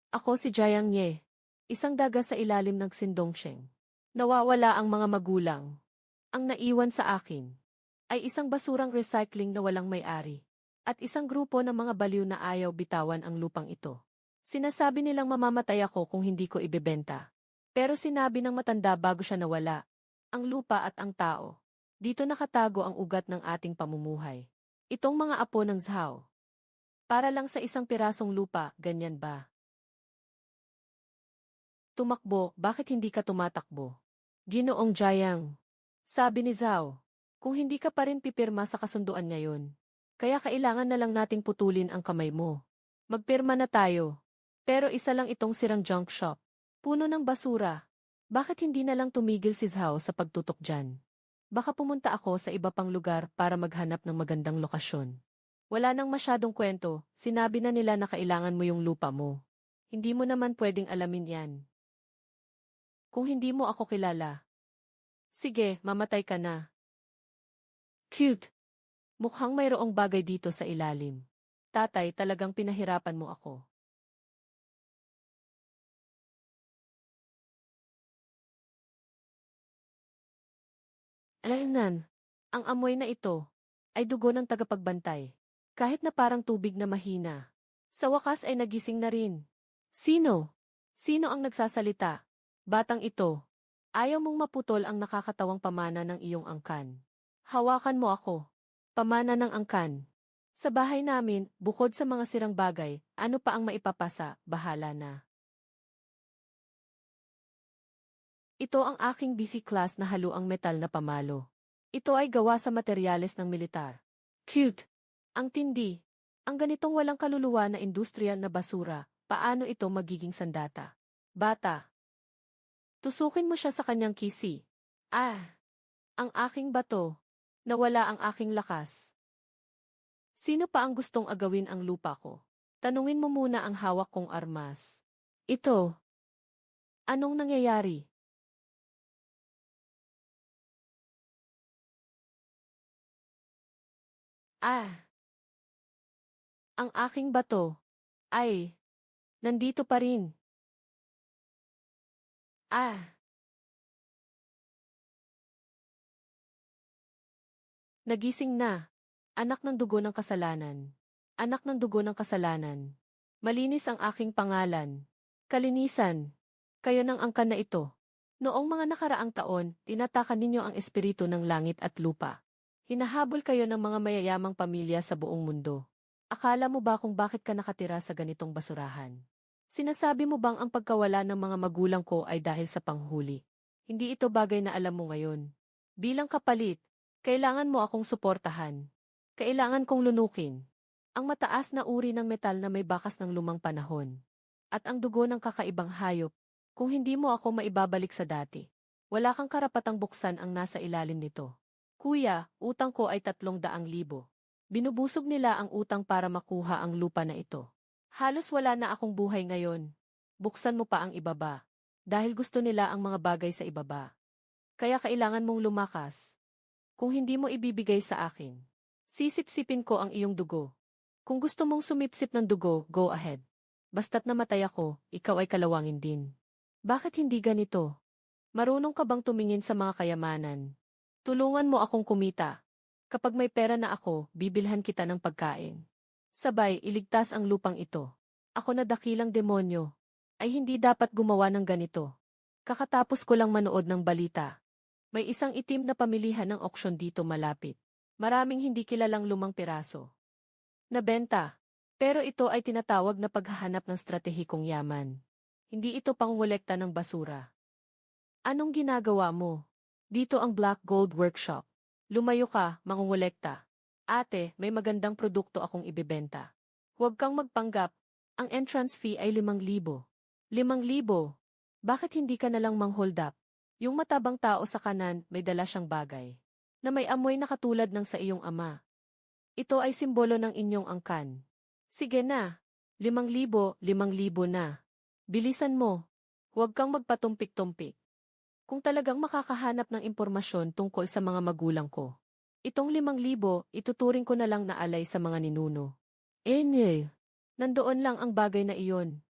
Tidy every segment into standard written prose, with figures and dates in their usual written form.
Ako si Jiang Ye, isang daga sa ilalim ng Sindongsheng. Nawawala ang mga magulang. Ang naiwan sa akin ay isang basurang recycling na walang may-ari at isang grupo ng mga baliw na ayaw bitawan ang lupang ito. Sinasabi nilang mamamatay ako kung hindi ko ibebenta. Pero sinabi ng matanda bago siya nawala, ang lupa at ang tao. Dito nakatago ang ugat ng ating pamumuhay. Itong mga apo ng Zhao. Para lang sa isang pirasong lupa, ganyan ba? Tumakbo, bakit hindi ka tumatakbo? Ginoong Jiang. Sabi ni Zhao, kung hindi ka pa rin pipirma sa kasunduan ngayon, kaya kailangan na lang nating putulin ang kamay mo. Magpirma na tayo. Pero isa lang itong sirang junk shop. Puno ng basura. Bakit hindi na lang tumigil si Zhao sa pagtutok dyan? Baka pumunta ako sa iba pang lugar para maghanap ng magandang lokasyon. Wala nang masyadong kwento, sinabi na nila na kailangan mo yung lupa mo. Hindi mo naman pwedeng alamin yan. Kung hindi mo ako kilala. Sige, mamatay ka na. Cute. Mukhang mayroong bagay dito sa ilalim. Tatay, talagang pinahirapan mo ako. Alaynan, ang amoy na ito ay dugo ng tagapagbantay. Kahit na parang tubig na mahina. Sa wakas ay nagising na rin. Sino? Sino ang nagsasalita? Batang ito. Ayaw mong maputol ang nakakatawang pamana ng iyong angkan. Hawakan mo ako. Pamana ng angkan. Sa bahay namin, bukod sa mga sirang bagay, ano pa ang maipapasa, bahala na. Ito ang aking BC class na haluang metal na pamalo. Ito ay gawa sa materyales ng militar. Cute. Ang tindi. Ang ganitong walang kaluluwa na industrial na basura, paano ito magiging sandata? Bata. Tusukin mo siya sa kanyang kisi. Ang aking bato. Nawala ang aking lakas. Sino pa ang gustong agawin ang lupa ko? Tanungin mo muna ang hawak kong armas. Ito. Anong nangyayari? Ang aking bato. Nandito pa rin. Nagising na. Anak ng dugo ng kasalanan. Anak ng dugo ng kasalanan. Malinis ang aking pangalan. Kalinisan. Kayo ng angkan na ito. Noong mga nakaraang taon, tinatakan ninyo ang espiritu ng langit at lupa. Hinahabol kayo ng mga mayayamang pamilya sa buong mundo. Akala mo ba kung bakit ka nakatira sa ganitong basurahan? Sinasabi mo bang ang pagkawala ng mga magulang ko ay dahil sa panghuli? Hindi ito bagay na alam mo ngayon. Bilang kapalit, kailangan mo akong suportahan. Kailangan kong lunukin. Ang mataas na uri ng metal na may bakas ng lumang panahon. At ang dugo ng kakaibang hayop. Kung hindi mo ako maibabalik sa dati, wala kang karapatang buksan ang nasa ilalim nito. Kuya, utang ko ay 300,000. Binubusog nila ang utang para makuha ang lupa na ito. Halos wala na akong buhay ngayon. Buksan mo pa ang ibaba. Dahil gusto nila ang mga bagay sa ibaba. Kaya kailangan mong lumakas. Kung hindi mo ibibigay sa akin, sisipsipin ko ang iyong dugo. Kung gusto mong sumipsip ng dugo, go ahead. Basta't namatay ako, ikaw ay kalawangin din. Bakit hindi ganito? Marunong ka bang tumingin sa mga kayamanan? Tulungan mo akong kumita. Kapag may pera na ako, bibilhan kita ng pagkain. Sabay, iligtas ang lupang ito. Ako na dakilang demonyo. Ay hindi dapat gumawa ng ganito. Kakatapos ko lang manood ng balita. May isang itim na pamilihan ng auksyon dito malapit. Maraming hindi kilalang lumang piraso. Nabenta. Pero ito ay tinatawag na paghahanap ng stratehikong yaman. Hindi ito pangongolekta ng basura. Anong ginagawa mo? Dito ang Black Gold Workshop. Lumayo ka, mangongolekta. Ate, may magandang produkto akong ibebenta. Huwag kang magpanggap. Ang entrance fee ay 5,000. 5,000? Bakit hindi ka nalang mang-hold up? Yung matabang tao sa kanan, may dala siyang bagay. Na may amoy na katulad ng sa iyong ama. Ito ay simbolo ng inyong angkan. Sige na. 5,000, 5,000 na. Bilisan mo. Huwag kang magpatumpik-tumpik. Kung talagang makakahanap ng impormasyon tungkol sa mga magulang ko, itong 5,000, ituturing ko na lang na alay sa mga ninuno. Nandoon lang ang bagay na iyon.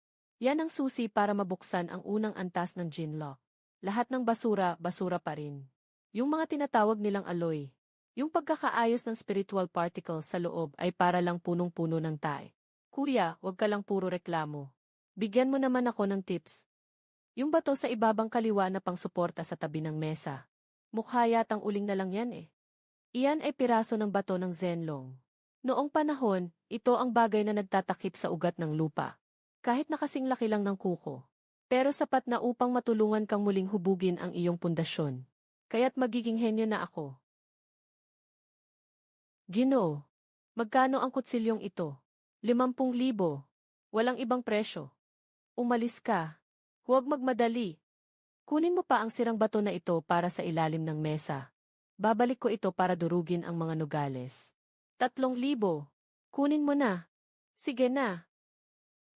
Yan ang susi para mabuksan ang unang antas ng gin lock. Lahat ng basura, basura pa rin. Yung mga tinatawag nilang alloy. Yung pagkakaayos ng spiritual particles sa loob ay para lang punong-puno ng tae. Kuya, wag ka lang puro reklamo. Bigyan mo naman ako ng tips. Yung bato sa ibabang kaliwa na pangsuporta sa tabi ng mesa. Mukha yatang uling na lang yan eh. Iyan ay piraso ng bato ng Zenlong. Noong panahon, ito ang bagay na nagtatakip sa ugat ng lupa. Kahit nakasing laki lang ng kuko. Pero sapat na upang matulungan kang muling hubugin ang iyong pundasyon. Kaya't magiging henyo na ako. Ginoo, magkano ang kutsilyong ito? 50,000. Walang ibang presyo. Umalis ka. Huwag magmadali. Kunin mo pa ang sirang bato na ito para sa ilalim ng mesa. Babalik ko ito para durugin ang mga nogales. 3,000. Kunin mo na. Sige na.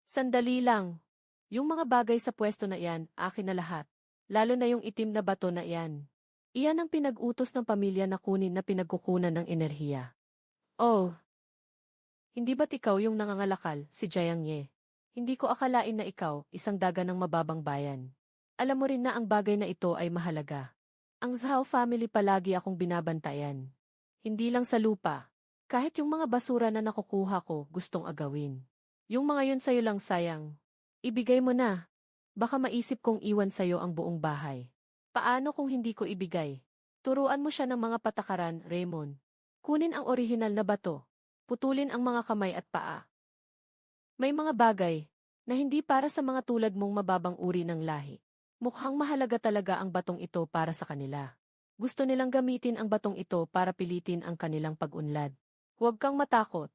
Sandali lang. Yung mga bagay sa pwesto na iyan, akin na lahat. Lalo na yung itim na bato na iyan. Iyan ang pinag-utos ng pamilya na kunin na pinagkukunan ng enerhiya. Oh! Hindi ba't ikaw yung nangangalakal, si Jiang Ye? Hindi ko akalain na ikaw, isang daga ng mababang bayan. Alam mo rin na ang bagay na ito ay mahalaga. Ang Zhao family palagi akong binabantayan. Hindi lang sa lupa. Kahit yung mga basura na nakukuha ko, gustong agawin. Yung mga yun sa'yo lang sayang. Ibigay mo na. Baka maisip kong iwan sa'yo ang buong bahay. Paano kung hindi ko ibigay? Turuan mo siya ng mga patakaran, Raymond. Kunin ang orihinal na bato. Putulin ang mga kamay at paa. May mga bagay na hindi para sa mga tulad mong mababang uri ng lahi. Mukhang mahalaga talaga ang batong ito para sa kanila. Gusto nilang gamitin ang batong ito para pilitin ang kanilang pag-unlad. Huwag kang matakot.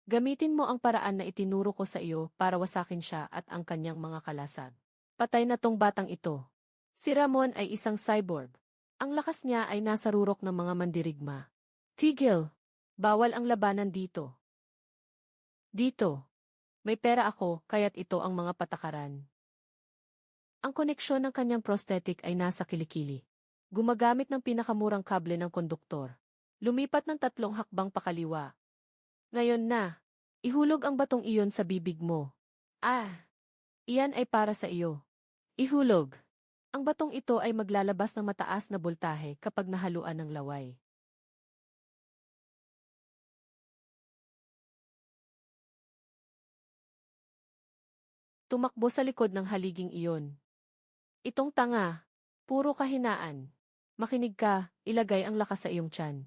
Gamitin mo ang paraan na itinuro ko sa iyo para wasakin siya at ang kanyang mga kalasag. Patay na tong batang ito. Si Ramon ay isang cyborg. Ang lakas niya ay nasa rurok ng mga mandirigma. Tigil! Bawal ang labanan dito. Dito. May pera ako, kaya't ito ang mga patakaran. Ang koneksyon ng kanyang prosthetic ay nasa kilikili. Gumagamit ng pinakamurang kable ng konduktor. Lumipat ng 3 hakbang pakaliwa. Ngayon na, ihulog ang batong iyon sa bibig mo. Iyan ay para sa iyo. Ihulog. Ang batong ito ay maglalabas ng mataas na boltahe kapag nahaluan ng laway. Tumakbo sa likod ng haliging iyon. Itong tanga. Puro kahinaan. Makinig ka, ilagay ang lakas sa iyong tiyan.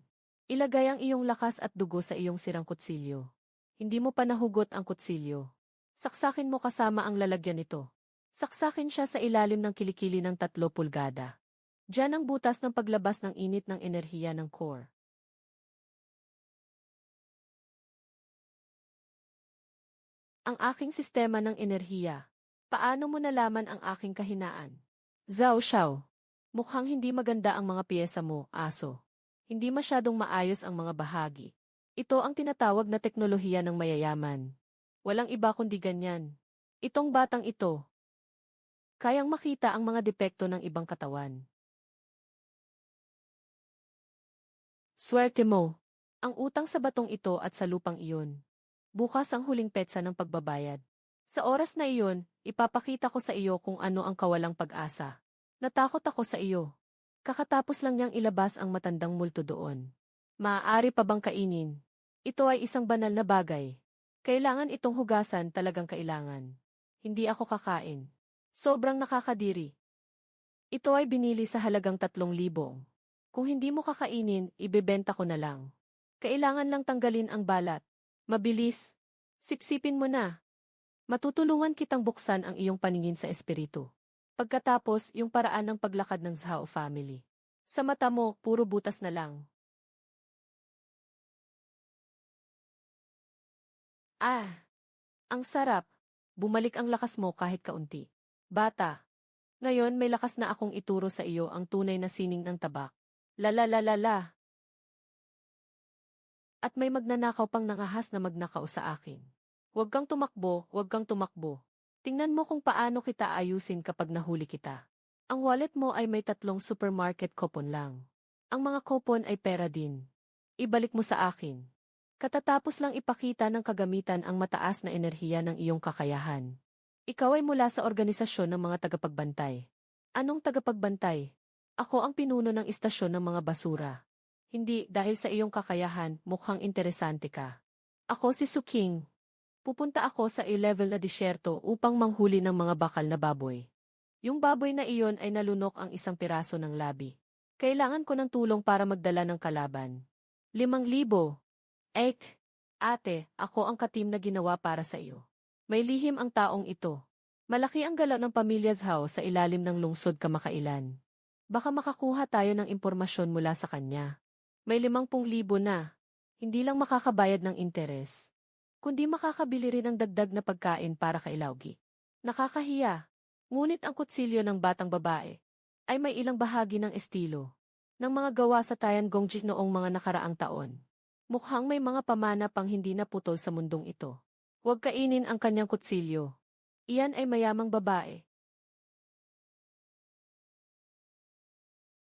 Ilagay ang iyong lakas at dugo sa iyong sirang kutsilyo. Hindi mo pa nahugot ang kutsilyo. Saksakin mo kasama ang lalagyan nito. Saksakin siya sa ilalim ng kilikili ng 3 pulgada. Diyan ang butas ng paglabas ng init ng enerhiya ng core. Ang aking sistema ng enerhiya. Paano mo nalaman ang aking kahinaan? Zhao Xiao. Mukhang hindi maganda ang mga piyesa mo, aso. Hindi masyadong maayos ang mga bahagi. Ito ang tinatawag na teknolohiya ng mayayaman. Walang iba kundi ganyan. Itong batang ito. Kayang makita ang mga depekto ng ibang katawan. Swerte mo. Ang utang sa batong ito at sa lupang iyon. Bukas ang huling petsa ng pagbabayad. Sa oras na iyon, ipapakita ko sa iyo kung ano ang kawalang pag-asa. Natakot ako sa iyo. Kakatapos lang niyang ilabas ang matandang multo doon. Maaari pa bang kainin? Ito ay isang banal na bagay. Kailangan itong hugasan, talagang kailangan. Hindi ako kakain. Sobrang nakakadiri. Ito ay binili sa halagang 3,000. Kung hindi mo kakainin, ibebenta ko na lang. Kailangan lang tanggalin ang balat. Mabilis. Sipsipin mo na. Matutulungan kitang buksan ang iyong paningin sa espiritu. Pagkatapos, yung paraan ng paglakad ng Zhao family. Sa mata mo, puro butas na lang. Ang sarap. Bumalik ang lakas mo kahit kaunti. Bata. Ngayon may lakas na akong ituro sa iyo ang tunay na sining ng tabak. Lalalalala. At may magnanakaw pang nangahas na magnakaw sa akin. Huwag kang tumakbo, huwag kang tumakbo. Tingnan mo kung paano kita ayusin kapag nahuli kita. Ang wallet mo ay may 3 supermarket coupon lang. Ang mga coupon ay pera din. Ibalik mo sa akin. Katatapos lang ipakita ng kagamitan ang mataas na enerhiya ng iyong kakayahan. Ikaw ay mula sa organisasyon ng mga tagapagbantay. Anong tagapagbantay? Ako ang pinuno ng istasyon ng mga basura. Hindi dahil sa iyong kakayahan, mukhang interesante ka. Ako si Suking. Pupunta ako sa A-level na disyerto upang manghuli ng mga bakal na baboy. Yung baboy na iyon ay nalunok ang isang piraso ng labi. Kailangan ko ng tulong para magdala ng kalaban. 5,000. Ate, ako ang katim na ginawa para sa iyo. May lihim ang taong ito. Malaki ang galaw ng pamilyas house sa ilalim ng lungsod kamakailan. Baka makakuha tayo ng impormasyon mula sa kanya. May 50,000 na. Hindi lang makakabayad ng interes, kundi makakabili rin ng dagdag na pagkain para kay Laugi. Nakakahiya. Ngunit ang kutsilyo ng batang babae ay may ilang bahagi ng estilo ng mga gawa sa Tayan Gongji noong mga nakaraang taon. Mukhang may mga pamana pang hindi naputol sa mundong ito. Huwag kainin ang kanyang kutsilyo. Iyan ay mayamang babae.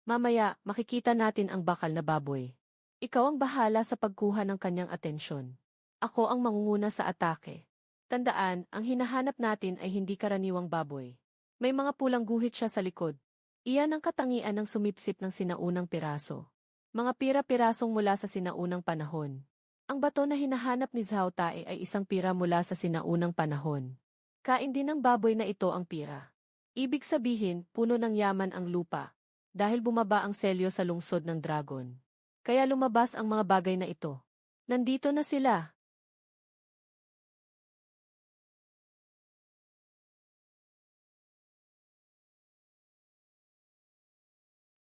Mamaya, makikita natin ang bakal na baboy. Ikaw ang bahala sa pagkuha ng kanyang atensyon. Ako ang mangunguna sa atake. Tandaan, ang hinahanap natin ay hindi karaniwang baboy. May mga pulang guhit siya sa likod. Iyan ang katangian ng sumipsip ng sinaunang piraso. Mga pira-pirasong mula sa sinaunang panahon. Ang bato na hinahanap ni Zhao Tae ay isang pira mula sa sinaunang panahon. Kain din ng baboy na ito ang pira. Ibig sabihin, puno ng yaman ang lupa. Dahil bumaba ang selyo sa lungsod ng dragon. Kaya lumabas ang mga bagay na ito. Nandito na sila.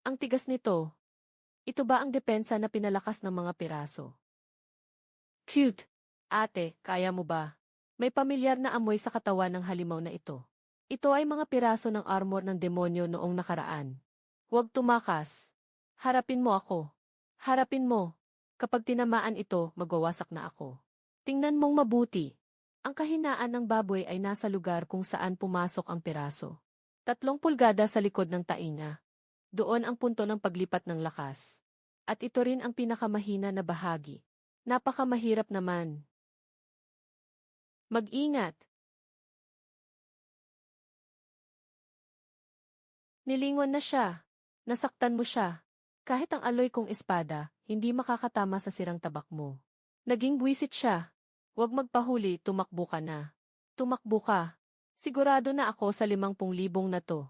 Ang tigas nito. Ito ba ang depensa na pinalakas ng mga piraso? Cute. Ate, kaya mo ba? May pamilyar na amoy sa katawan ng halimaw na ito. Ito ay mga piraso ng armor ng demonyo noong nakaraan. Huwag tumakas. Harapin mo ako. Harapin mo. Kapag tinamaan ito, magwawasak na ako. Tingnan mong mabuti. Ang kahinaan ng baboy ay nasa lugar kung saan pumasok ang piraso. 3 pulgada sa likod ng tainga. Doon ang punto ng paglipat ng lakas. At ito rin ang pinakamahina na bahagi. Napakamahirap naman. Mag-ingat. Nilingon na siya. Nasaktan mo siya. Kahit ang aloy kong espada, hindi makakatama sa sirang tabak mo. Naging buwisit siya. Huwag magpahuli, tumakbo ka na. Tumakbo ka. Sigurado na ako sa 50,000 na to.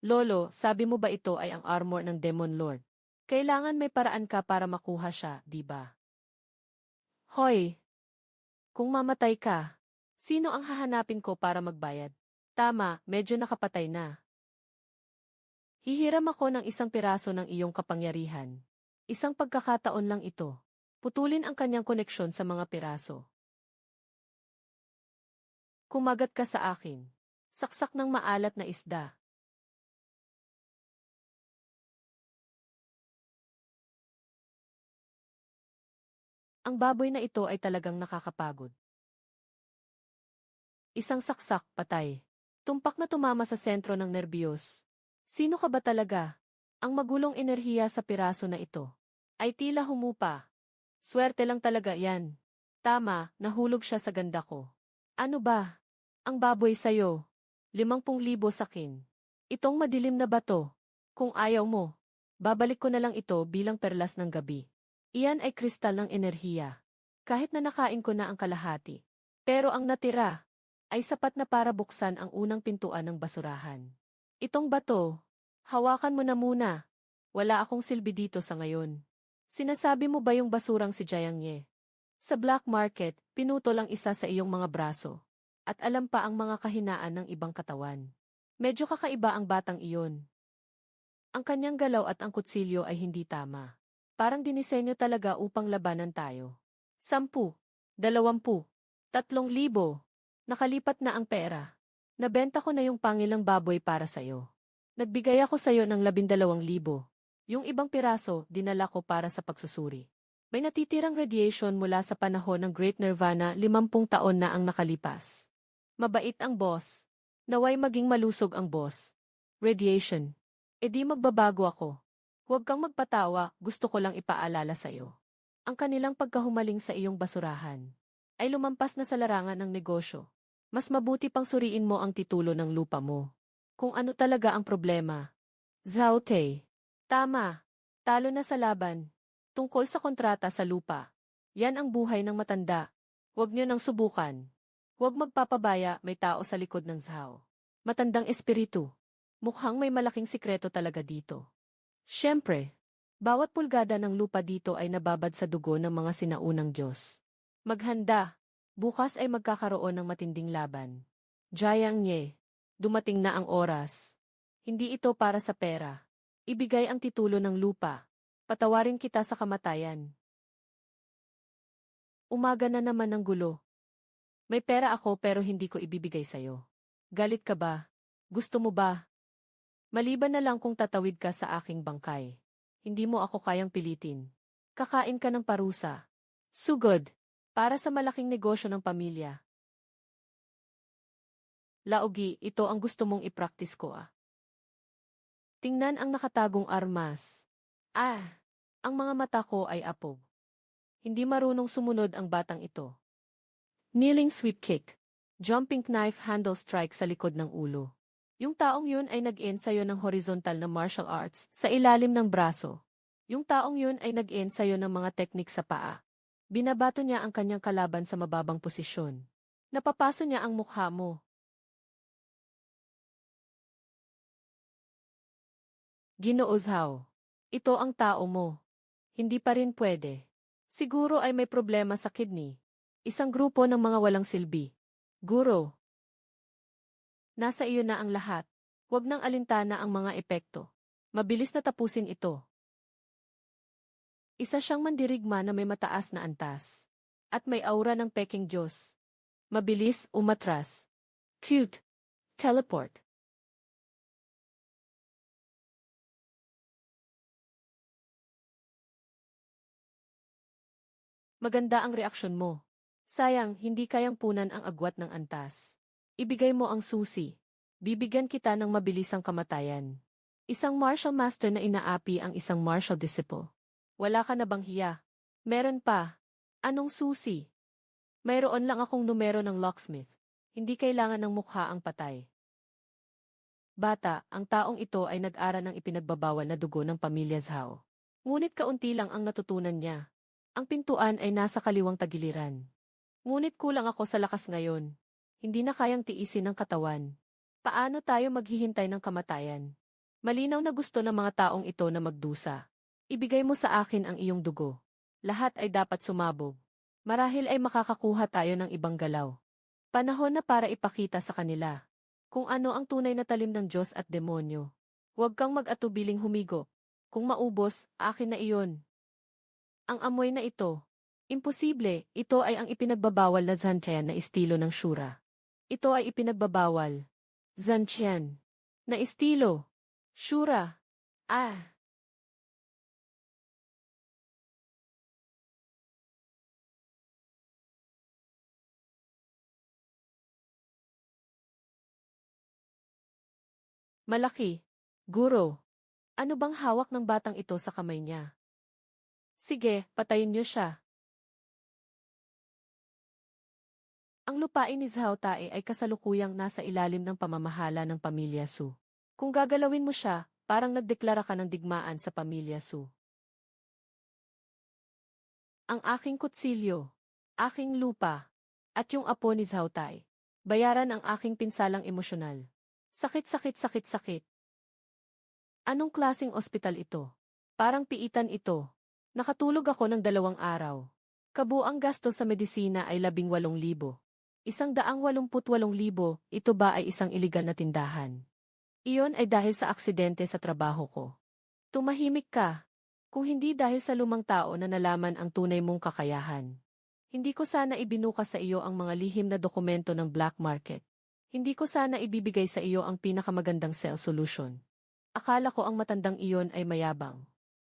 Lolo, sabi mo ba ito ay ang armor ng Demon Lord? Kailangan may paraan ka para makuha siya, di ba? Hoy! Kung mamatay ka, sino ang hahanapin ko para magbayad? Tama, medyo nakapatay na. Hihiram ako ng isang piraso ng iyong kapangyarihan. Isang pagkakataon lang ito. Putulin ang kanyang koneksyon sa mga piraso. Kumagat ka sa akin. Saksak ng maalat na isda. Ang baboy na ito ay talagang nakakapagod. Isang saksak, patay. Tumpak na tumama sa sentro ng nerbiyos. Sino ka ba talaga? Ang magulong enerhiya sa piraso na ito ay tila humupa. Swerte lang talaga yan. Tama, nahulog siya sa ganda ko. Ano ba? Ang baboy sa'yo. 50,000 sakin. Itong madilim na bato. Kung ayaw mo, babalik ko na lang ito bilang perlas ng gabi. Iyan ay kristal ng enerhiya. Kahit na nakain ko na ang kalahati. Pero ang natira ay sapat na para buksan ang unang pintuan ng basurahan. Itong bato, hawakan mo na muna. Wala akong silbi dito sa ngayon. Sinasabi mo ba yung basurang si Jiangye? Sa black market, pinutol ang isa sa iyong mga braso. At alam pa ang mga kahinaan ng ibang katawan. Medyo kakaiba ang batang iyon. Ang kanyang galaw at ang kutsilyo ay hindi tama. Parang dinisenyo talaga upang labanan tayo. 10, 20, 3,000. Nakalipat na ang pera. Nabenta ko na yung pangilang baboy para sa'yo. Nagbigay ako sa'yo ng 12,000. Yung ibang piraso, dinala ko para sa pagsusuri. May natitirang radiation mula sa panahon ng Great Nirvana 50 taon na ang nakalipas. Mabait ang boss. Naway maging malusog ang boss. Radiation. E di magbabago ako. Huwag kang magpatawa, gusto ko lang ipaalala sa'yo. Ang kanilang pagkahumaling sa iyong basurahan ay lumampas na sa larangan ng negosyo. Mas mabuti pang suriin mo ang titulo ng lupa mo. Kung ano talaga ang problema. Zhao Te. Tama. Talo na sa laban. Tungkol sa kontrata sa lupa. Yan ang buhay ng matanda. Huwag niyo nang subukan. Huwag magpapabaya, may tao sa likod ng Zhao. Matandang espiritu. Mukhang may malaking sikreto talaga dito. Siyempre, bawat pulgada ng lupa dito ay nababad sa dugo ng mga sinaunang Diyos. Maghanda. Bukas ay magkakaroon ng matinding laban. Jiang Ye. Dumating na ang oras. Hindi ito para sa pera. Ibigay ang titulo ng lupa. Patawarin kita sa kamatayan. Umaga na naman ng gulo. May pera ako pero hindi ko ibibigay sa'yo. Galit ka ba? Gusto mo ba? Maliban na lang kung tatawid ka sa aking bangkay. Hindi mo ako kayang pilitin. Kakain ka ng parusa. Sugod. Para sa malaking negosyo ng pamilya. Laogi, ito ang gusto mong i-practice ko Tingnan ang nakatagong armas. Ang mga mata ko ay apog. Hindi marunong sumunod ang batang ito. Kneeling sweep kick. Jumping knife handle strike sa likod ng ulo. Yung taong yun ay nag-ensayo ng horizontal na martial arts sa ilalim ng braso. Yung taong yun ay nag-ensayo ng mga teknik sa paa. Binabato niya ang kanyang kalaban sa mababang posisyon. Napapaso niya ang mukha mo. Ginoo Zhao. Ito ang tao mo. Hindi pa rin pwede. Siguro ay may problema sa kidney. Isang grupo ng mga walang silbi. Guro. Nasa iyo na ang lahat. Huwag nang alintana ang mga epekto. Mabilis na tapusin ito. Isa siyang mandirigma na may mataas na antas. At may aura ng peking Diyos. Mabilis, umatras. Cute. Teleport. Maganda ang reaksyon mo. Sayang, hindi kayang punan ang agwat ng antas. Ibigay mo ang susi. Bibigyan kita ng mabilisang kamatayan. Isang martial master na inaapi ang isang martial disciple. Wala ka na bang hiya? Meron pa. Anong susi? Mayroon lang akong numero ng locksmith. Hindi kailangan ng mukha ang patay. Bata, ang taong ito ay nag-ara ng ipinagbabawal na dugo ng pamilya Zhao. Ngunit kaunti lang ang natutunan niya. Ang pintuan ay nasa kaliwang tagiliran. Ngunit kulang ako sa lakas ngayon. Hindi na kayang tiisin ng katawan. Paano tayo maghihintay ng kamatayan? Malinaw na gusto ng mga taong ito na magdusa. Ibigay mo sa akin ang iyong dugo. Lahat ay dapat sumabog. Marahil ay makakakuha tayo ng ibang galaw. Panahon na para ipakita sa kanila kung ano ang tunay na talim ng Diyos at demonyo. Huwag kang mag-atubiling humigo. Kung maubos, akin na iyon. Ang amoy na ito. Imposible, ito ay ang ipinagbabawal na Zantian na estilo ng Shura. Ito ay ipinagbabawal. Zantian. Na estilo. Shura. Malaki. Guro. Ano bang hawak ng batang ito sa kamay niya? Sige, patayin niyo siya. Ang lupain ni Zhao Tae ay kasalukuyang nasa ilalim ng pamamahala ng pamilya Su. Kung gagalawin mo siya, parang nagdeklara ka ng digmaan sa pamilya Su. Ang aking kutsilyo, aking lupa, at yung apo ni Zhao Tae. Bayaran ang aking pinsalang emosyonal. Sakit, sakit, sakit, sakit. Anong klaseng ospital ito? Parang piitan ito. Nakatulog ako ng 2 araw. Kabuang gasto sa medisina ay 18,000. 188,000, ito ba ay isang iligal na tindahan? Iyon ay dahil sa aksidente sa trabaho ko. Tumahimik ka. Kung hindi dahil sa lumang tao na nalaman ang tunay mong kakayahan. Hindi ko sana ibinukas sa iyo ang mga lihim na dokumento ng black market. Hindi ko sana ibibigay sa iyo ang pinakamagandang sale solution. Akala ko ang matandang iyon ay mayabang.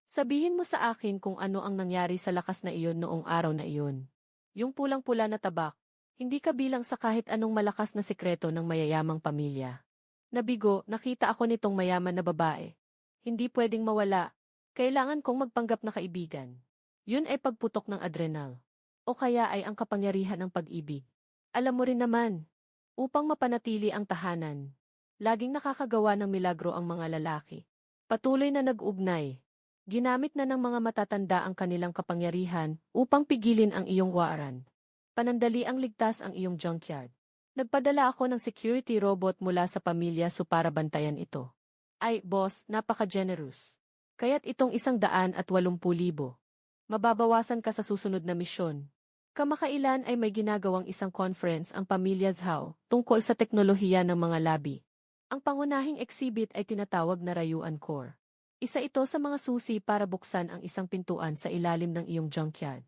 Sabihin mo sa akin kung ano ang nangyari sa lakas na iyon noong araw na iyon. Yung pulang-pula na tabak, hindi kabilang sa kahit anong malakas na sikreto ng mayayamang pamilya. Nabigo, nakita ako nitong mayaman na babae. Hindi pwedeng mawala. Kailangan kong magpanggap na kaibigan. Yun ay pagputok ng adrenal. O kaya ay ang kapangyarihan ng pag-ibig. Alam mo rin naman. upang mapanatili ang tahanan. Laging nakakagawa ng milagro ang mga lalaki. Patuloy na nag-ugnay. Ginamit na ng mga matatanda ang kanilang kapangyarihan upang pigilin ang iyong warrant. Panandali ang ligtas ang iyong junkyard. Nagpadala ako ng security robot mula sa pamilya Su para bantayan ito. Ay, boss, napaka-generous. Kaya't itong 180,000. Mababawasan ka sa susunod na misyon. Kamakailan ay may ginagawang isang conference ang pamilya Zhao tungkol sa teknolohiya ng mga labi. Ang pangunahing exhibit ay tinatawag na Rayuan Core. Isa ito sa mga susi para buksan ang isang pintuan sa ilalim ng iyong junkyard.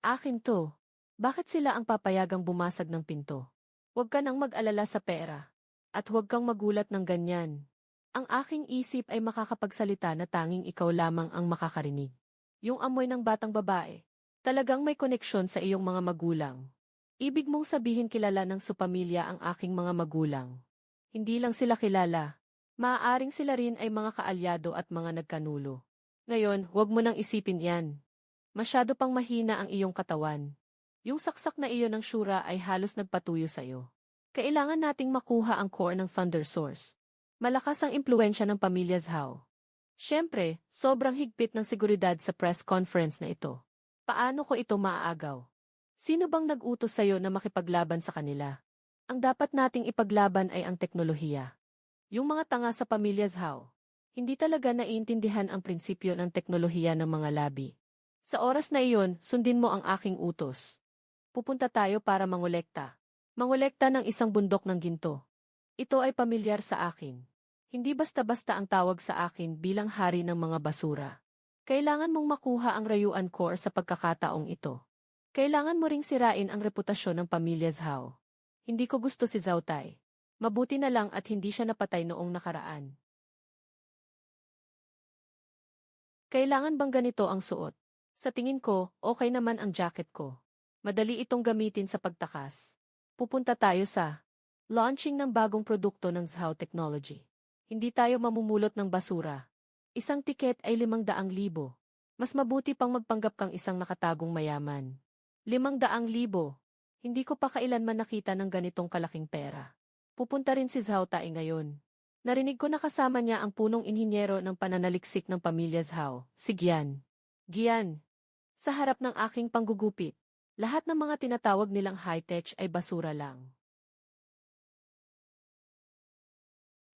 Akin to. Bakit sila ang papayagang bumasag ng pinto? Huwag ka nang mag-alala sa pera. At huwag kang magulat ng ganyan. Ang aking isip ay makakapagsalita na tanging ikaw lamang ang makakarinig. Yung amoy ng batang babae. Talagang may koneksyon sa iyong mga magulang. Ibig mong sabihin kilala ng supamilya ang aking mga magulang. Hindi lang sila kilala. Maaaring sila rin ay mga kaalyado at mga nagkanulo. Ngayon, huwag mo nang isipin yan. Masyado pang mahina ang iyong katawan. Yung saksak na iyon ng syura ay halos nagpatuyo sa iyo. Kailangan nating makuha ang core ng Thunder Source. Malakas ang impluensya ng pamilya Zhao. Siyempre, sobrang higpit ng seguridad sa press conference na ito. Paano ko ito maaagaw? Sino bang nag-utos sa iyo na makipaglaban sa kanila? Ang dapat nating ipaglaban ay ang teknolohiya. Yung mga tanga sa pamilya Zhao, hindi talaga naiintindihan ang prinsipyo ng teknolohiya ng mga labi. Sa oras na iyon, sundin mo ang aking utos. Pupunta tayo para mangolekta. Mangolekta ng isang bundok ng ginto. Ito ay pamilyar sa akin. Hindi basta-basta ang tawag sa akin bilang hari ng mga basura. Kailangan mong makuha ang Rayuan Core sa pagkakataong ito. Kailangan mo ring sirain ang reputasyon ng pamilya Zhao. Hindi ko gusto si Zhao Tai. Mabuti na lang at hindi siya napatay noong nakaraan. Kailangan bang ganito ang suot? Sa tingin ko, okay naman ang jacket ko. Madali itong gamitin sa pagtakas. Pupunta tayo sa launching ng bagong produkto ng Zhao Technology. Hindi tayo mamumulot ng basura. Isang tiket ay 500,000. Mas mabuti pang magpanggap kang isang nakatagong mayaman. 500,000. Hindi ko pa kailanman nakita ng ganitong kalaking pera. Pupunta rin si Zhao Tai ngayon. Narinig ko na kasama niya ang punong inhinyero ng pananaliksik ng pamilya Zhao, si Gian. Gian. Sa harap ng aking panggugupit, lahat ng mga tinatawag nilang high-tech ay basura lang.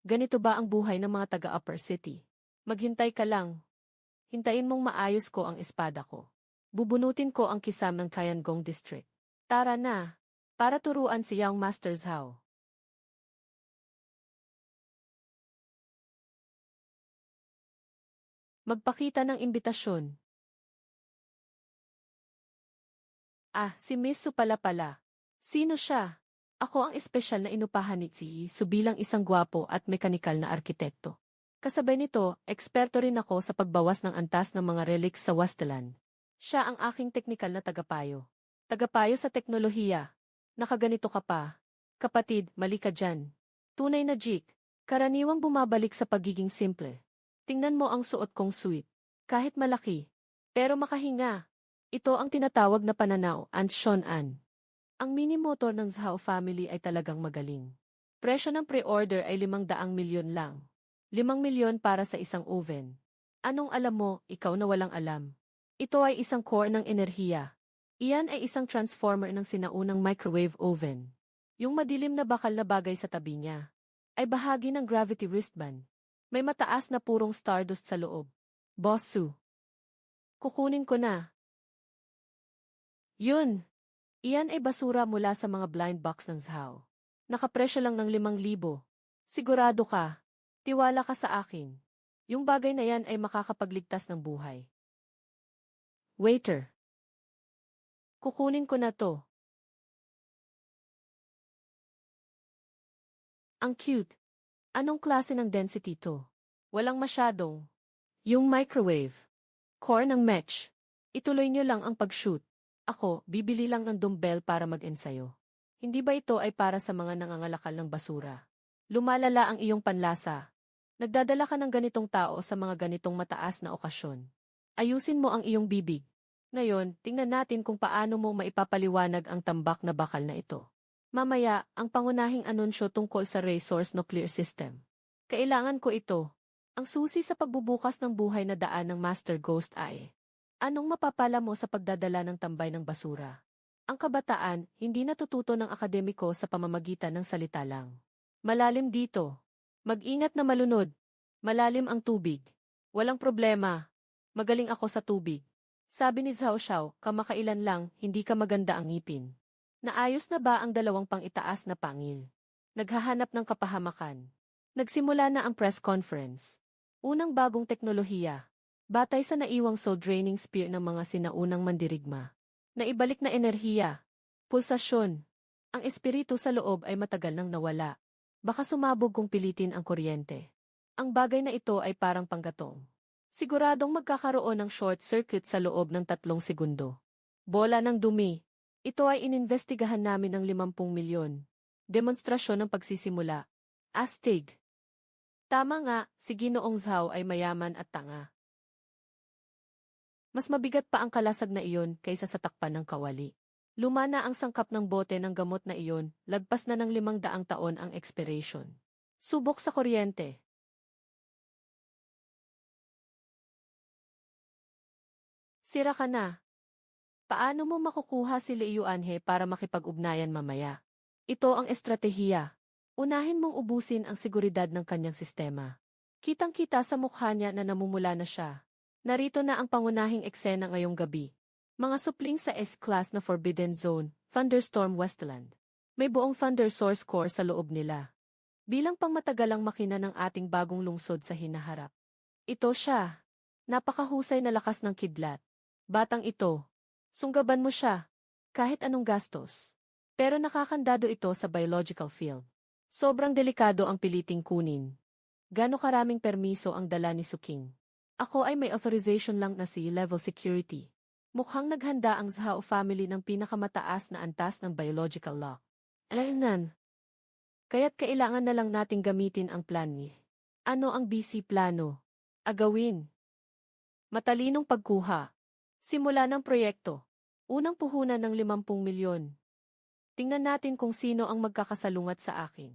Ganito ba ang buhay ng mga taga-Upper City? Maghintay ka lang. Hintayin mong maayos ko ang espada ko. Bubunutin ko ang kisam ng Tiangong District. Tara na, para turuan si Young Master Zhao. Magpakita ng imbitasyon. Ah, si Miss Su pala. Sino siya? Ako ang espesyal na inupahan ni Su bilang isang gwapo at mekanikal na arkitekto. Kasabay nito, eksperto rin ako sa pagbawas ng antas ng mga relics sa Wasteland. Siya ang aking teknikal na tagapayo. Tagapayo sa teknolohiya. Nakaganito ka pa. Kapatid, mali ka dyan. Tunay na jik. Karaniwang bumabalik sa pagiging simple. Tingnan mo ang suot kong suit. Kahit malaki. Pero makahinga. Ito ang tinatawag na pananaw, and Shonan. Ang mini motor ng Zhao family ay talagang magaling. Presyo ng pre-order ay 500 milyon lang. 5 milyon para sa isang oven. Anong alam mo, ikaw na walang alam? Ito ay isang core ng enerhiya. Iyan ay isang transformer ng sinaunang microwave oven. Yung madilim na bakal na bagay sa tabi niya ay bahagi ng gravity wristband. May mataas na purong stardust sa loob. Boss Su. Kukunin ko na. Yun. Iyan ay basura mula sa mga blind box ng Zhao. Nakapresyo lang ng 5,000. Sigurado ka. Tiwala ka sa akin. Yung bagay na yan ay makakapagligtas ng buhay. Waiter. Kukunin ko na to. Ang cute. Anong klase ng density to? Walang masyadong. Yung microwave. Core ng match. Ituloy nyo lang ang pag-shoot. Ako, bibili lang ng dumbbell para mag-ensayo. Hindi ba ito ay para sa mga nangangalakal ng basura? Lumalala ang iyong panlasa. Nagdadala ka ng ganitong tao sa mga ganitong mataas na okasyon. Ayusin mo ang iyong bibig. Ngayon, tingnan natin kung paano mo maipapaliwanag ang tambak na bakal na ito. Mamaya, ang pangunahing anunsyo tungkol sa resource nuclear system. Kailangan ko ito. Ang susi sa pagbubukas ng buhay na daan ng Master Ghost ay, anong mapapala mo sa pagdadala ng tambay ng basura? Ang kabataan, hindi natututo ng akademiko sa pamamagitan ng salita lang. Malalim dito. Mag-ingat na malunod. Malalim ang tubig. Walang problema. Magaling ako sa tubig. Sabi ni Zhao Xiao, kamakailan lang, hindi ka maganda ang ngipin. Naayos na ba ang dalawang pang-itaas na pangil? Naghahanap ng kapahamakan. Nagsimula na ang press conference. Unang bagong teknolohiya. Batay sa naiwang soul draining spear ng mga sinaunang mandirigma. Naibalik na enerhiya. Pulsasyon. Ang espiritu sa loob ay matagal nang nawala. Baka sumabog kung pilitin ang kuryente. Ang bagay na ito ay parang panggatong. Siguradong magkakaroon ng short circuit sa loob ng 3 segundo. Bola ng dumi. Ito ay ininvestigahan namin ng 50 milyon. Demonstrasyon ng pagsisimula. Astig. Tama nga, si Ginoong Zhao ay mayaman at tanga. Mas mabigat pa ang kalasag na iyon kaysa sa takpan ng kawali. Luma na ang sangkap ng bote ng gamot na iyon, lagpas na ng 500 taon ang expiration. Subok sa kuryente. Sira ka na. Paano mo makukuha si Liu Anhe para makipag-ugnayan mamaya? Ito ang estratehiya. Unahin mong ubusin ang seguridad ng kanyang sistema. Kitang-kita sa mukha niya na namumula na siya. Narito na ang pangunahing eksena ngayong gabi. Mga supling sa S-Class na Forbidden Zone, Thunderstorm Westland. May buong Thunder Source Core sa loob nila. Bilang pangmatagalang makina ng ating bagong lungsod sa hinaharap. Ito siya. Napakahusay na lakas ng kidlat. Batang ito. Sunggaban mo siya. Kahit anong gastos. Pero nakakandado ito sa biological field. Sobrang delikado ang piliting kunin. Gaano karaming permiso ang dala ni Suking? Ako ay may authorization lang na C-level security. Mukhang naghanda ang Zhao family ng pinakamataas na antas ng biological lock. Alaynan. Kaya't kailangan na lang nating gamitin ang plan ni. Ano ang BC plano? Agawin. Matalinong pagkuha. Simula ng proyekto. Unang puhunan ng 50 milyon. Tingnan natin kung sino ang magkakasalungat sa akin.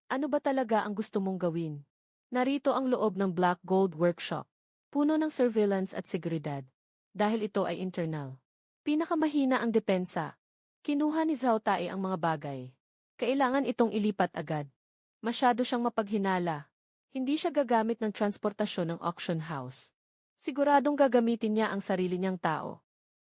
Ano ba talaga ang gusto mong gawin? Narito ang loob ng Black Gold Workshop. Puno ng surveillance at seguridad. Dahil ito ay internal. Pinakamahina ang depensa. Kinuha ni Zhao Tae ang mga bagay. Kailangan itong ilipat agad. Masyado siyang mapaghinala. Hindi siya gagamit ng transportasyon ng auction house. Siguradong gagamitin niya ang sarili niyang tao.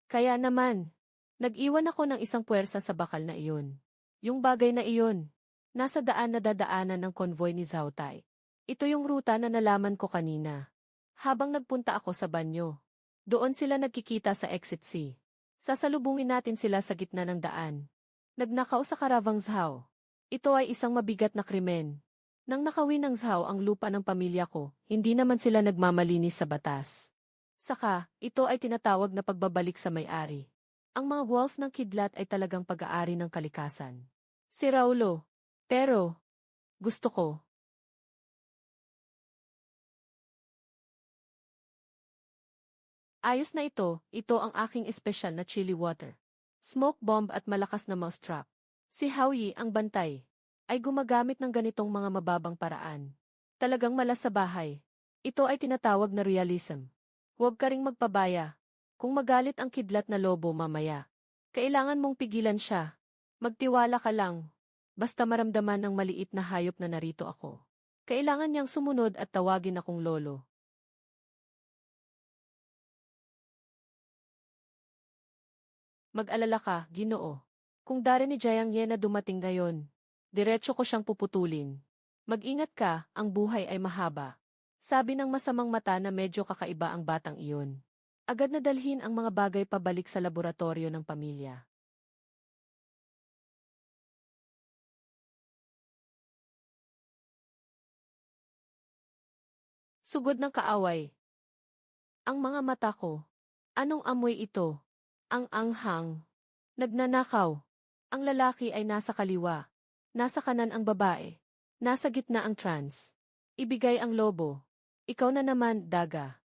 Kaya naman, nag-iwan ako ng isang puwersa sa bakal na iyon. Yung bagay na iyon, nasa daan na dadaanan ng konvoy ni Zhao Tai. Ito yung ruta na nalaman ko kanina. Habang nagpunta ako sa banyo. Doon sila nagkikita sa exit C. Sasalubungin natin sila sa gitna ng daan. Nagnakaw sa karavang Zhao. Ito ay isang mabigat na krimen. Nang nakawin ng Zhao ang lupa ng pamilya ko, hindi naman sila nagmamalinis sa batas. Saka, ito ay tinatawag na pagbabalik sa may-ari. Ang mga wolf ng kidlat ay talagang pag-aari ng kalikasan. Si Raulo. Pero, gusto ko. Ayos na ito ang aking espesyal na chili water. Smoke bomb at malakas na mousetrap. Si Haoyi ang bantay. Ay gumagamit ng ganitong mga mababang paraan. Talagang malas sa bahay. Ito ay tinatawag na realism. Huwag ka ring magpabaya. Kung magalit ang kidlat na lobo mamaya, kailangan mong pigilan siya. Magtiwala ka lang. Basta maramdaman ng maliit na hayop na narito ako. Kailangan niyang sumunod at tawagin akong lolo. Mag-alala ka, Ginoo. Kung dari ni Jiang Ye na dumating ngayon, diretso ko siyang puputulin. Mag-ingat ka, ang buhay ay mahaba. Sabi ng masamang mata na medyo kakaiba ang batang iyon. Agad na dalhin ang mga bagay pabalik sa laboratorio ng pamilya. Sugod ng kaaway. Ang mga mata ko. Anong amoy ito? Ang anghang. Nagnanakaw. Ang lalaki ay nasa kaliwa. Nasa kanan ang babae. Nasa gitna ang trans. Ibigay ang lobo. Ikaw na naman, daga.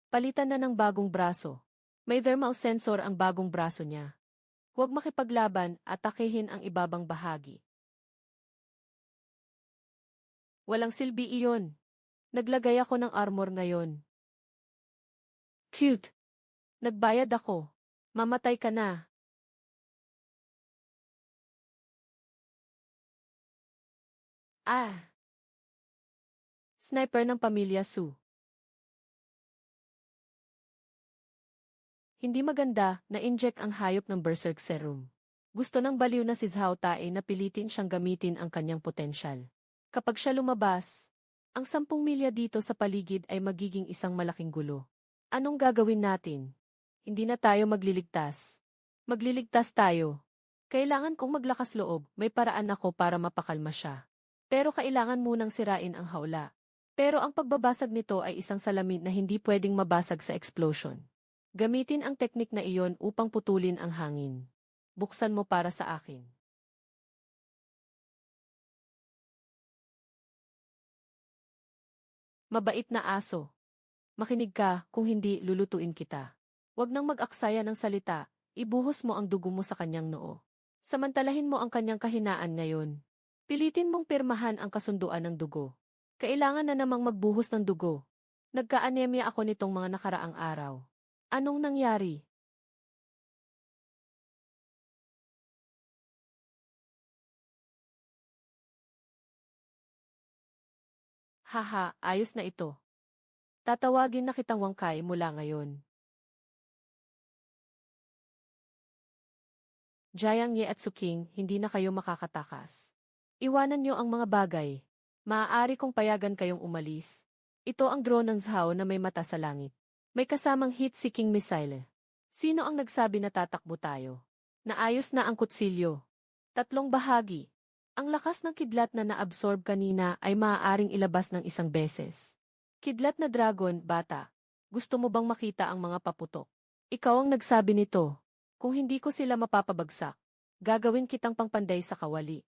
Palitan na ng bagong braso. May thermal sensor ang bagong braso niya. Huwag makipaglaban at atakehin ang ibabang bahagi. Walang silbi iyon. Naglagay ako ng armor ngayon. Cute. Nagbayad ako. Mamatay ka na. Ah! Sniper ng pamilya Su. Hindi maganda na inject ang hayop ng berserk serum. Gusto ng baliw na si Zhao Tae na pilitin siyang gamitin ang kanyang potensyal. Kapag siya lumabas, ang 10 milya dito sa paligid ay magiging isang malaking gulo. Anong gagawin natin? Hindi na tayo magliligtas. Magliligtas tayo. Kailangan kong maglakas loob, may paraan ako para mapakalma siya. Pero kailangan munang sirain ang hawla. Pero ang pagbabasag nito ay isang salamin na hindi pwedeng mabasag sa explosion. Gamitin ang teknik na iyon upang putulin ang hangin. Buksan mo para sa akin. Mabait na aso. Makinig ka, kung hindi, lulutuin kita. Huwag nang mag-aksaya ng salita, ibuhos mo ang dugo mo sa kanyang noo. Samantalahin mo ang kanyang kahinaan ngayon. Pilitin mong pirmahan ang kasunduan ng dugo. Kailangan na namang magbuhos ng dugo. Nagka-anemia ako nitong mga nakaraang araw. Anong nangyari? Haha, ayos na ito. Tatawagin na kitang Wangkai mula ngayon. Jiang Ye at Suking, hindi na kayo makakatakas. Iwanan niyo ang mga bagay. Maaari kong payagan kayong umalis. Ito ang drone ng Zhao na may mata sa langit. May kasamang heat-seeking missile. Sino ang nagsabi na tatakbo tayo? Naayos na ang kutsilyo. 3 bahagi. Ang lakas ng kidlat na naabsorb kanina ay maaaring ilabas ng 1 beses. Kidlat na dragon, bata. Gusto mo bang makita ang mga paputok? Ikaw ang nagsabi nito. Kung hindi ko sila mapapabagsak, gagawin kitang pangpanday sa kawali.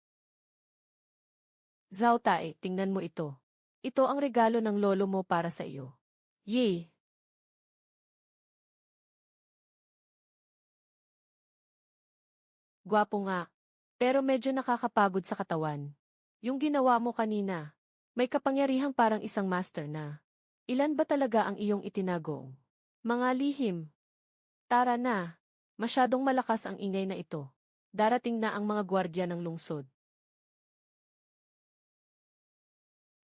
Zhao Tae, tingnan mo ito. Ito ang regalo ng lolo mo para sa iyo. Yay! Gwapo nga. Pero medyo nakakapagod sa katawan. Yung ginawa mo kanina, may kapangyarihang parang isang master na. Ilan ba talaga ang iyong itinago? Mga lihim. Tara na. Masyadong malakas ang ingay na ito. Darating na ang mga gwardya ng lungsod.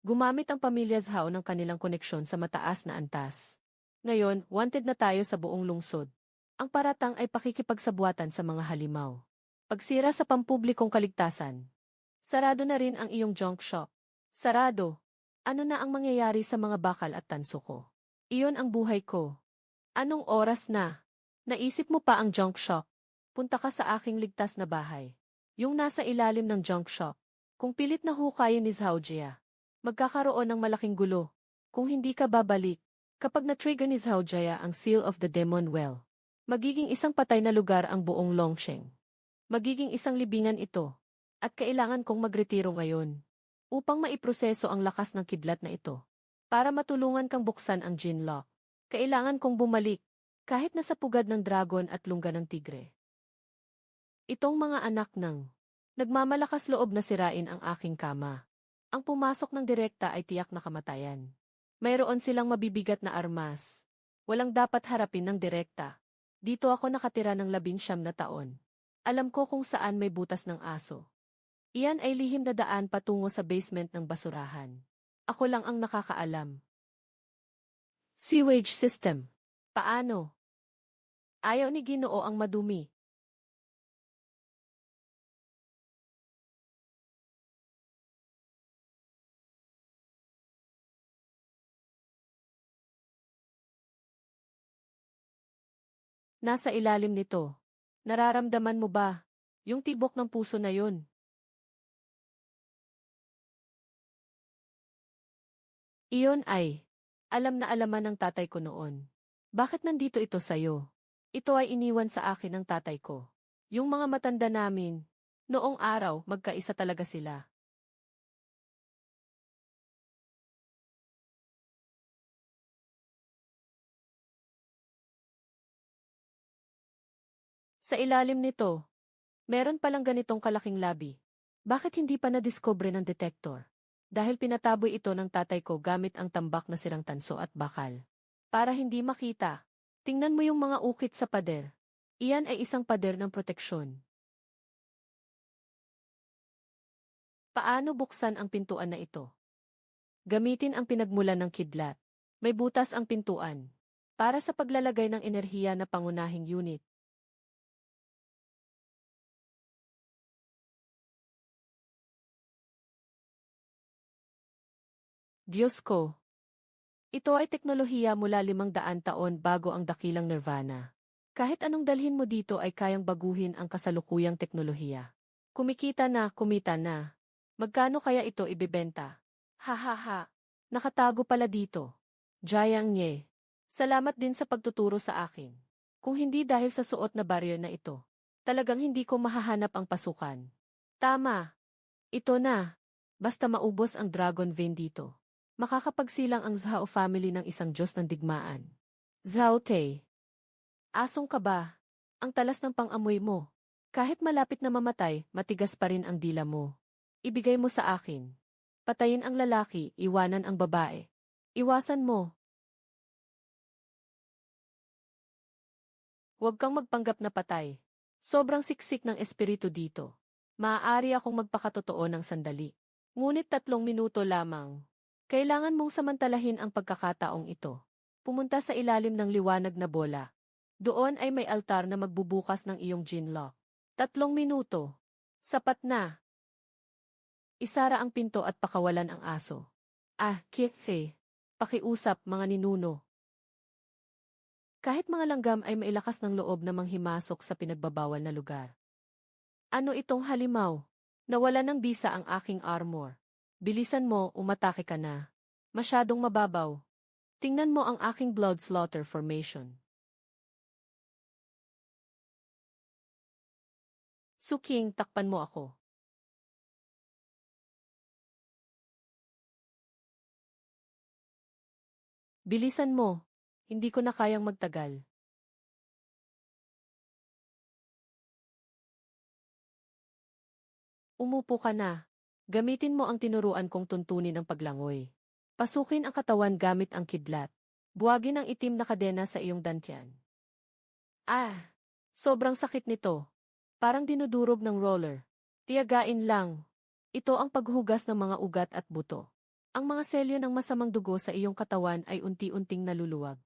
Gumamit ang pamilya Zhao ng kanilang koneksyon sa mataas na antas. Ngayon, wanted na tayo sa buong lungsod. Ang paratang ay pakikipagsabuatan sa mga halimaw. Pagsira sa pampublikong kaligtasan. Sarado na rin ang iyong junk shop. Sarado. Ano na ang mangyayari sa mga bakal at tanso ko? Iyon ang buhay ko. Anong oras na? Naisip mo pa ang junk shop? Punta ka sa aking ligtas na bahay. Yung nasa ilalim ng junk shop. Kung pilit na hukayin ni Zhao Jia, magkakaroon ng malaking gulo. Kung hindi ka babalik, kapag na-trigger ni Zhao Jia ang Seal of the Demon Well, magiging isang patay na lugar ang buong Longsheng. Magiging isang libingan ito. At kailangan kong magretiro ngayon. Upang maiproseso ang lakas ng kidlat na ito. Para matulungan kang buksan ang Jin Lock. Kailangan kong bumalik. Kahit nasa pugad ng dragon at lungga ng tigre. Itong mga anak ng nagmamalakas loob na sirain ang aking kama. Ang pumasok ng direkta ay tiyak na kamatayan. Mayroon silang mabibigat na armas. Walang dapat harapin ng direkta. Dito ako nakatira ng 19 na taon. Alam ko kung saan may butas ng aso. Iyan ay lihim na daan patungo sa basement ng basurahan. Ako lang ang nakakaalam. Sewage system. Paano? Ayaw ni Ginoo ang madumi. Nasa ilalim nito. Nararamdaman mo ba? Yung tibok ng puso na yun. Iyon ay, alam na alaman ng tatay ko noon. Bakit nandito ito sa'yo? Ito ay iniwan sa akin ng tatay ko. Yung mga matanda namin, noong araw magkaisa talaga sila. Sa ilalim nito, meron palang ganitong kalaking labi. Bakit hindi pa nadiskubre ng detektor? Dahil pinataboy ito ng tatay ko gamit ang tambak na sirang tanso at bakal. Para hindi makita, tingnan mo yung mga ukit sa pader. Iyan ay isang pader ng proteksyon. Paano buksan ang pintuan na ito? Gamitin ang pinagmulan ng kidlat. May butas ang pintuan. Para sa paglalagay ng enerhiya na pangunahing unit. Diyos ko! Ito ay teknolohiya mula 500 taon bago ang dakilang Nirvana. Kahit anong dalhin mo dito ay kayang baguhin ang kasalukuyang teknolohiya. Kumikita na, kumita na. Magkano kaya ito ibebenta? Ha ha ha. Nakatago pala dito. Jayang Nye. Salamat din sa pagtuturo sa akin. Kung hindi dahil sa suot na barrier na ito, talagang hindi ko mahahanap ang pasukan. Tama. Ito na. Basta maubos ang Dragon Vein dito. Makakapagsilang ang Zhao family ng isang Diyos ng digmaan. Zhao Te. Asong ka ba? Ang talas ng pang-amoy mo. Kahit malapit na mamatay, matigas pa rin ang dila mo. Ibigay mo sa akin. Patayin ang lalaki, iwanan ang babae. Iwasan mo. Huwag kang magpanggap na patay. Sobrang siksik ng espiritu dito. Maaari akong magpakatotoo ng sandali. Ngunit 3 minuto lamang. Kailangan mong samantalahin ang pagkakataong ito. Pumunta sa ilalim ng liwanag na bola. Doon ay may altar na magbubukas ng iyong Jinlock. 3 minuto. Sapat na. Isara ang pinto at pakawalan ang aso. Kikfe. Pakiusap, mga ninuno. Kahit mga langgam ay mailakas ng loob na manghimasok sa pinagbabawal na lugar. Ano itong halimaw? Nawala ng bisa ang aking armor. Bilisan mo, umatake ka na. Masyadong mababaw. Tingnan mo ang aking blood slaughter formation. Suking, takpan mo ako. Bilisan mo. Hindi ko na kayang magtagal. Umupo ka na. Gamitin mo ang tinuruan kong tuntunin ng paglangoy. Pasukin ang katawan gamit ang kidlat. Buwagin ang itim na kadena sa iyong dantian. Sobrang sakit nito. Parang dinudurog ng roller. Tiyagain lang. Ito ang paghugas ng mga ugat at buto. Ang mga selyo ng masamang dugo sa iyong katawan ay unti-unting naluluwag.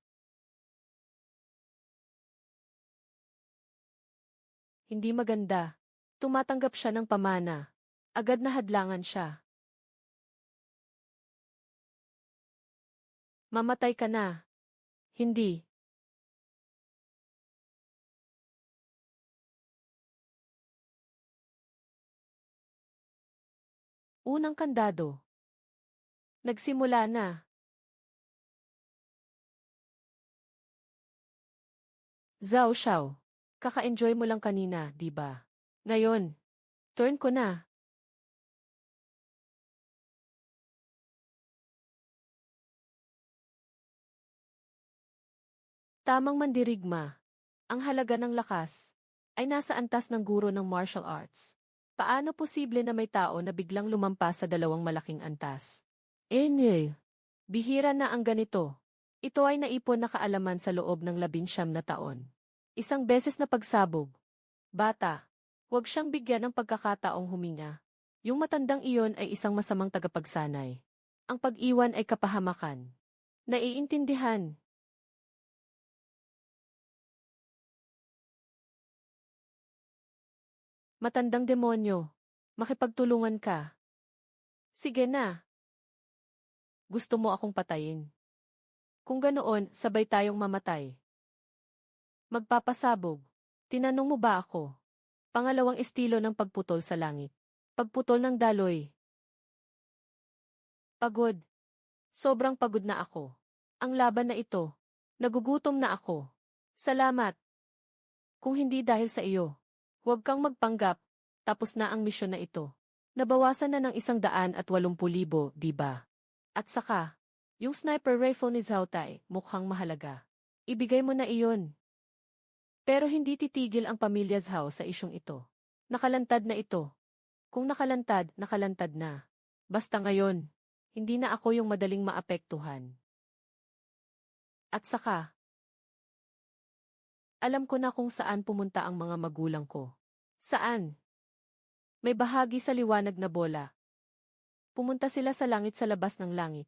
Hindi maganda. Tumatanggap siya ng pamana. Agad na hadlangan siya. Mamatay ka na. Hindi. Unang kandado. Nagsimula na. Zhao Xiao. Kaka-enjoy mo lang kanina, di ba? Ngayon, turn ko na. Tamang mandirigma. Ang halaga ng lakas ay nasa antas ng guro ng martial arts. Paano posible na may tao na biglang lumampas sa 2 malaking antas? Bihira na ang ganito. Ito ay naipon na kaalaman sa loob ng 19 na taon. Isang beses na pagsabog. Bata, huwag siyang bigyan ng pagkakataong huminga. Yung matandang iyon ay isang masamang tagapagsanay. Ang pag-iwan ay kapahamakan. Naiintindihan. Matandang demonyo. Makipagtulungan ka. Sige na. Gusto mo akong patayin. Kung ganoon, sabay tayong mamatay. Magpapasabog. Tinanong mo ba ako? Pangalawang estilo ng pagputol sa langit. Pagputol ng daloy. Pagod. Sobrang pagod na ako. Ang laban na ito. Nagugutom na ako. Salamat. Kung hindi dahil sa iyo. Huwag kang magpanggap. Tapos na ang misyon na ito. Nabawasan na ng 180,000, di ba? At saka, yung sniper rifle ni Zhao Tai, mukhang mahalaga. Ibigay mo na iyon. Pero hindi titigil ang pamilya Zhao sa isyong ito. Nakalantad na ito. Kung nakalantad, nakalantad na. Basta ngayon, hindi na ako yung madaling maapektuhan. At saka, alam ko na kung saan pumunta ang mga magulang ko. Saan? May bahagi sa liwanag na bola. Pumunta sila sa langit sa labas ng langit.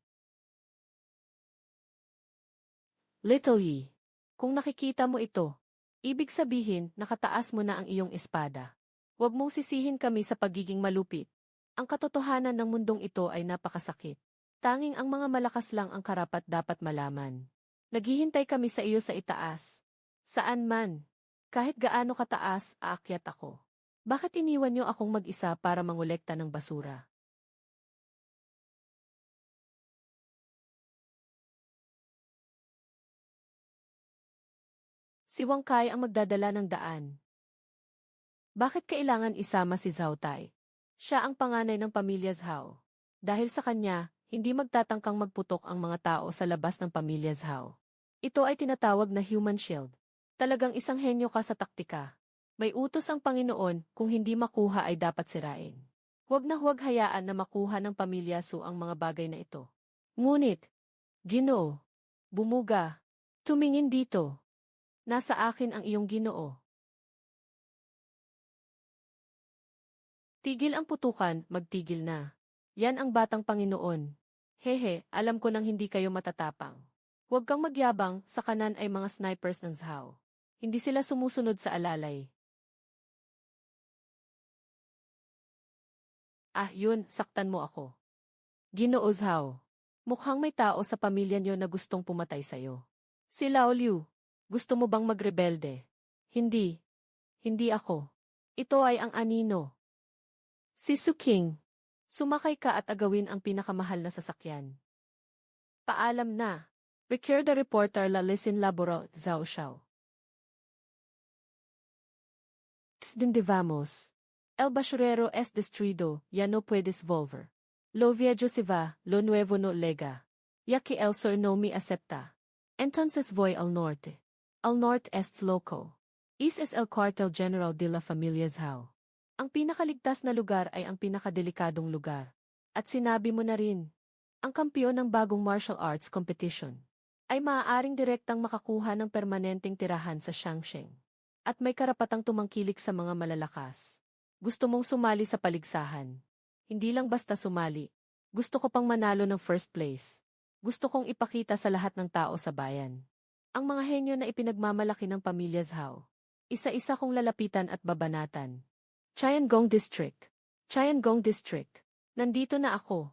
Little Yi, kung nakikita mo ito, ibig sabihin nakataas mo na ang iyong espada. Huwag mong sisihin kami sa pagiging malupit. Ang katotohanan ng mundong ito ay napakasakit. Tanging ang mga malakas lang ang karapat dapat malaman. Naghihintay kami sa iyo sa itaas. Saan man. Kahit gaano kataas, aakyat ako. Bakit iniwan niyo akong mag-isa para mangolekta ng basura? Si Wang Kai ang magdadala ng daan. Bakit kailangan isama si Zhao Tai? Siya ang panganay ng pamilya Zhao. Dahil sa kanya, hindi magtatangkang magputok ang mga tao sa labas ng pamilya Zhao. Ito ay tinatawag na human shield. Talagang isang henyo ka sa taktika. May utos ang Panginoon, kung hindi makuha ay dapat sirain. Huwag na huwag hayaan na makuha ng pamilya Su ang mga bagay na ito. Ngunit, Ginoo, bumuga, tumingin dito. Nasa akin ang iyong Ginoo. Tigil ang putukan, magtigil na. Yan ang batang Panginoon. Hehe, alam ko nang hindi kayo matatapang. Huwag kang magyabang, sa kanan ay mga snipers ng Zhao. Hindi sila sumusunod sa alalay. Ah, yun, saktan mo ako. Ginoo Zhao, mukhang may tao sa pamilya niyo na gustong pumatay sa'yo. Si Lao Liu, gusto mo bang magrebelde? Hindi. Hindi ako. Ito ay ang anino. Si Su King, sumakay ka at agawin ang pinakamahal na sasakyan. Paalam na. Recure the reporter la listen laboro Zhao Xiao. Desde vamos. El basurero es destruido, ya no puedes volver. Lo viejo se va, lo nuevo no llega. Ya que el sur no me acepta. Entonces voy al norte. Al norte es loco. East es el cuartel general de la familia Zhao. Ang pinakaligtas na lugar ay ang pinakadelikadong lugar. At sinabi mo na rin, ang kampiyon ng bagong martial arts competition ay maaaring direktang makakuha ng permanenteng tirahan sa Shangsheng. At may karapatang tumangkilik sa mga malalakas. Gusto mong sumali sa paligsahan. Hindi lang basta sumali. Gusto ko pang manalo ng first place. Gusto kong ipakita sa lahat ng tao sa bayan. Ang mga henyo na ipinagmamalaki ng pamilya Zhao. Isa-isa kong lalapitan at babanatan. Tiangong District. Tiangong District. Nandito na ako.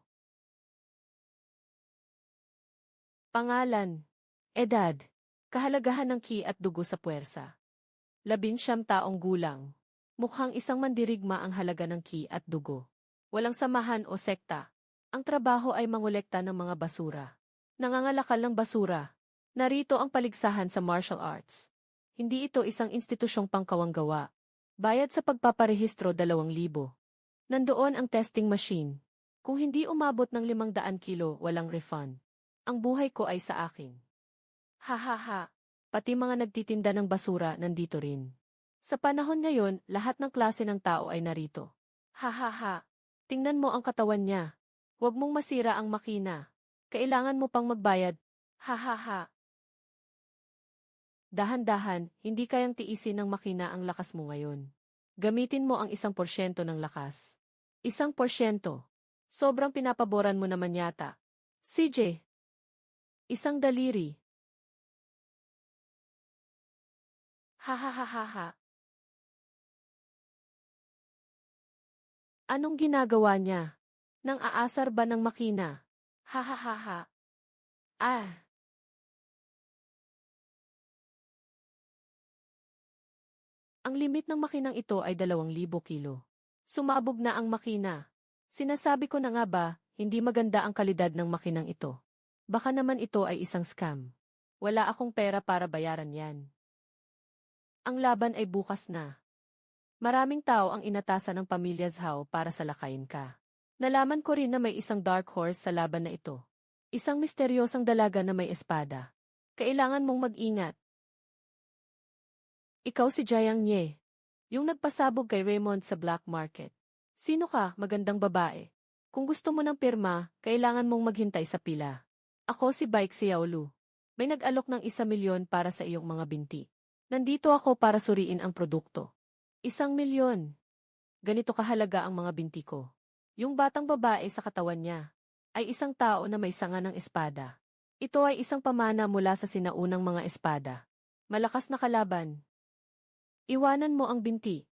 Pangalan. Edad. Kahalagahan ng ki at dugo sa puwersa. 19 taong gulang. Mukhang isang mandirigma ang halaga ng ki at dugo. Walang samahan o sekta. Ang trabaho ay mangolekta ng mga basura. Nangangalakal ng basura. Narito ang paligsahan sa martial arts. Hindi ito isang institusyong pangkawanggawa. Bayad sa pagpaparehistro 2,000. Nandoon ang testing machine. Kung hindi umabot ng 500 kilo, walang refund. Ang buhay ko ay sa akin. Ha ha ha. Pati mga nagtitinda ng basura nandito rin. Sa panahon ngayon, lahat ng klase ng tao ay narito. Ha ha ha. Tingnan mo ang katawan niya. Huwag mong masira ang makina. Kailangan mo pang magbayad. Ha ha ha. Dahan-dahan, hindi kayang tiisin ng makina ang lakas mo ngayon. Gamitin mo ang 1% ng lakas. 1%. Sobrang pinapaboran mo naman yata. CJ. Isang daliri. Ha ha ha ha ha. Anong ginagawa niya? Nang aasar ba ng makina? Ha ha ha ha. Ah. Ang limit ng makinang ito ay 2,000 kilo. Sumabog na ang makina. Sinasabi ko na nga ba, hindi maganda ang kalidad ng makinang ito. Baka naman ito ay isang scam. Wala akong pera para bayaran yan. Ang laban ay bukas na. Maraming tao ang inatasan ng pamilya Zhao para salakayin ka. Nalaman ko rin na may isang dark horse sa laban na ito. Isang misteryosang dalaga na may espada. Kailangan mong mag-ingat. Ikaw si Jiang Nye. Yung nagpasabog kay Raymond sa black market. Sino ka, magandang babae? Kung gusto mo ng pirma, kailangan mong maghintay sa pila. Ako si Baik Xiaolu. May nag-alok ng 1 milyon para sa iyong mga binti. Nandito ako para suriin ang produkto. 1 milyon. Ganito kahalaga ang mga binti ko. Yung batang babae sa katawan niya ay isang tao na may sanga ng espada. Ito ay isang pamana mula sa sinaunang mga espada. Malakas na kalaban. Iwanan mo ang binti.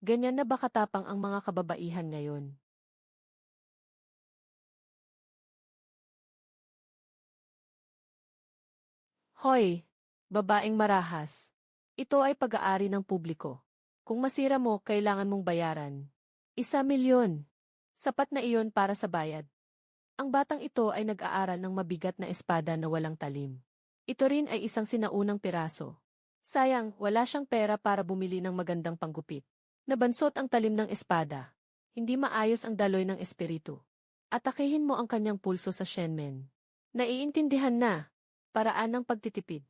Ganyan na ba katapang ang mga kababaihan ngayon? Hoy, babaeng marahas. Ito ay pag-aari ng publiko. Kung masira mo, kailangan mong bayaran. 1 milyon. Sapat na iyon para sa bayad. Ang batang ito ay nag-aaral ng mabigat na espada na walang talim. Ito rin ay isang sinaunang piraso. Sayang, wala siyang pera para bumili ng magandang panggupit. Nabansot ang talim ng espada. Hindi maayos ang daloy ng espiritu. Atakihin mo ang kanyang pulso sa Shenmen. Naiintindihan na. Paraan ng pagtitipid.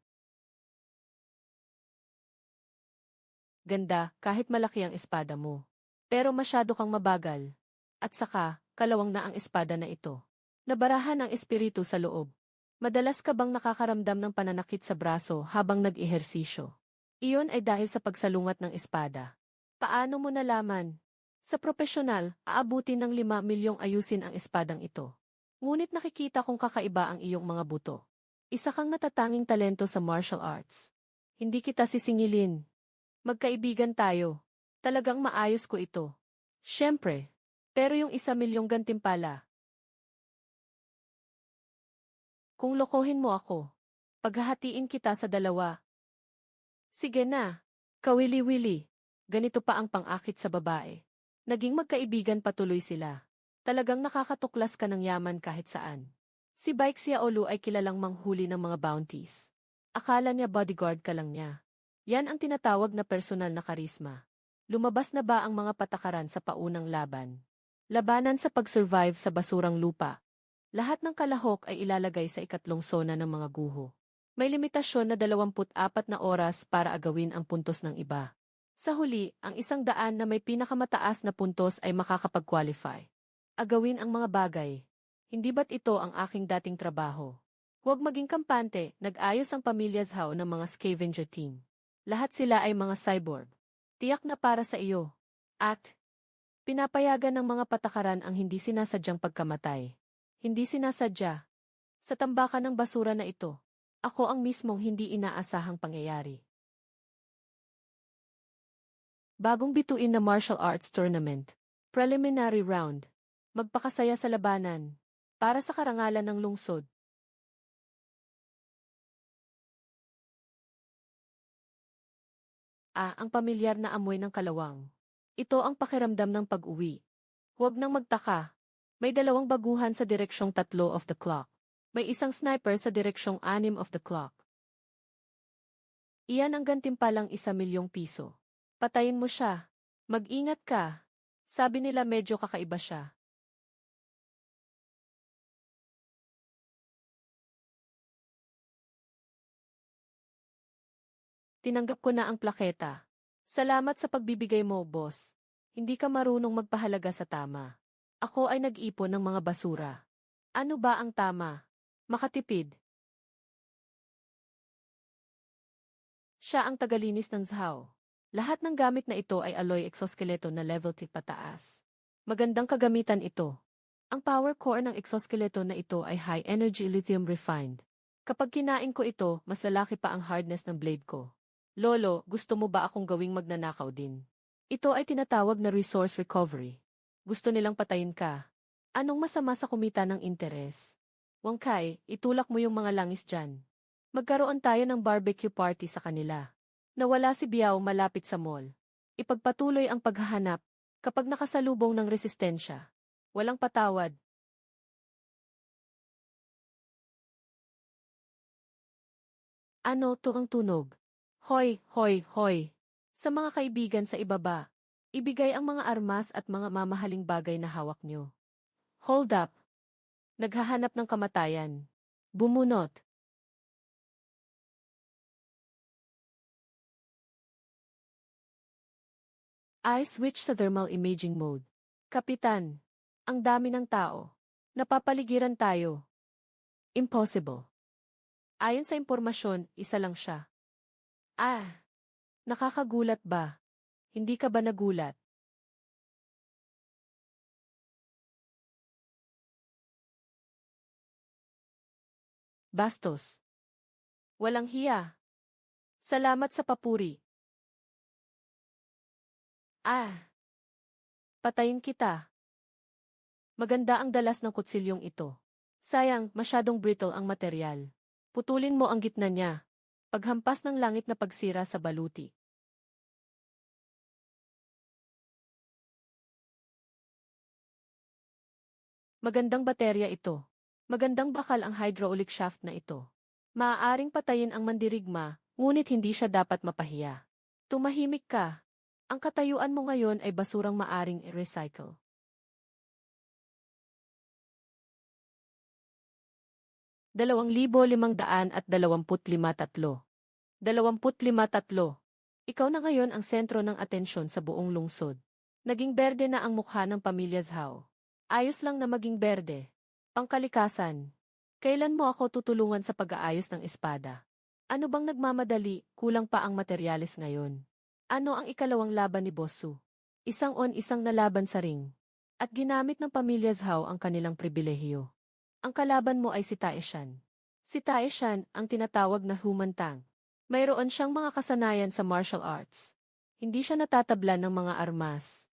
Ganda, kahit malaki ang espada mo. Pero masyado kang mabagal. At saka, kalawang na ang espada na ito. Nabarahan ang espiritu sa loob. Madalas ka bang nakakaramdam ng pananakit sa braso habang nag-ehersisyo? Iyon ay dahil sa pagsalungat ng espada. Paano mo nalaman? Sa propesyonal, aabutin ng 5 milyong ayusin ang espadang ito. Ngunit nakikita kong kakaiba ang iyong mga buto. Isa kang natatanging talento sa martial arts. Hindi kita sisingilin. Magkaibigan tayo. Talagang maayos ko ito. Siyempre. Pero yung 1 milyong gantimpala. Kung lokohin mo ako, paghahatiin kita sa 2. Sige na. Kawili-wili. Ganito pa ang pang-akit sa babae. Naging magkaibigan patuloy sila. Talagang nakakatuklas ka ng yaman kahit saan. Si Baik Xiaolu ay kilalang manghuli ng mga bounties. Akala niya bodyguard ka lang niya. Yan ang tinatawag na personal na karisma. Lumabas na ba ang mga patakaran sa paunang laban? Labanan sa pag-survive sa basurang lupa. Lahat ng kalahok ay ilalagay sa ikatlong sona ng mga guho. May limitasyon na 24 na oras para agawin ang puntos ng iba. Sa huli, ang 100 na may pinakamataas na puntos ay makakapag-qualify. Agawin ang mga bagay. Hindi ba't ito ang aking dating trabaho? Huwag maging kampante, nag-ayos ang pamilya Zhao ng mga scavenger team. Lahat sila ay mga cyborg. Tiyak na para sa iyo. At, pinapayagan ng mga patakaran ang hindi sinasadyang pagkamatay. Hindi sinasadya. Sa tambakan ng basura na ito, ako ang mismong hindi inaasahang pangyayari. Bagong bituin na martial arts tournament. Preliminary round. Magpakasaya sa labanan. Para sa karangalan ng lungsod. Ang pamilyar na amoy ng kalawang. Ito ang pakiramdam ng pag-uwi. Huwag nang magtaka. May 2 baguhan sa direksyong 3 of the clock. May isang sniper sa direksyong 6 of the clock. Iyan ang gantimpalang 1 milyong piso. Patayin mo siya. Mag-ingat ka. Sabi nila medyo kakaiba siya. Tinanggap ko na ang plaketa. Salamat sa pagbibigay mo, boss. Hindi ka marunong magpahalaga sa tama. Ako ay nag-ipon ng mga basura. Ano ba ang tama? Makatipid. Siya ang tagalinis ng Zhao. Lahat ng gamit na ito ay alloy exoskeleto na level 3 pataas. Magandang kagamitan ito. Ang power core ng exoskeleto na ito ay high energy lithium refined. Kapag kinain ko ito, mas lalaki pa ang hardness ng blade ko. Lolo, gusto mo ba akong gawing magnanakaw din? Ito ay tinatawag na resource recovery. Gusto nilang patayin ka. Anong masama sa kumita ng interes? Wang Kai, itulak mo yung mga langis dyan. Magkaroon tayo ng barbecue party sa kanila. Nawala si Biao malapit sa mall. Ipagpatuloy ang paghahanap. Kapag nakasalubong ng resistensya. Walang patawad. Ano to ang tunog? Hoy, hoy, hoy. Sa mga kaibigan sa ibaba, ibigay ang mga armas at mga mamahaling bagay na hawak nyo. Hold up. Naghahanap ng kamatayan. Bumunot. I switch sa thermal imaging mode. Kapitan, ang dami ng tao. Napapaligiran tayo. Impossible. Ayon sa impormasyon, isa lang siya. Ah, nakakagulat ba? Hindi ka ba nagulat? Bastos. Walang hiya. Salamat sa papuri. Ah, patayin kita. Maganda ang dalas ng kutsilyong ito. Sayang, masyadong brittle ang material. Putulin mo ang gitna niya. Paghampas ng langit na pagsira sa baluti. Magandang baterya ito. Magandang bakal ang hydraulic shaft na ito. Maaaring patayin ang mandirigma, ngunit hindi siya dapat mapahiya. Tumahimik ka. Ang katayuan mo ngayon ay basurang maaring i-recycle. ₱2,525. 25,3. Ikaw na ngayon ang sentro ng atensyon sa buong lungsod. Naging berde na ang mukha ng pamilya Zhao. Ayos lang na maging berde. Pangkalikasan. Kailan mo ako tutulungan sa pag-aayos ng espada? Ano bang nagmamadali, kulang pa ang materyales ngayon? Ano ang ikalawang laban ni Bosu? Isang na laban sa ring. At ginamit ng pamilya Zhao ang kanilang pribilehiyo. Ang kalaban mo ay si Taeshan. Si Taeshan ang tinatawag na human tank. Mayroon siyang mga kasanayan sa martial arts. Hindi siya natatablan ng mga armas.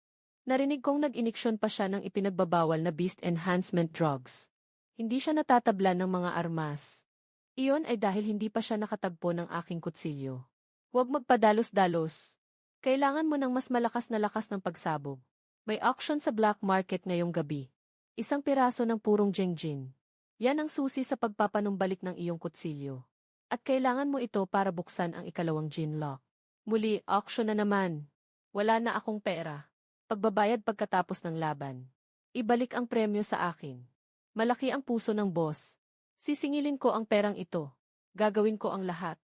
Narinig kong nag-iniksyon pa siya ng ipinagbabawal na beast enhancement drugs. Hindi siya natatablan ng mga armas. Iyon ay dahil hindi pa siya nakatagpo ng aking kutsilyo. Huwag magpadalos-dalos. Kailangan mo ng mas malakas na lakas ng pagsabog. May auction sa black market ngayong gabi. Isang piraso ng purong jengjin. Yan ang susi sa pagpapanumbalik ng iyong kutsilyo. At kailangan mo ito para buksan ang ikalawang gin lock. Muli, auction na naman. Wala na akong pera. Pagbabayad pagkatapos ng laban. Ibalik ang premyo sa akin. Malaki ang puso ng boss. Sisingilin ko ang perang ito. Gagawin ko ang lahat.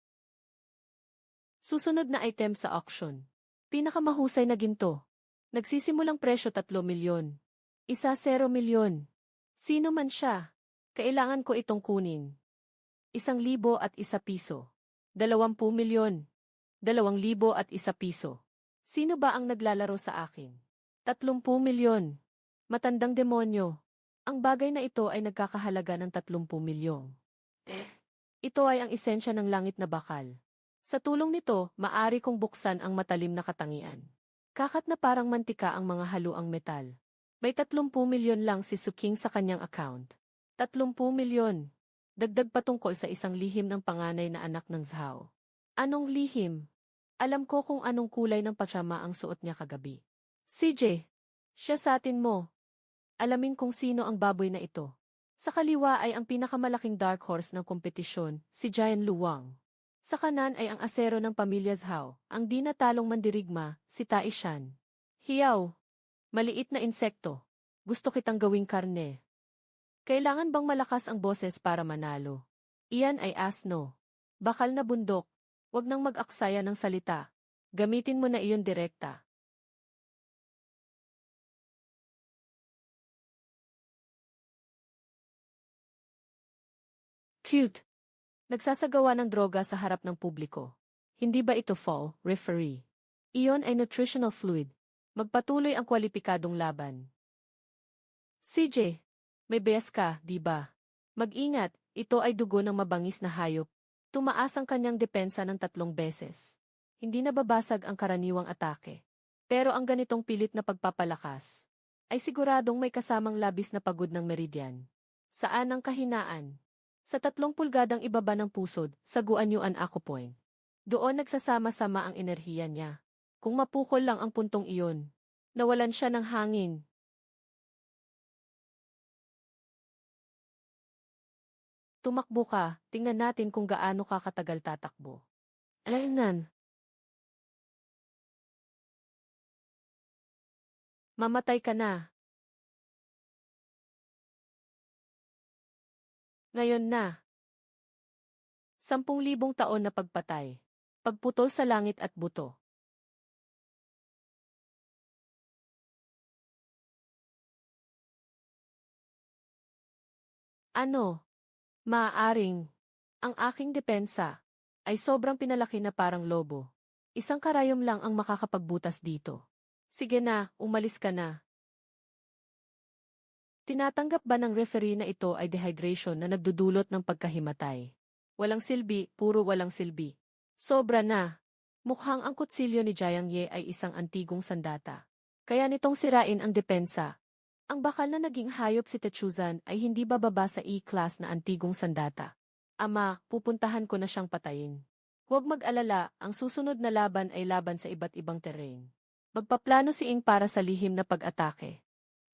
Susunod na item sa auction. Pinakamahusay na ginto. Nagsisimulang presyo 3 milyon. Isa 0 milyon. Sino man siya? Kailangan ko itong kunin. 1,001 piso. 20 milyon. 2,001 piso. Sino ba ang naglalaro sa akin? 30 milyon. Matandang demonyo. Ang bagay na ito ay nagkakahalaga ng 30 milyong. Ito ay ang esensya ng langit na bakal. Sa tulong nito, maari kong buksan ang matalim na katangian. Kakat na parang mantika ang mga haluang metal. May 30 milyon lang si Suking sa kanyang account. 30 milyon. Dagdag patungkol sa isang lihim ng panganay na anak ng Zhao. Anong lihim? Alam ko kung anong kulay ng pajama ang suot niya kagabi. CJ, siya sa atin mo. Alamin kung sino ang baboy na ito. Sa kaliwa ay ang pinakamalaking dark horse ng kompetisyon, si Jian Luwang. Sa kanan ay ang asero ng pamilya Zhao, ang di natalong mandirigma, si Taishan. Hiyaw! Maliit na insekto. Gusto kitang gawing karne. Kailangan bang malakas ang boses para manalo? Iyan ay asno. Bakal na bundok. Huwag nang mag-aksaya ng salita. Gamitin mo na iyon direkta. Cute. Nagsasagawa ng droga sa harap ng publiko. Hindi ba ito fall, referee? Iyon ay nutritional fluid. Magpatuloy ang kwalipikadong laban. CJ, may bias ka, di ba? Mag-ingat, ito ay dugo ng mabangis na hayop. Tumaas ang kanyang depensa ng 3 beses. Hindi nababasag ang karaniwang atake. Pero ang ganitong pilit na pagpapalakas ay siguradong may kasamang labis na pagod ng meridian. Saan ang kahinaan? Sa 3 pulgadang ibaba ng pusod, sa Guanyuan Acupoint. Doon nagsasama-sama ang enerhiya niya. Kung mapukol lang ang puntong iyon, nawalan siya ng hangin. Tumakbo ka, tingnan natin kung gaano ka katagal tatakbo. Alaynan. Mamatay ka na. Ngayon na. 10,000 taon na pagpatay. Pagputol sa langit at buto. Ano? Maaaring. Ang aking depensa ay sobrang pinalaki na parang lobo. Isang karayom lang ang makakapagbutas dito. Sige na, umalis ka na. Tinatanggap ba ng referee na ito ay dehydration na nagdudulot ng pagkahimatay? Walang silbi, puro walang silbi. Sobra na. Mukhang ang kutsilyo ni Jiang Ye ay isang antigong sandata. Kaya nitong sirain ang depensa. Ang bakal na naging hayop si Techuzan ay hindi bababa sa E-class na antigong sandata. Ama, pupuntahan ko na siyang patayin. Huwag mag-alala, ang susunod na laban ay laban sa iba't ibang terrain. Magpaplano si Ing para sa lihim na pag-atake.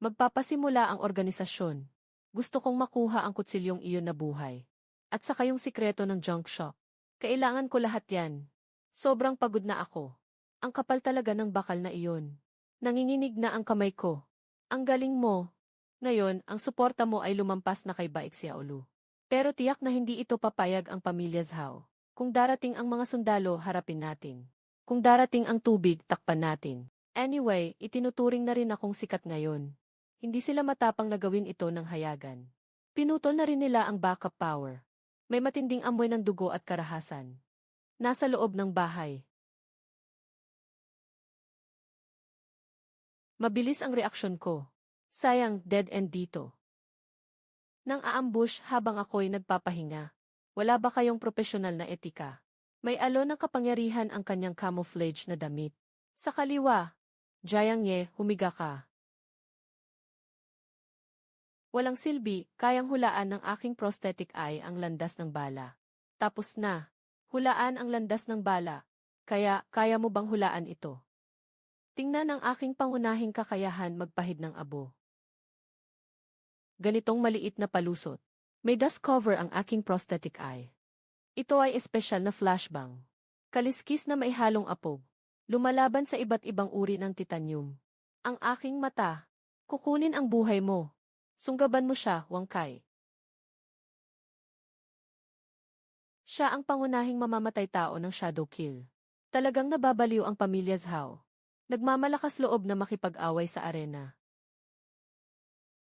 Magpapasimula ang organisasyon. Gusto kong makuha ang kutsilyong iyon na buhay. At saka yung sikreto ng junk shop. Kailangan ko lahat yan. Sobrang pagod na ako. Ang kapal talaga ng bakal na iyon. Nanginginig na ang kamay ko. Ang galing mo. Ngayon, ang suporta mo ay lumampas na kay Baek Xiaolu. Pero tiyak na hindi ito papayag ang pamilya Zhao. Kung darating ang mga sundalo, harapin natin. Kung darating ang tubig, takpan natin. Anyway, itinuturing na rin akong sikat ngayon. Hindi sila matapang na gawin ito ng hayagan. Pinutol na rin nila ang backup power. May matinding amoy ng dugo at karahasan. Nasa loob ng bahay. Mabilis ang reaksyon ko. Sayang, dead end dito. Nang aambush habang ako'y nagpapahinga. Wala ba kayong profesional na etika? May alon ng kapangyarihan ang kanyang camouflage na damit. Sa kaliwa, Jiang Ye, humiga ka. Walang silbi, kayang hulaan ng aking prosthetic eye ang landas ng bala. Tapos na. Hulaan ang landas ng bala. Kaya, kaya mo bang hulaan ito? Tingnan ang aking pangunahing kakayahan magpahid ng abo. Ganitong maliit na palusot. May dust cover ang aking prosthetic eye. Ito ay espesyal na flashbang. Kaliskis na may halong apog. Lumalaban sa iba't ibang uri ng titanium. Ang aking mata. Kukunin ang buhay mo. Sunggaban mo siya, Wang Kai. Siya ang pangunahing mamamatay tao ng shadow kill. Talagang nababaliw ang pamilya Zhao. Nagmamalakas loob na makipag-away sa arena.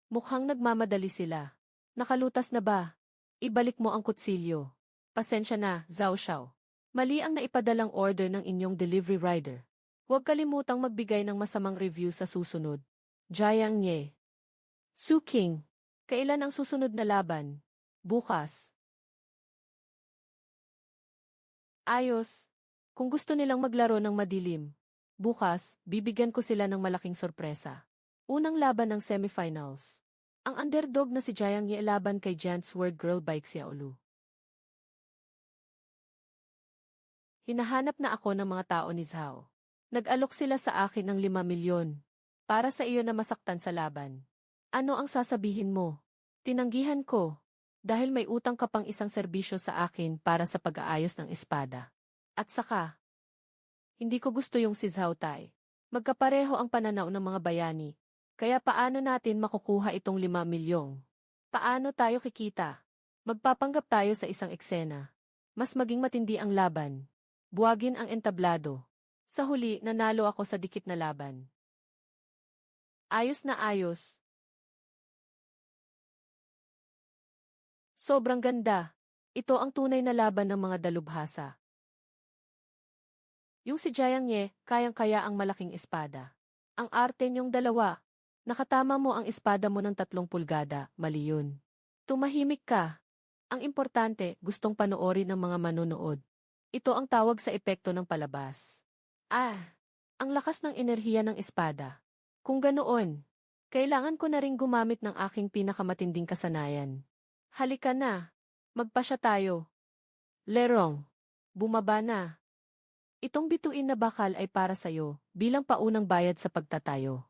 Mukhang nagmamadali sila. Nakalutas na ba? Ibalik mo ang kutsilyo. Pasensya na, Zhao Xiao. Mali ang naipadalang order ng inyong delivery rider. Huwag kalimutang magbigay ng masamang review sa susunod. Jiang Ye. Su King. Kailan ang susunod na laban? Bukas. Ayos. Kung gusto nilang maglaro ng madilim, bukas, bibigyan ko sila ng malaking sorpresa. Unang laban ng semifinals. Ang underdog na si Jiang Ye laban kay Giant Sword Girl Baek Xiaolu. Hinahanap na ako ng mga tao ni Zhao. Nag-alok sila sa akin ng 5 milyon. Para sa iyo na masaktan sa laban. Ano ang sasabihin mo? Tinanggihan ko. Dahil may utang ka pang isang serbisyo sa akin para sa pag-aayos ng espada. At saka, hindi ko gusto yung si Zhao Tai. Magkapareho ang pananaw ng mga bayani. Kaya paano natin makukuha itong 5 milyong? Paano tayo kikita? Magpapanggap tayo sa isang eksena. Mas maging matindi ang laban. Buwagin ang entablado. Sa huli, nanalo ako sa dikit na laban. Ayos na ayos. Sobrang ganda. Ito ang tunay na laban ng mga dalubhasa. Yung si Jiang Ye, kayang-kaya ang malaking espada. Ang arte niyong dalawa. Nakatama mo ang espada mo ng 3 pulgada, mali yun. Tumahimik ka. Ang importante, gustong panoorin ng mga manonood. Ito ang tawag sa epekto ng palabas. Ang lakas ng enerhiya ng espada. Kung ganoon, kailangan ko na ring gumamit ng aking pinakamatinding kasanayan. Halika na. Magpasya tayo. Lerong. Bumaba na. Itong bituin na bakal ay para sa'yo, bilang paunang bayad sa pagtatayo.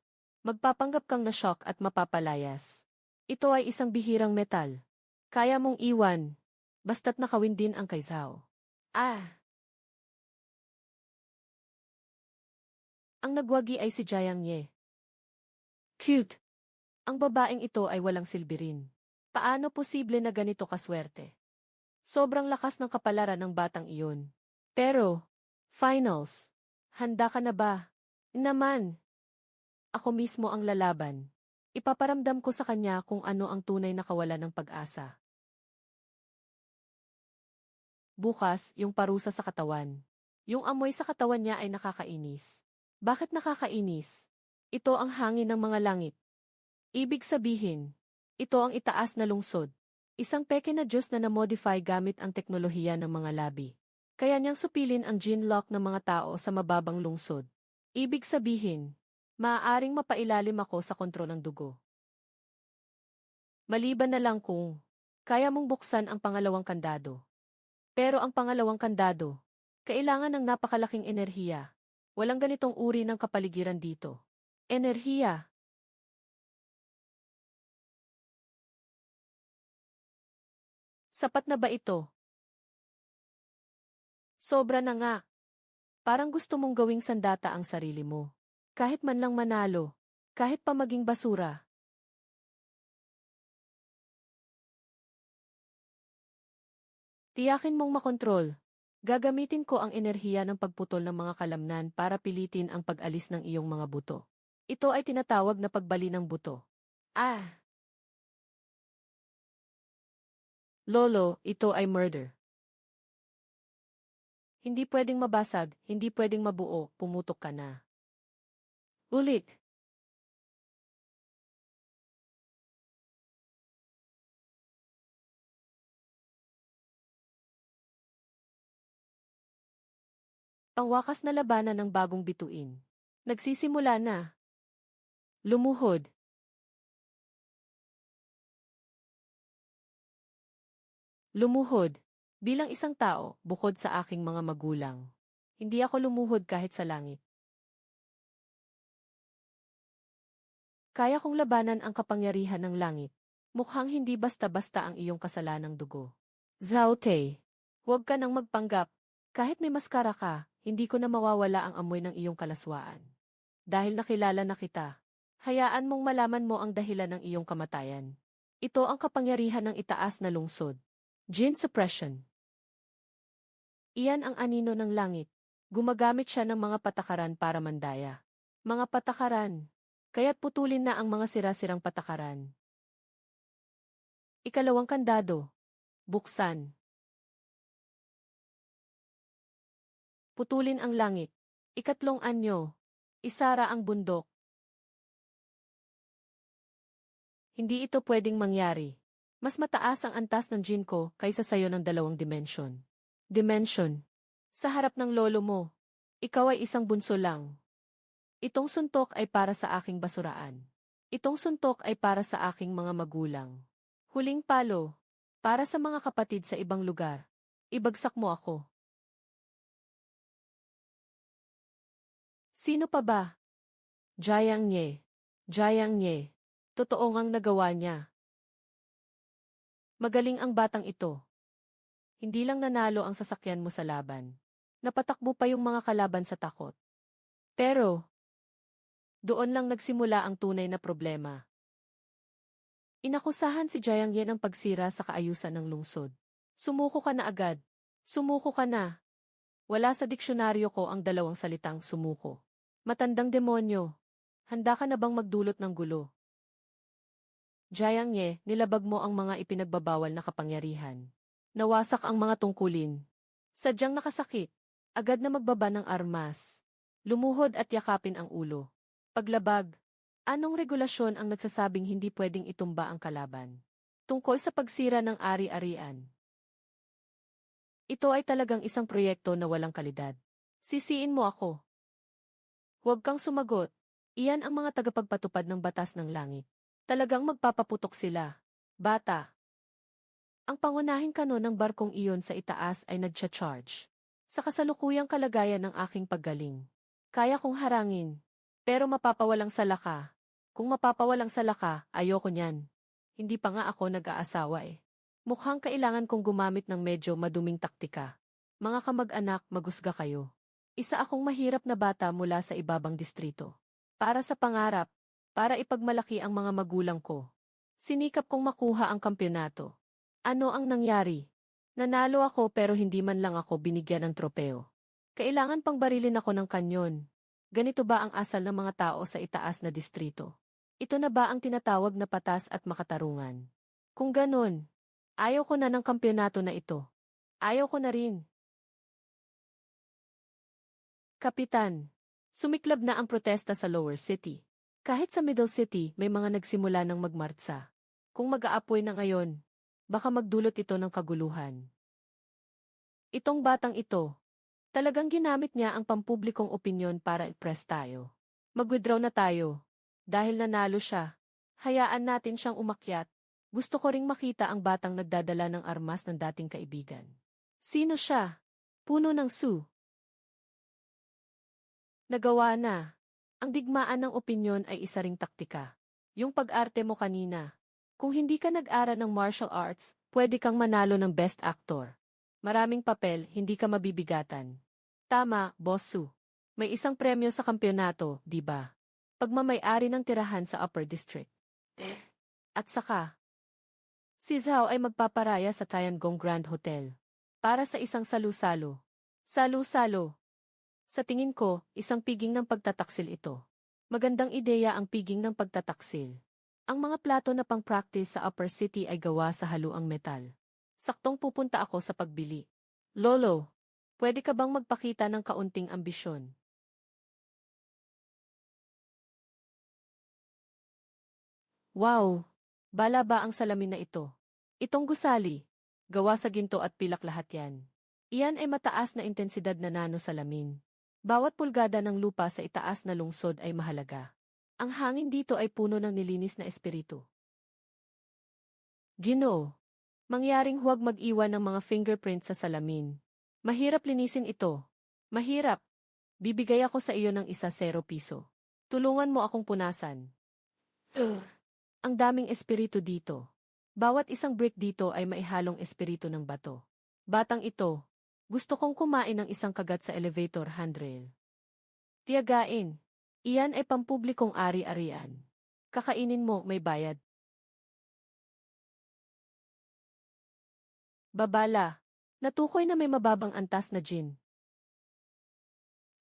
Magpapanggap kang na-shock at mapapalayas. Ito ay isang bihirang metal. Kaya mong iwan. Basta't nakawin din ang kay Zhao. Ang nagwagi ay si Jiang Ye. Cute. Ang babaeng ito ay walang silbi rin. Paano posible na ganito kaswerte? Sobrang lakas ng kapalaran ng batang iyon. Pero, finals. Handa ka na ba? Naman. Ako mismo ang lalaban. Ipaparamdam ko sa kanya kung ano ang tunay na kawalan ng pag-asa. Bukas, yung parusa sa katawan. Yung amoy sa katawan niya ay nakakainis. Bakit nakakainis? Ito ang hangin ng mga langit. Ibig sabihin, ito ang itaas na lungsod. Isang peke na Diyos na na-modify gamit ang teknolohiya ng mga labi. Kaya niyang supilin ang gene lock ng mga tao sa mababang lungsod. Ibig sabihin, maaaring mapailalim ako sa kontrol ng dugo. Maliban na lang kung kaya mong buksan ang pangalawang kandado. Pero ang pangalawang kandado, kailangan ng napakalaking enerhiya. Walang ganitong uri ng kapaligiran dito. Enerhiya. Sapat na ba ito? Sobra na nga. Parang gusto mong gawing sandata ang sarili mo. Kahit man lang manalo. Kahit pa maging basura. Tiyakin mong makontrol. Gagamitin ko ang enerhiya ng pagputol ng mga kalamnan para pilitin ang pag-alis ng iyong mga buto. Ito ay tinatawag na pagbali ng buto. Ah! Lolo, ito ay murder. Hindi pwedeng mabasag, hindi pwedeng mabuo, pumutok ka na. Ulit. Pangwakas na labanan ng bagong bituin. Nagsisimula na. Lumuhod. Lumuhod. Bilang isang tao, bukod sa aking mga magulang. Hindi ako lumuhod kahit sa langit. Kaya kong labanan ang kapangyarihan ng langit. Mukhang hindi basta-basta ang iyong kasalanang dugo. Zhao Te, huwag ka nang magpanggap. Kahit may maskara ka, hindi ko na mawawala ang amoy ng iyong kalaswaan. Dahil nakilala na kita, hayaan mong malaman mo ang dahilan ng iyong kamatayan. Ito ang kapangyarihan ng itaas na lungsod. Gene suppression. Iyan ang anino ng langit. Gumagamit siya ng mga patakaran para mandaya. Mga patakaran. Kaya't putulin na ang mga sira-sirang patakaran. Ikalawang kandado. Buksan. Putulin ang langit. Ikatlong anyo. Isara ang bundok. Hindi ito pwedeng mangyari. Mas mataas ang antas ng gene ko kaysa sayo ng 2 dimensyon. Dimension. Sa harap ng lolo mo, ikaw ay isang bunso lang. Itong suntok ay para sa aking basuraan. Itong suntok ay para sa aking mga magulang. Huling palo. Para sa mga kapatid sa ibang lugar. Ibagsak mo ako. Sino pa ba? Jiang Ye. Jiang Ye. Totoo ngang nagawa niya. Magaling ang batang ito. Hindi lang nanalo ang sasakyan mo sa laban. Napatakbo pa yung mga kalaban sa takot. Pero, doon lang nagsimula ang tunay na problema. Inakusahan si Jiang Ye ng pagsira sa kaayusan ng lungsod. Sumuko ka na agad. Sumuko ka na. Wala sa diksyonaryo ko ang 2 salitang sumuko. Matandang demonyo. Handa ka na bang magdulot ng gulo? Jiang Ye, nilabag mo ang mga ipinagbabawal na kapangyarihan. Nawasak ang mga tungkulin. Sadyang nakasakit. Agad na magbaba ng armas. Lumuhod at yakapin ang ulo. Paglabag. Anong regulasyon ang nagsasabing hindi pwedeng itumba ang kalaban? Tungkol sa pagsira ng ari-arian. Ito ay talagang isang proyekto na walang kalidad. Sisiin mo ako. Huwag kang sumagot. Iyan ang mga tagapagpatupad ng batas ng langit. Talagang magpapaputok sila. Bata. Ang pangunahing kano ng barkong iyon sa itaas ay nagcha-charge. Sa kasalukuyang kalagayan ng aking paggaling. Kaya kong harangin. Pero mapapawalang sala ka. Kung mapapawalang sala ka, ayoko niyan. Hindi pa nga ako nag-aasawa eh. Mukhang kailangan kong gumamit ng medyo maduming taktika. Mga kamag-anak, magusga kayo. Isa akong mahirap na bata mula sa ibabang distrito. Para sa pangarap, para ipagmalaki ang mga magulang ko. Sinikap kong makuha ang kampyonato. Ano ang nangyari? Nanalo ako pero hindi man lang ako binigyan ng tropeo. Kailangan pang barilin ako ng kanyon. Ganito ba ang asal ng mga tao sa itaas na distrito? Ito na ba ang tinatawag na patas at makatarungan? Kung ganon, ayaw ko na ng kampyonato na ito. Ayaw ko na rin. Kapitan, sumiklab na ang protesta sa Lower City. Kahit sa Middle City, may mga nagsimula ng magmartsa. Kung mag-aapoy na ngayon, baka magdulot ito ng kaguluhan. Itong batang ito, talagang ginamit niya ang pampublikong opinyon para i-press tayo. Mag-withdraw na tayo. Dahil nanalo siya, hayaan natin siyang umakyat. Gusto ko ring makita ang batang nagdadala ng armas ng dating kaibigan. Sino siya? Puno ng Sioux. Nagawa na. Ang digmaan ng opinyon ay isa ring taktika. Yung pag-arte mo kanina. Kung hindi ka nag-aral ng martial arts, pwede kang manalo ng Best Actor. Maraming papel, hindi ka mabibigatan. Tama, Boss Sioux. May isang premyo sa kampyonato, di ba? Pagmamay-ari ng tirahan sa Upper District. At saka, si Zhao ay magpaparaya sa Tiangong Grand Hotel. Para sa isang salu-salo. Salu-salo. Sa tingin ko, isang piging ng pagtataksil ito. Magandang ideya ang piging ng pagtataksil. Ang mga plato na pang-practice sa Upper City ay gawa sa haluang metal. Saktong pupunta ako sa pagbili. Lolo, pwede ka bang magpakita ng kaunting ambisyon? Wow! Bala ba ang salamin na ito? Itong gusali. Gawa sa ginto at pilak lahat yan. Iyan ay mataas na intensidad na nano-salamin. Bawat pulgada ng lupa sa itaas na lungsod ay mahalaga. Ang hangin dito ay puno ng nilinis na espiritu. Ginoo! Mangyaring huwag mag-iwan ng mga fingerprints sa salamin. Mahirap linisin ito. Mahirap. Bibigay ako sa iyo ng ₱1. Tulungan mo akong punasan. Ang daming espiritu dito. Bawat isang brick dito ay maihalong espiritu ng bato. Batang ito, gusto kong kumain ng isang kagat sa elevator handrail. Tiyagain. Iyan ay pampublikong ari-arian. Kakainin mo, may bayad. Babala. Natukoy na may mababang antas na gin.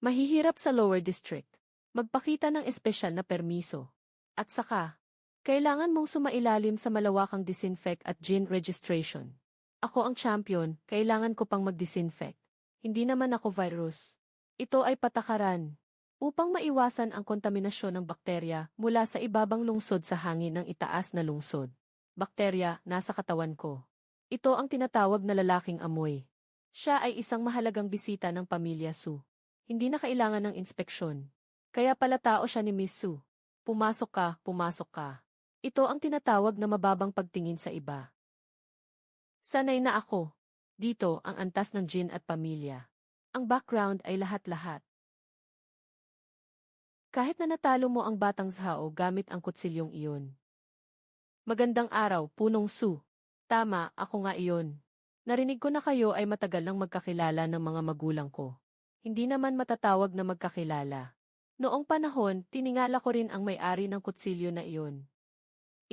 Mahihirap sa lower district. Magpakita ng espesyal na permiso. At saka, kailangan mong sumailalim sa malawakang disinfect at gin registration. Ako ang champion, kailangan ko pang mag-disinfect. Hindi naman ako virus. Ito ay patakaran. Upang maiwasan ang kontaminasyon ng bakterya mula sa ibabang lungsod sa hangin ng itaas na lungsod. Bakterya, nasa katawan ko. Ito ang tinatawag na lalaking amoy. Siya ay isang mahalagang bisita ng pamilya Su. Hindi na kailangan ng inspeksyon. Kaya pala tao siya ni Miss Su. Pumasok ka, pumasok ka. Ito ang tinatawag na mababang pagtingin sa iba. Sanay na ako. Dito ang antas ng gin at pamilya. Ang background ay lahat-lahat. Kahit na natalo mo ang batang Zhao gamit ang kutsilyong iyon. Magandang araw, Punong Su. Tama, ako nga iyon. Narinig ko na kayo ay matagal nang magkakilala ng mga magulang ko. Hindi naman matatawag na magkakilala. Noong panahon, tiningala ko rin ang may-ari ng kutsilyo na iyon.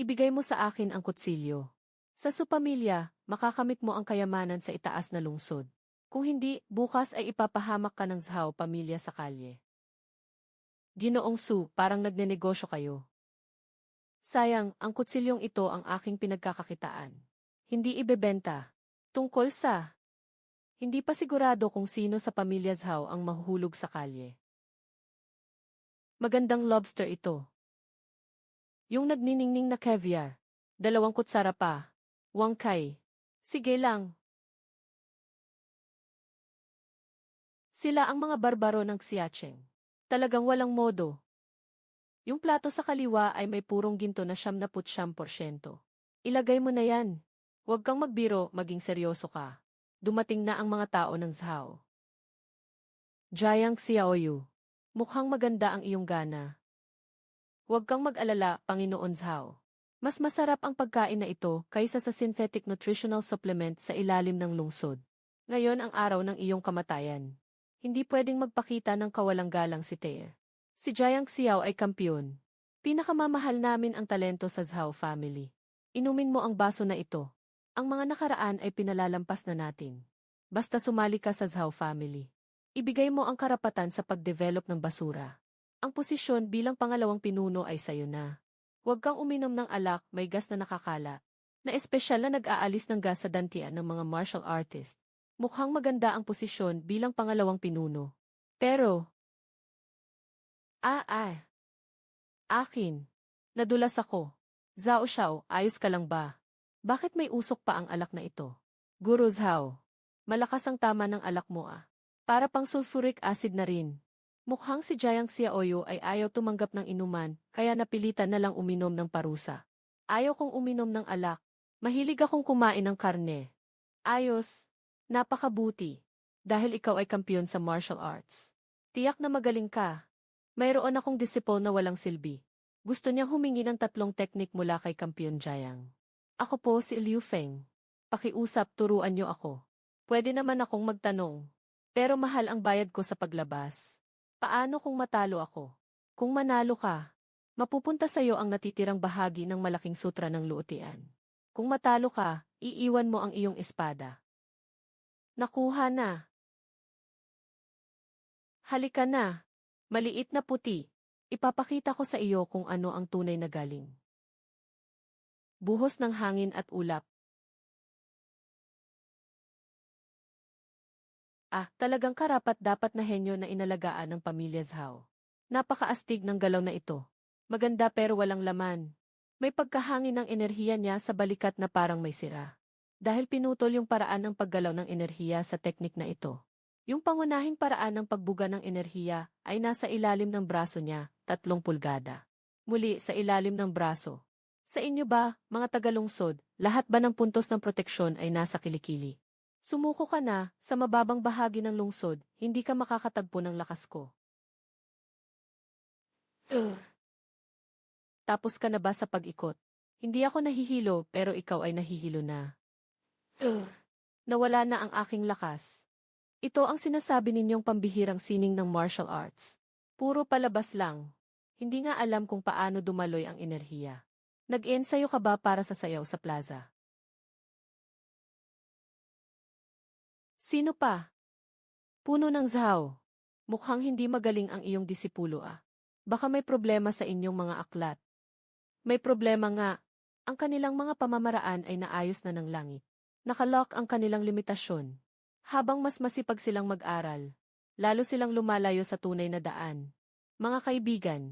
Ibigay mo sa akin ang kutsilyo. Sa Su pamilya, makakamit mo ang kayamanan sa itaas na lungsod. Kung hindi, bukas ay ipapahamak ka ng Zhao pamilya sa kalye. Ginoong Su, parang nagnenegosyo kayo. Sayang, ang kutsilyong ito ang aking pinagkakakitaan. Hindi ibebenta. Tungkol sa... Hindi pa sigurado kung sino sa pamilya Zhao ang mahuhulog sa kalye. Magandang lobster ito. Yung nagniningning na caviar. 2 kutsara pa. Wangkay. Sige lang. Sila ang mga barbaro ng Xiacheng. Talagang walang modo. Yung plato sa kaliwa ay may purong ginto na 99%. Ilagay mo na yan. Huwag kang magbiro, maging seryoso ka. Dumating na ang mga tao ng Zhao. Jiang Xiaoyu. Mukhang maganda ang iyong gana. Huwag kang mag-alala, Panginoon Zhao. Mas masarap ang pagkain na ito kaysa sa synthetic nutritional supplement sa ilalim ng lungsod. Ngayon ang araw ng iyong kamatayan. Hindi pwedeng magpakita ng kawalang galang si Teer. Si Jiang Xiao ay kampiyon. Pinakamamahal namin ang talento sa Zhao family. Inumin mo ang baso na ito. Ang mga nakaraan ay pinalalampas na natin. Basta sumali ka sa Zhao family. Ibigay mo ang karapatan sa pag-develop ng basura. Ang posisyon bilang pangalawang pinuno ay sayo na. Huwag kang uminom ng alak, may gas na nakakala. Na espesyal na nag-aalis ng gas sa dantian ng mga martial artist. Mukhang maganda ang posisyon bilang pangalawang pinuno. Pero, ah, akin. Nadulas ako. Zhao Xiao, ayos ka lang ba? Bakit may usok pa ang alak na ito? Guru Zhao, malakas ang tama ng alak mo ah. Para pang sulfuric acid na rin. Mukhang si Jiang Xiaoyu ay ayaw tumanggap ng inuman, kaya napilitan na lang uminom ng parusa. Ayaw kong uminom ng alak. Mahilig akong kumain ng karne. Ayos. Napakabuti. Dahil ikaw ay kampiyon sa martial arts. Tiyak na magaling ka. Mayroon akong disciple na walang silbi. Gusto niyang humingi ng 3 teknik mula kay kampiyon Jiang. Ako po si Liu Feng. Pakiusap, turuan niyo ako. Pwede naman akong magtanong. Pero mahal ang bayad ko sa paglabas. Paano kung matalo ako? Kung manalo ka, mapupunta sa iyo ang natitirang bahagi ng malaking sutra ng luutian. Kung matalo ka, iiwan mo ang iyong espada. Nakuha na. Halika na. Maliit na puti. Ipapakita ko sa iyo kung ano ang tunay na galing. Buhos ng hangin at ulap. Talagang karapat-dapat na henyo na inalagaan ng pamilya Zhao. Napakaastig ng galaw na ito. Maganda pero walang laman. May pagkahangin ng enerhiya niya sa balikat na parang may sira. Dahil pinutol yung paraan ng paggalaw ng enerhiya sa teknik na ito. Yung pangunahing paraan ng pagbuga ng enerhiya ay nasa ilalim ng braso niya, 3 pulgada. Muli sa ilalim ng braso. Sa inyo ba, mga tagalungsod, lahat ba ng puntos ng proteksyon ay nasa kilikili? Sumuko ka na, sa mababang bahagi ng lungsod, hindi ka makakatagpo ng lakas ko. Tapos ka na ba sa pag-ikot? Hindi ako nahihilo pero ikaw ay nahihilo na. Nawala na ang aking lakas. Ito ang sinasabi ninyong pambihirang sining ng martial arts. Puro palabas lang. Hindi nga alam kung paano dumaloy ang enerhiya. Nag-ensayo ka ba para sa sayaw sa plaza? Sino pa? Puno ng Zhao. Mukhang hindi magaling ang iyong disipulo ah. Baka may problema sa inyong mga aklat. May problema nga. Ang kanilang mga pamamaraan ay naayos na ng langit. Nakalock ang kanilang limitasyon. Habang mas masipag silang mag-aral, lalo silang lumalayo sa tunay na daan. Mga kaibigan,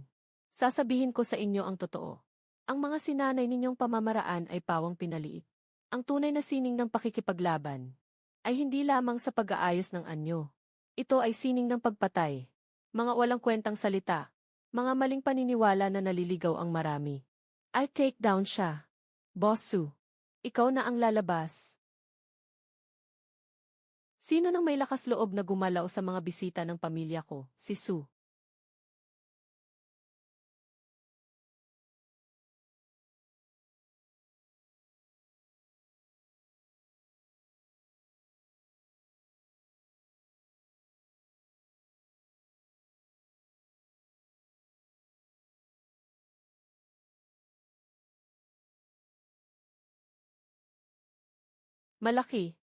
sasabihin ko sa inyo ang totoo. Ang mga sinanay ninyong pamamaraan ay pawang pinaliit. Ang tunay na sining ng pakikipaglaban ay hindi lamang sa pag-aayos ng anyo. Ito ay sining ng pagpatay. Mga walang kwentang salita. Mga maling paniniwala na naliligaw ang marami. I'll take down siya. Boss Su, ikaw na ang lalabas. Sino nang may lakas loob na gumalaw sa mga bisita ng pamilya ko? Si Su. Malaki.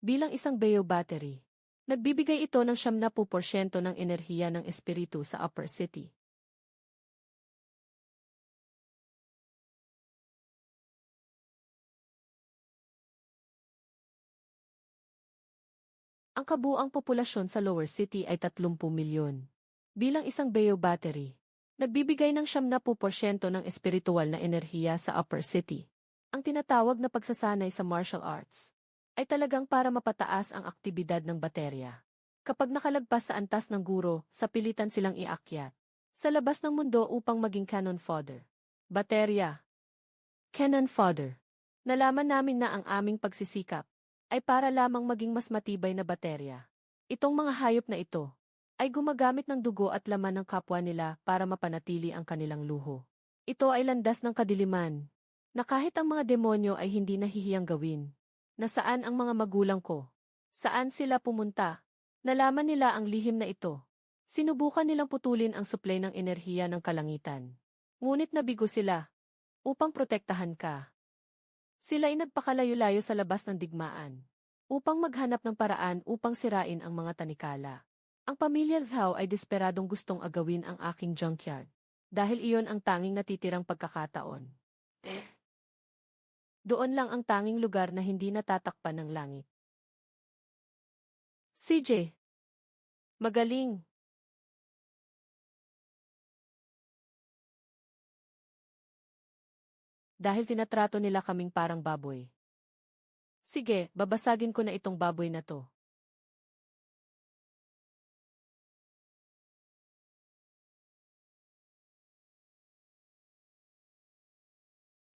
bilang isang Beo battery. Nagbibigay ito ng 70% ng enerhiya ng espiritu sa Upper City. Ang kabuuang populasyon sa Lower City ay 30 milyon. Bilang isang Beo battery, nagbibigay ng 70% ng espiritual na enerhiya sa Upper City. Ang tinatawag na pagsasanay sa martial arts ay talagang para mapataas ang aktibidad ng baterya. Kapag nakalagpas sa antas ng guro, sa pilitan silang iakyat sa labas ng mundo upang maging cannon fodder. Baterya. Cannon fodder. Nalaman namin na ang aming pagsisikap ay para lamang maging mas matibay na baterya. Itong mga hayop na ito ay gumagamit ng dugo at laman ng kapwa nila para mapanatili ang kanilang luho. Ito ay landas ng kadiliman, na kahit ang mga demonyo ay hindi nahihiyang gawin. Nasaan ang mga magulang ko? Saan sila pumunta? Nalaman nila ang lihim na ito. Sinubukan nilang putulin ang supply ng enerhiya ng kalangitan. Ngunit nabigo sila upang protektahan ka. Sila ay nagpakalayo-layo sa labas ng digmaan upang maghanap ng paraan upang sirain ang mga tanikala. Ang pamilya Zhao ay desperadong gustong agawin ang aking junkyard dahil iyon ang tanging natitirang pagkakataon. Doon lang ang tanging lugar na hindi natatakpan ng langit. CJ. Magaling. Dahil tinatrato nila kaming parang baboy. Sige, babasagin ko na itong baboy na to.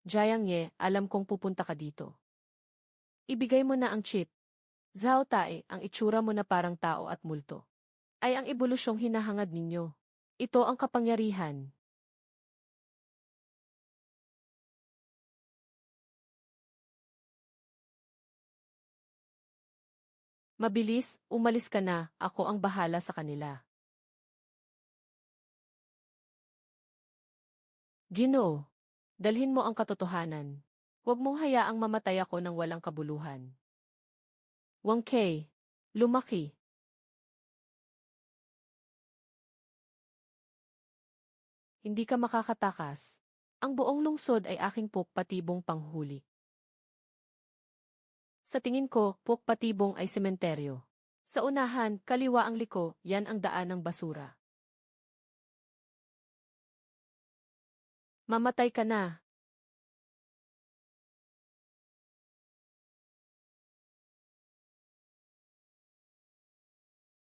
Jiang Ye, alam kong pupunta ka dito. Ibigay mo na ang chip. Zhao Tae, ang itsura mo na parang tao at multo ay ang ebolusyong hinahangad ninyo. Ito ang kapangyarihan. Mabilis, umalis ka na, ako ang bahala sa kanila. Ginoo, dalhin mo ang katotohanan. Huwag mong hayaang mamatay ako ng walang kabuluhan. Wang Kei, lumaki. Hindi ka makakatakas. Ang buong lungsod ay aking pukpatibong panghuli. Sa tingin ko, pukpatibong ay sementeryo. Sa unahan, kaliwa ang liko, yan ang daan ng basura. Mamatay ka na.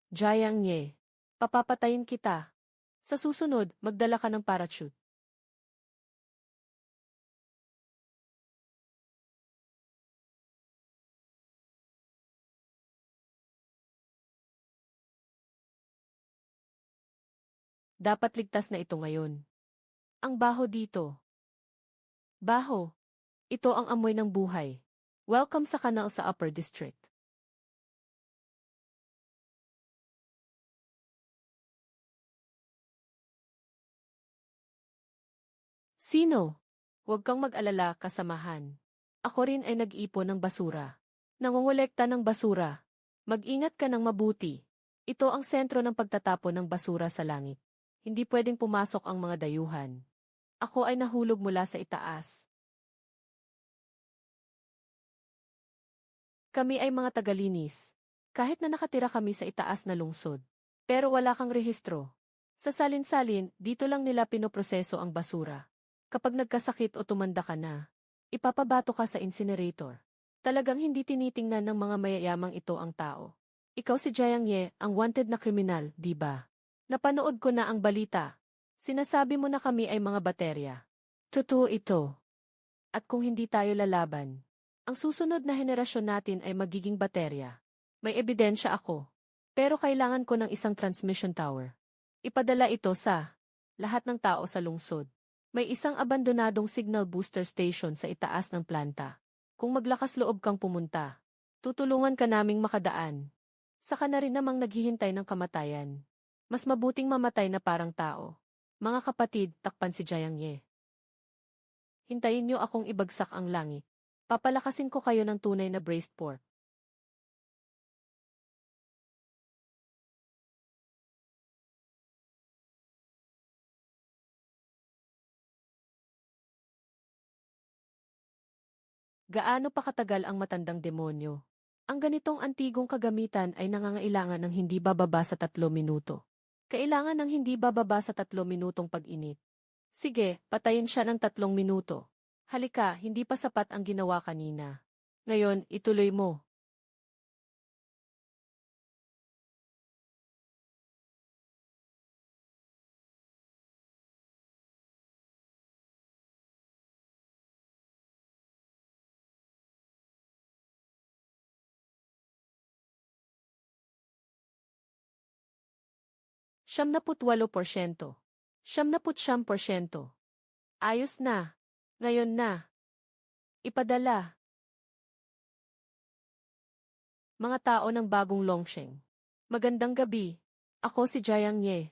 Jiang Ye, papapatayin kita. Sa susunod, magdala ka ng parachute. Dapat ligtas na ito ngayon. Ang baho dito. Baho. Ito ang amoy ng buhay. Welcome sa kanal sa Upper District. Sino? Huwag kang mag-alala, kasamahan. Ako rin ay nag-ipon ng basura. Nangongolekta ng basura. Mag-ingat ka ng mabuti. Ito ang sentro ng pagtatapon ng basura sa langit. Hindi pwedeng pumasok ang mga dayuhan. Ako ay nahulog mula sa itaas. Kami ay mga tagalinis. Kahit na nakatira kami sa itaas na lungsod. Pero wala kang rehistro. Sa salin-salin, dito lang nila pinoproseso ang basura. Kapag nagkasakit o tumanda ka na, ipapabato ka sa incinerator. Talagang hindi tinitingnan ng mga mayayamang ito ang tao. Ikaw si Jiang Ye, ang wanted na kriminal, di ba? Napanood ko na ang balita. Sinasabi mo na kami ay mga baterya. Totoo ito. At kung hindi tayo lalaban, ang susunod na henerasyon natin ay magiging baterya. May ebidensya ako. Pero kailangan ko ng isang transmission tower. Ipadala ito sa lahat ng tao sa lungsod. May isang abandonadong signal booster station sa itaas ng planta. Kung maglakas loob kang pumunta, tutulungan ka naming makadaan. Saka na rin namang naghihintay ng kamatayan. Mas mabuting mamatay na parang tao. Mga kapatid, takpan si Jiang Ye. Hintayin niyo akong ibagsak ang langit. Papalakasin ko kayo ng tunay na braised pork. Gaano pa katagal ang matandang demonyo? Ang ganitong antigong kagamitan ay nangangailangan ng hindi bababa sa 3 minuto. Kailangan ng hindi bababa sa 3 minutong pag-init. Sige, patayin siya ng 3 minuto. Halika, hindi pa sapat ang ginawa kanina. Ngayon, ituloy mo. ₱78. 79%. Ayos na. Ngayon na. Ipadala. Mga tao ng bagong Longsheng. Magandang gabi. Ako si Jiang Ye.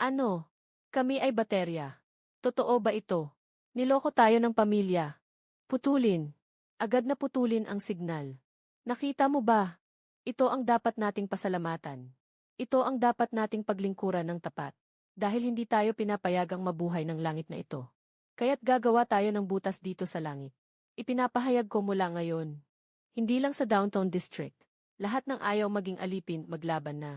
Ano? Kami ay baterya. Totoo ba ito? Niloko tayo ng pamilya. Putulin. Agad na putulin ang signal. Nakita mo ba? Ito ang dapat nating pasalamatan. Ito ang dapat nating paglingkuran ng tapat. Dahil hindi tayo pinapayagang mabuhay ng langit na ito. Kaya't gagawa tayo ng butas dito sa langit. Ipinapahayag ko mula ngayon. Hindi lang sa Downtown District. Lahat ng ayaw maging alipin maglaban na.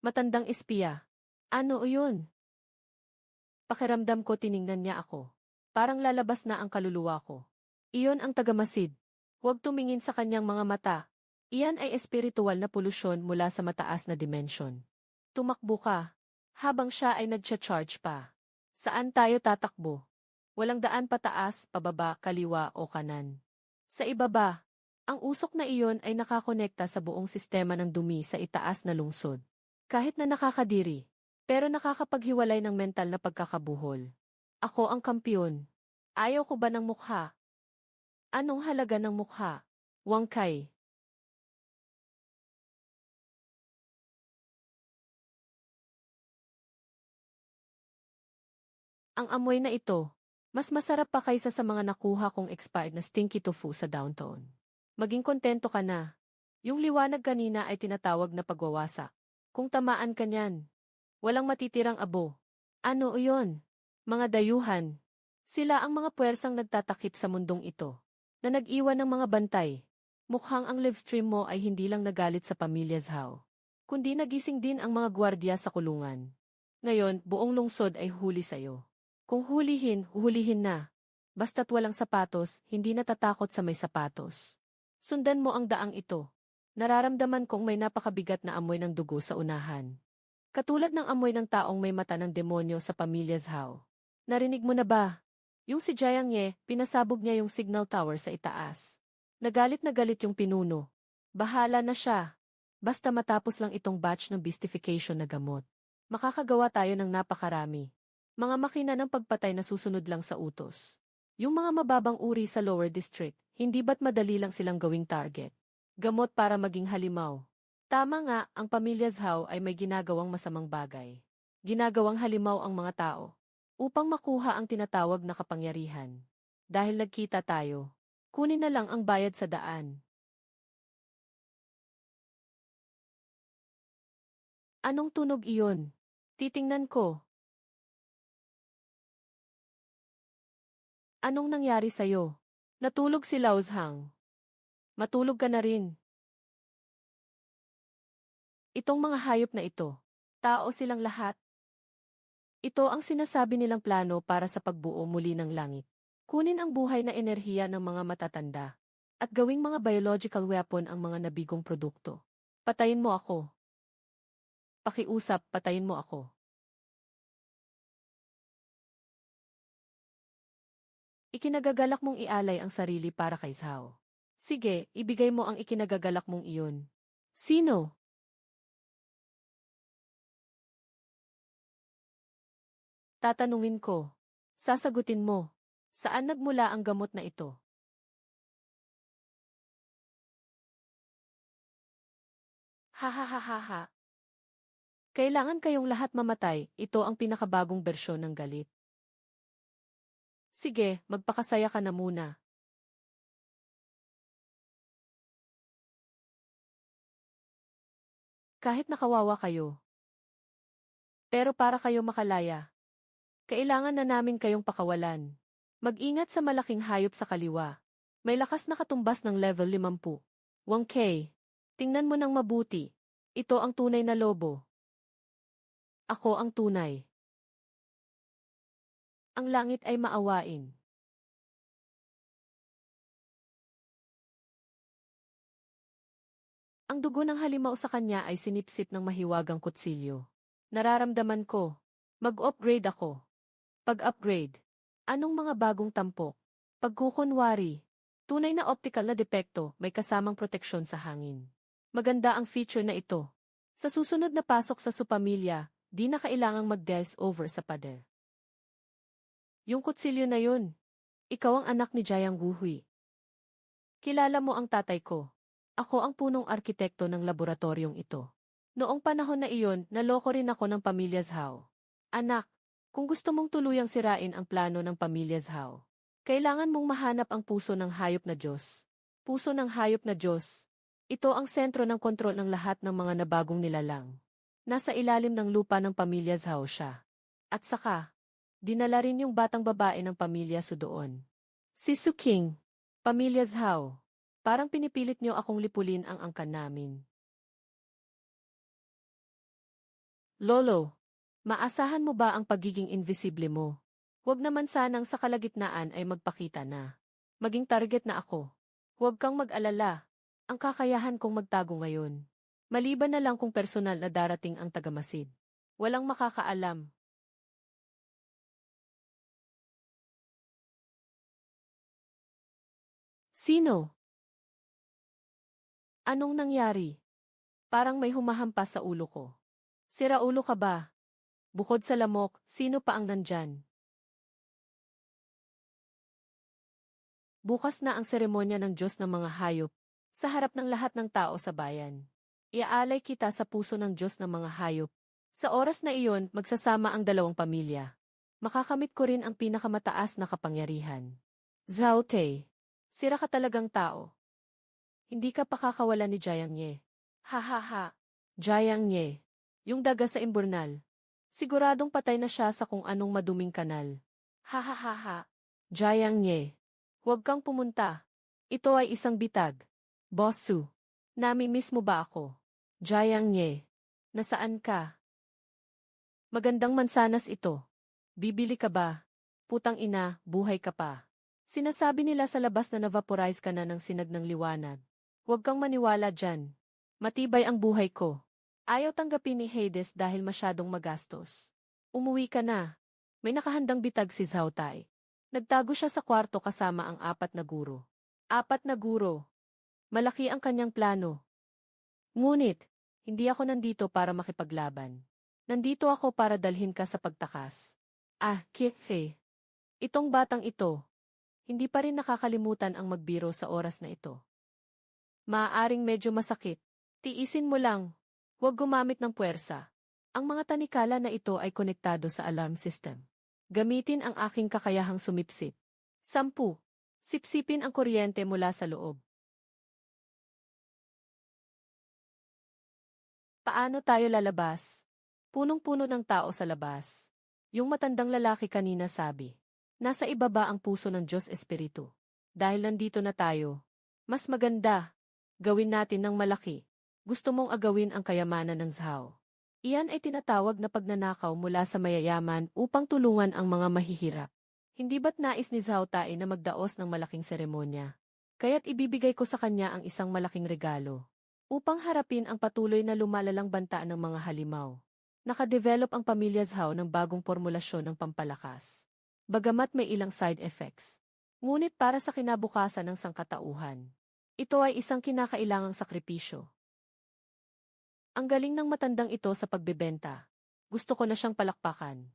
Matandang espiya. Ano yun? Pakiramdam ko tiningnan niya ako. Parang lalabas na ang kaluluwa ko. Iyon ang tagamasid. Huwag tumingin sa kanyang mga mata. Iyan ay espiritual na polusyon mula sa mataas na dimensyon. Tumakbo ka. Habang siya ay nagcha-charge pa. Saan tayo tatakbo? Walang daan pataas, pababa, kaliwa o kanan. Sa ibaba, ang usok na iyon ay nakakonekta sa buong sistema ng dumi sa itaas na lungsod. Kahit na nakakadiri, pero nakakapaghiwalay ng mental na pagkakabuhol. Ako ang kampiyon. Ayaw ko ba ng mukha? Anong halaga ng mukha? Wang Kai. Ang amoy na ito, mas masarap pa kaysa sa mga nakuha kong expired na stinky tofu sa downtown. Maging kontento ka na. Yung liwanag kanina ay tinatawag na pagwawasak. Kung tamaan ka niyan, walang matitirang abo. Ano iyon? Mga dayuhan. Sila ang mga puwersang nagtatakip sa mundong ito, na nag-iwan ng mga bantay. Mukhang ang livestream mo ay hindi lang nagalit sa pamilya Zhao, kundi nagising din ang mga gwardiya sa kulungan. Ngayon, buong lungsod ay huli sa'yo. Kung hulihin, huhulihin na. Basta't walang sapatos, hindi natatakot sa may sapatos. Sundan mo ang daang ito. Nararamdaman kong may napakabigat na amoy ng dugo sa unahan. Katulad ng amoy ng taong may mata ng demonyo sa pamilya Zhao. Narinig mo na ba? Yung si Jiang Ye, pinasabog niya yung signal tower sa itaas. Nagalit na galit yung pinuno. Bahala na siya. Basta matapos lang itong batch ng beastification na gamot. Makakagawa tayo ng napakarami. Mga makina ng pagpatay na susunod lang sa utos. Yung mga mababang uri sa lower district, hindi ba't madali lang silang gawing target? Gamot para maging halimaw. Tama nga, ang pamilya Zhao ay may ginagawang masamang bagay. Ginagawang halimaw ang mga tao. Upang makuha ang tinatawag na kapangyarihan. Dahil nagkita tayo, kunin na lang ang bayad sa daan. Anong tunog iyon? Titingnan ko. Anong nangyari sa'yo? Natulog si Lao Zhang. Matulog ka na rin. Itong mga hayop na ito, tao silang lahat. Ito ang sinasabi nilang plano para sa pagbuo muli ng langit. Kunin ang buhay na enerhiya ng mga matatanda at gawing mga biological weapon ang mga nabigong produkto. Patayin mo ako. Pakiusap, patayin mo ako. Ikinagagalak mong ialay ang sarili para kay Zhao. Sige, ibigay mo ang ikinagagalak mong iyon. Sino? Tatanungin ko. Sasagutin mo. Saan nagmula ang gamot na ito? Ha ha ha ha ha. Kailangan kayong lahat mamatay, ito ang pinakabagong bersyon ng galit. Sige, magpakasaya ka na muna. Kahit nakawawa kayo, Pero para kayo makalaya, kailangan na namin kayong pakawalan. Mag-ingat sa malaking hayop sa kaliwa. May lakas na katumbas ng level 50. Wang Kay, tingnan mo ng mabuti. Ito ang tunay na lobo. Ako ang tunay. Ang langit ay maawain. Ang dugo ng halimaw sa kanya ay sinipsip ng mahiwagang kutsilyo. Nararamdaman ko. Mag-upgrade ako. Pag-upgrade. Anong mga bagong tampok? Pagkukunwari. Tunay na optical na depekto, may kasamang proteksyon sa hangin. Maganda ang feature na ito. Sa susunod na pasok sa supamilya, di na kailangang mag-guess over sa pader. Yung kutsilyo na yun. Ikaw ang anak ni Jiang Guhui. Kilala mo ang tatay ko. Ako ang punong arkitekto ng laboratoryong ito. Noong panahon na iyon, naloko rin ako ng pamilya Zhao. Anak, kung gusto mong tuluyang sirain ang plano ng pamilya Zhao, kailangan mong mahanap ang puso ng hayop na Diyos. Puso ng hayop na Diyos. Ito ang sentro ng kontrol ng lahat ng mga nabagong nilalang. Nasa ilalim ng lupa ng pamilya Zhao siya. At saka, dinala rin yung batang babae ng pamilya Su doon. Si Su King, pamilya Zhao. Parang pinipilit niyo akong lipulin ang angkan namin. Lolo, maasahan mo ba ang pagiging invisible mo? Huwag naman sanang sa kalagitnaan ay magpakita na. Maging target na ako. Huwag kang mag-alala. Ang kakayahan kong magtago ngayon. Maliban na lang kung personal na darating ang tagamasid. Walang makakaalam. Sino? Anong nangyari? Parang may humahampas sa ulo ko. Sira ulo ka ba? Bukod sa lamok, sino pa ang nandyan? Bukas na ang seremonya ng Diyos ng mga hayop, sa harap ng lahat ng tao sa bayan. Iaalay kita sa puso ng Diyos ng mga hayop. Sa oras na iyon, magsasama ang dalawang pamilya. Makakamit ko rin ang pinakamataas na kapangyarihan. Zhao Te, sira ka talagang tao. Hindi ka pakakawalan ni Jiang Ye. Ha ha ha. Jiang Ye. Yung daga sa imburnal. Siguradong patay na siya sa kung anong maduming kanal. Ha ha ha ha. Jiang Ye. Huwag kang pumunta. Ito ay isang bitag. Boss Su. Nami-miss mo ba ako? Jiang Ye. Nasaan ka? Magandang mansanas ito. Bibili ka ba? Putang ina, buhay ka pa. Sinasabi nila sa labas na na-vaporize ka na ng sinag ng liwanag. Huwag kang maniwala dyan. Matibay ang buhay ko. Ayaw tanggapin ni Hades dahil masyadong magastos. Umuwi ka na. May nakahandang bitag si Zhao Tai. Nagtago siya sa kwarto kasama ang 4 na guro. 4 na guro. Malaki ang kanyang plano. Ngunit, hindi ako nandito para makipaglaban. Nandito ako para dalhin ka sa pagtakas. Ah, Kithe. Itong batang ito. Hindi pa rin nakakalimutan ang magbiro sa oras na ito. Maaaring medyo masakit. Tiisin mo lang. Huwag gumamit ng puwersa. Ang mga tanikala na ito ay konektado sa alarm system. Gamitin ang aking kakayahang sumipsip. 10. Sipsipin ang kuryente mula sa loob. Paano tayo lalabas? Punong-puno ng tao sa labas. Yung matandang lalaki kanina sabi, nasa ibaba ang puso ng Diyos Espiritu. Dahil nandito na tayo, mas maganda. Gawin natin ng malaki. Gusto mong agawin ang kayamanan ng Zhao. Iyan ay tinatawag na pagnanakaw mula sa mayayaman upang tulungan ang mga mahihirap. Hindi ba't nais ni Zhao Tai na magdaos ng malaking seremonya? Kaya't ibibigay ko sa kanya ang isang malaking regalo. Upang harapin ang patuloy na lumalalang banta ng mga halimaw. Nakadevelop ang pamilya Zhao ng bagong formulasyon ng pampalakas. Bagamat may ilang side effects. Ngunit para sa kinabukasan ng sangkatauhan. Ito ay isang kinakailangang sakripisyo. Ang galing ng matandang ito sa pagbebenta. Gusto ko na siyang palakpakan.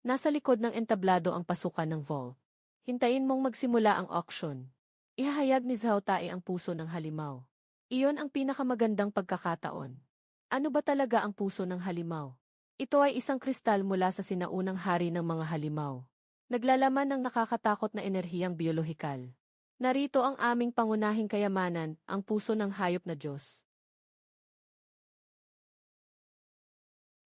Nasa likod ng entablado ang pasukan ng vault. Hintayin mong magsimula ang auction. Ihahayag ni Zhao Tai ang puso ng halimaw. Iyon ang pinakamagandang pagkakataon. Ano ba talaga ang puso ng halimaw? Ito ay isang kristal mula sa sinaunang hari ng mga halimaw. Naglalaman ng nakakatakot na enerhiyang biolohikal. Narito ang aming pangunahing kayamanan, ang puso ng hayop na Diyos.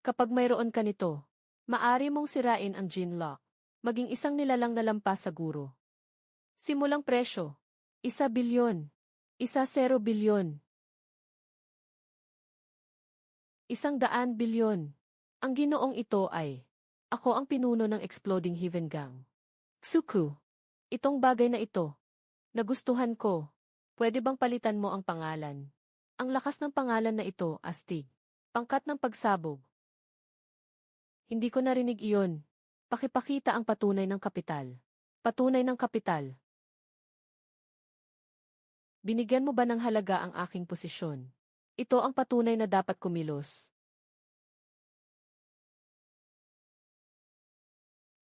Kapag mayroon ka nito, maari mong sirain ang gene lock. Maging isang nilalang na lampas sa guro. Simulang presyo. 1 bilyon. 1 bilyon. 100 bilyon. Ang ginoong ito ay, ako ang pinuno ng Exploding Heaven Gang. Tsuku. Itong bagay na ito. Nagustuhan ko. Pwede bang palitan mo ang pangalan? Ang lakas ng pangalan na ito, astig. Pangkat ng pagsabog. Hindi ko narinig iyon. Pakipakita ang patunay ng kapital. Patunay ng kapital. Binigyan mo ba ng halaga ang aking posisyon? Ito ang patunay na dapat kumilos.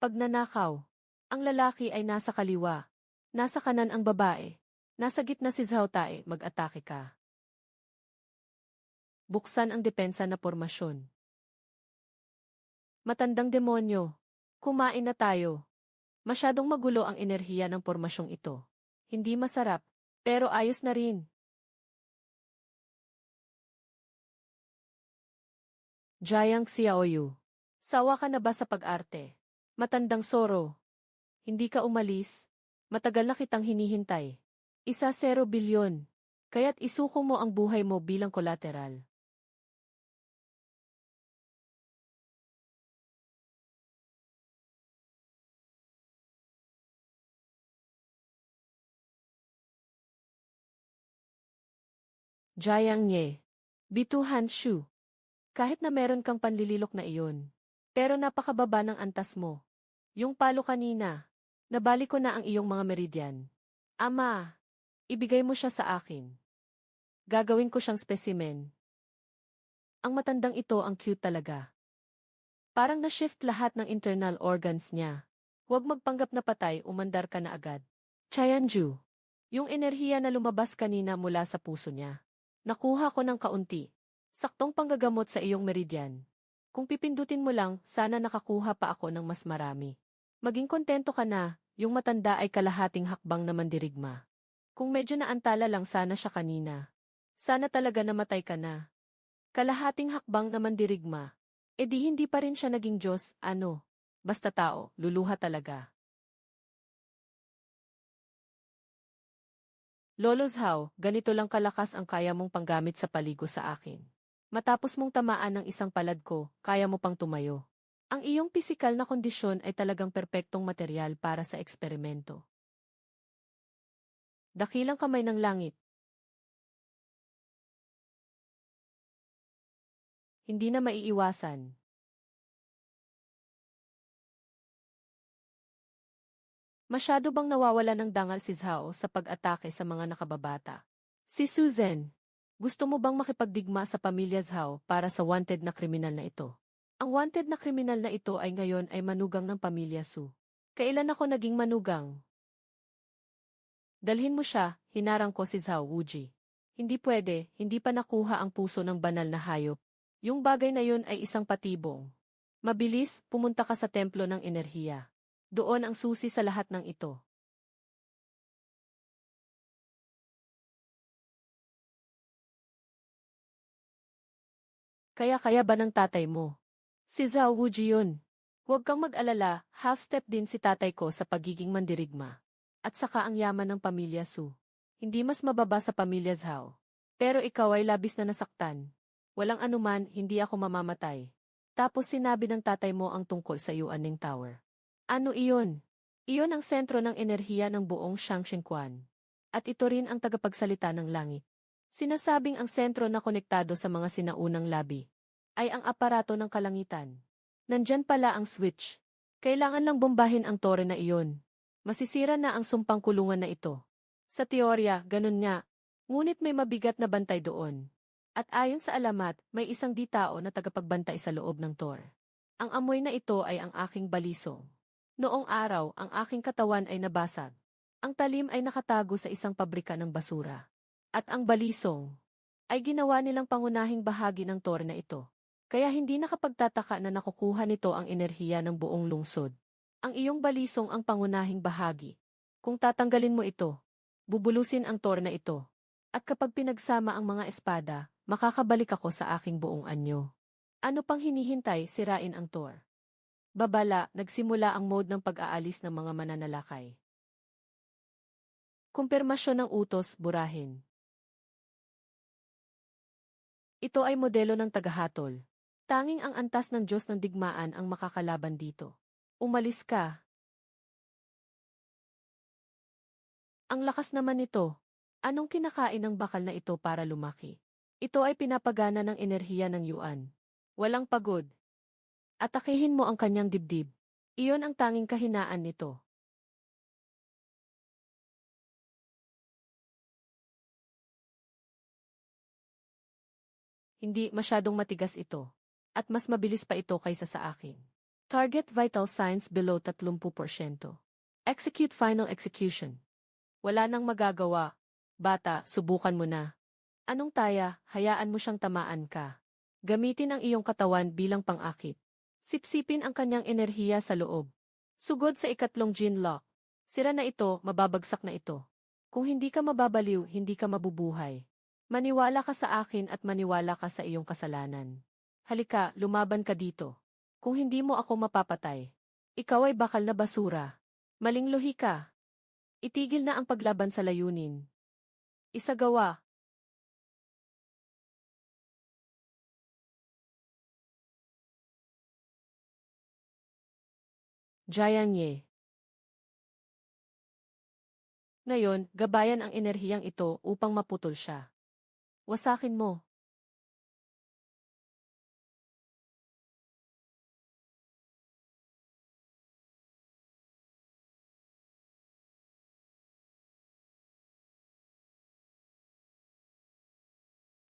Pagnanakaw. Ang lalaki ay nasa kaliwa. Nasa kanan ang babae. Nasa gitna si Zhao Tae, mag-atake ka. Buksan ang depensa na pormasyon. Matandang demonyo. Kumain na tayo. Masyadong magulo ang enerhiya ng pormasyong ito. Hindi masarap, pero ayos na rin. Jiang Xiaoyu. Sawa ka na ba sa pag-arte? Matandang Soro. Hindi ka umalis. Matagal na kitang hinihintay. 1 bilyon. Kaya't isuko mo ang buhay mo bilang collateral. Jiang Ye. Bituhan Shu. Kahit na meron kang panlililok na iyon. Pero napakababa ng antas mo. Yung palo kanina. Nabali ko na ang iyong mga meridian. Ama, ibigay mo siya sa akin. Gagawin ko siyang specimen. Ang matandang ito ang cute talaga. Parang na-shift lahat ng internal organs niya. Huwag magpanggap na patay, umandar ka na agad. Chayanju. Yung enerhiya na lumabas kanina mula sa puso niya. Nakuha ko ng kaunti. Saktong panggagamot sa iyong meridian. Kung pipindutin mo lang, sana nakakuha pa ako ng mas marami. Maging kontento ka na, yung matanda ay kalahating hakbang na mandirigma. Kung medyo naantala lang sana siya kanina. Sana talaga namatay ka na. Kalahating hakbang na mandirigma. E di hindi pa rin siya naging Diyos, ano? Basta tao, luluha talaga. Lolo Zhao, ganito lang kalakas ang kaya mong panggamit sa paligo sa akin. Matapos mong tamaan ng isang palad ko, kaya mo pang tumayo. Ang iyong pisikal na kondisyon ay talagang perpektong material para sa eksperimento. Dakilang kamay ng langit. Hindi na maiiwasan. Masyado bang nawawala ng dangal si Zhao sa pag-atake sa mga nakababata? Si Susan, gusto mo bang makipagdigma sa pamilya Zhao para sa wanted na kriminal na ito? Ang wanted na kriminal na ito ay ngayon ay manugang ng pamilya Su. Kailan ako naging manugang? Dalhin mo siya, hinarang ko si Zhao Wuji. Hindi pwede, hindi pa nakuha ang puso ng banal na hayop. Yung bagay na yun ay isang patibong. Mabilis, pumunta ka sa templo ng enerhiya. Doon ang susi sa lahat ng ito. Kaya ba ng tatay mo? Si Zhao Wuji yun. Huwag kang mag-alala, half-step din si tatay ko sa pagiging mandirigma. At saka ang yaman ng pamilya Su. Hindi mas mababa sa pamilya Zhao. Pero ikaw ay labis na nasaktan. Walang anuman, hindi ako mamamatay. Tapos sinabi ng tatay mo ang tungkol sa Yuaning Tower. Ano iyon? Iyon ang sentro ng enerhiya ng buong Shangxingquan. At ito rin ang tagapagsalita ng langit. Sinasabing ang sentro na konektado sa mga sinaunang labi ay ang aparato ng kalangitan. Nandyan pala ang switch. Kailangan lang bombahin ang tore na iyon. Masisira na ang sumpang kulungan na ito. Sa teorya, ganun nga. Ngunit may mabigat na bantay doon. At ayon sa alamat, may isang di-tao na tagapagbantay sa loob ng tore. Ang amoy na ito ay ang aking balisong. Noong araw, ang aking katawan ay nabasag. Ang talim ay nakatago sa isang pabrika ng basura. At ang balisong ay ginawa nilang pangunahing bahagi ng tore na ito. Kaya hindi nakapagtataka na nakukuha nito ang enerhiya ng buong lungsod. Ang iyong balisong ang pangunahing bahagi. Kung tatanggalin mo ito, bubulusin ang tore na ito. At kapag pinagsama ang mga espada, makakabalik ako sa aking buong anyo. Ano pang hinihintay, sirain ang Tor? Babala, nagsimula ang mode ng pag-aalis ng mga mananalakay. Kumpirmasyon ng utos, burahin. Ito ay modelo ng tagahatol. Tanging ang antas ng Diyos ng digmaan ang makakalaban dito. Umalis ka. Ang lakas naman nito. Anong kinakain ng bakal na ito para lumaki? Ito ay pinapagana ng enerhiya ng Yuan. Walang pagod. Atakihin mo ang kanyang dibdib. Iyon ang tanging kahinaan nito. Hindi masyadong matigas ito. At mas mabilis pa ito kaysa sa akin. Target vital signs below 30%. Execute final execution. Wala nang magagawa. Bata, subukan mo na. Anong taya, hayaan mo siyang tamaan ka. Gamitin ang iyong katawan bilang pang-akit. Sipsipin ang kanyang enerhiya sa loob. Sugod sa ikatlong gene lock. Sira na ito, mababagsak na ito. Kung hindi ka mababaliw, hindi ka mabubuhay. Maniwala ka sa akin at maniwala ka sa iyong kasalanan. Halika, lumaban ka dito. Kung hindi mo ako mapapatay, ikaw ay bakal na basura. Malingluhi ka. Itigil na ang paglaban sa layunin. Isagawa. Jianye. Ngayon, gabayan ang enerhiyang ito upang maputol siya. Wasakin mo.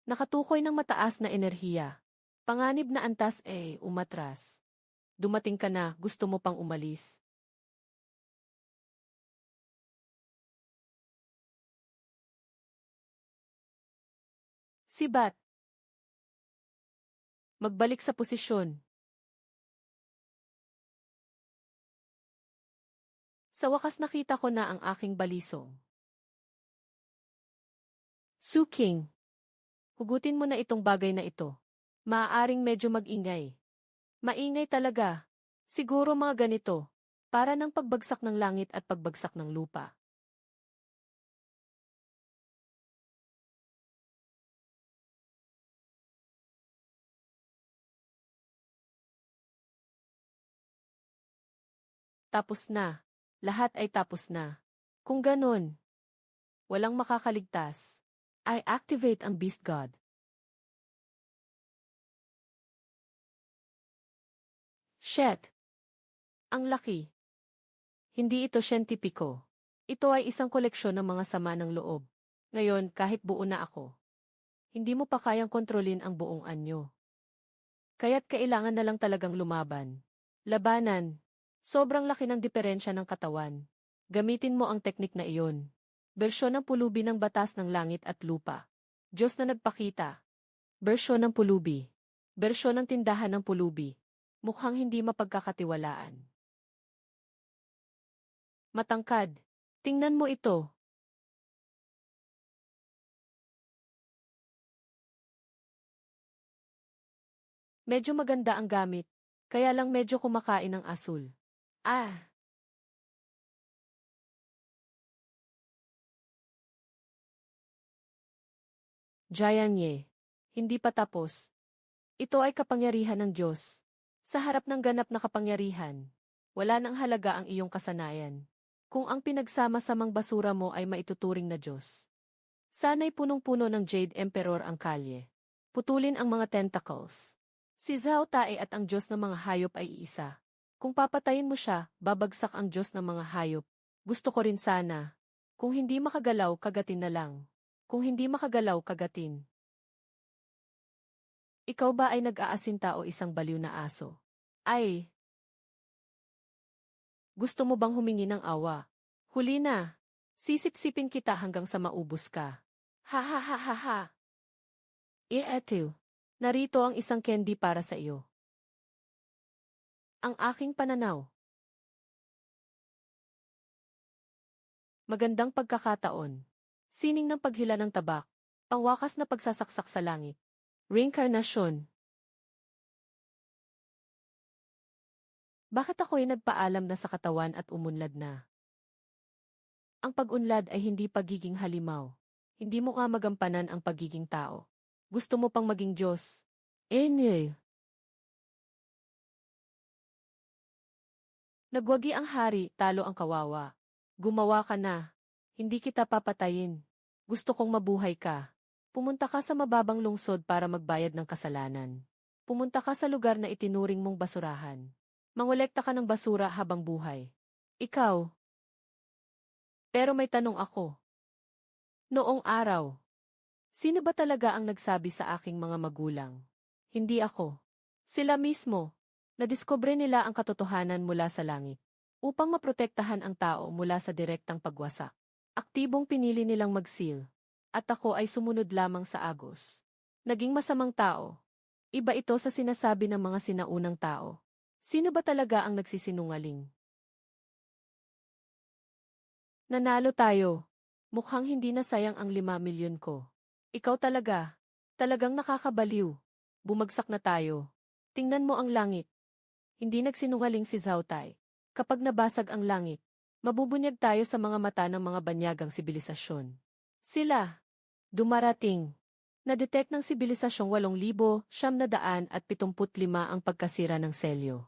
Nakatukoy ng mataas na enerhiya. Panganib na antas umatras. Dumating ka na, gusto mo pang umalis. Sibat. Magbalik sa posisyon. Sa wakas nakita ko na ang aking balisong. Suking. Hugutin mo na itong bagay na ito. Maaaring medyo mag-ingay. Maingay talaga. Siguro mga ganito. Para ng pagbagsak ng langit at pagbagsak ng lupa. Tapos na. Lahat ay tapos na. Kung ganon, walang makakaligtas. I activate ang Beast God. Shit! Ang laki. Hindi ito siyentipiko. Ito ay isang koleksyon ng mga sama ng loob. Ngayon, kahit buo na ako, hindi mo pa kayang kontrolin ang buong anyo. Kaya't kailangan na lang talagang lumaban. Labanan. Sobrang laki ng diferensya ng katawan. Gamitin mo ang teknik na iyon. Bersyon ng pulubi ng batas ng langit at lupa. Diyos na nagpakita. Bersyon ng pulubi. Bersyon ng tindahan ng pulubi. Mukhang hindi mapagkakatiwalaan. Matangkad. Tingnan mo ito. Medyo maganda ang gamit. Kaya lang medyo kumakain ng asul. Ah! Jianye. Hindi pa tapos. Ito ay kapangyarihan ng Diyos. Sa harap ng ganap na kapangyarihan, wala nang halaga ang iyong kasanayan. Kung ang pinagsama-samang basura mo ay maituturing na Diyos. Sana'y punong-puno ng Jade Emperor ang kalye. Putulin ang mga tentacles. Si Zhao Tae at ang Diyos ng mga hayop ay iisa. Kung papatayin mo siya, babagsak ang Diyos ng mga hayop. Gusto ko rin sana. Kung hindi makagalaw, kagatin na lang. Kung hindi makagalaw, kagatin. Ikaw ba ay nag-aasinta o isang baliw na aso? Ay! Gusto mo bang humingi ng awa? Huli na! Sisip-sipin kita hanggang sa maubos ka. Ha ha ha ha ha! Eto, narito ang isang candy para sa iyo. Ang aking pananaw. Magandang pagkakataon. Sining ng paghila ng tabak. Pangwakas na pagsasaksak sa langit. Reincarnation. Bakit ako'y nagpaalam na sa katawan at umunlad na? Ang pag-unlad ay hindi pagiging halimaw. Hindi mo nga magampanan ang pagiging tao. Gusto mo pang maging Diyos. Eh. Nagwagi ang hari, talo ang kawawa. Gumawa ka na. Hindi kita papatayin. Gusto kong mabuhay ka. Pumunta ka sa mababang lungsod para magbayad ng kasalanan. Pumunta ka sa lugar na itinuring mong basurahan. Mangolekta ka ng basura habang buhay. Ikaw. Pero may tanong ako. Noong araw, sino ba talaga ang nagsabi sa aking mga magulang? Hindi ako. Sila mismo. Nadiskubre nila ang katotohanan mula sa langit. Upang maprotektahan ang tao mula sa direktang pagwasak. Aktibong pinili nilang mag-seal. At ako ay sumunod lamang sa agos. Naging masamang tao. Iba ito sa sinasabi ng mga sinaunang tao. Sino ba talaga ang nagsisinungaling? Nanalo tayo. Mukhang hindi na sayang ang 5 milyon ko. Ikaw talaga. Talagang nakakabaliw. Bumagsak na tayo. Tingnan mo ang langit. Hindi nagsinungaling si Zhao Tai. Kapag nabasag ang langit, mabubunyag tayo sa mga mata ng mga banyagang sibilisasyon. Sila. Dumarating. Na-detect ng sibilisasyong 8,975 ang pagkasira ng selyo.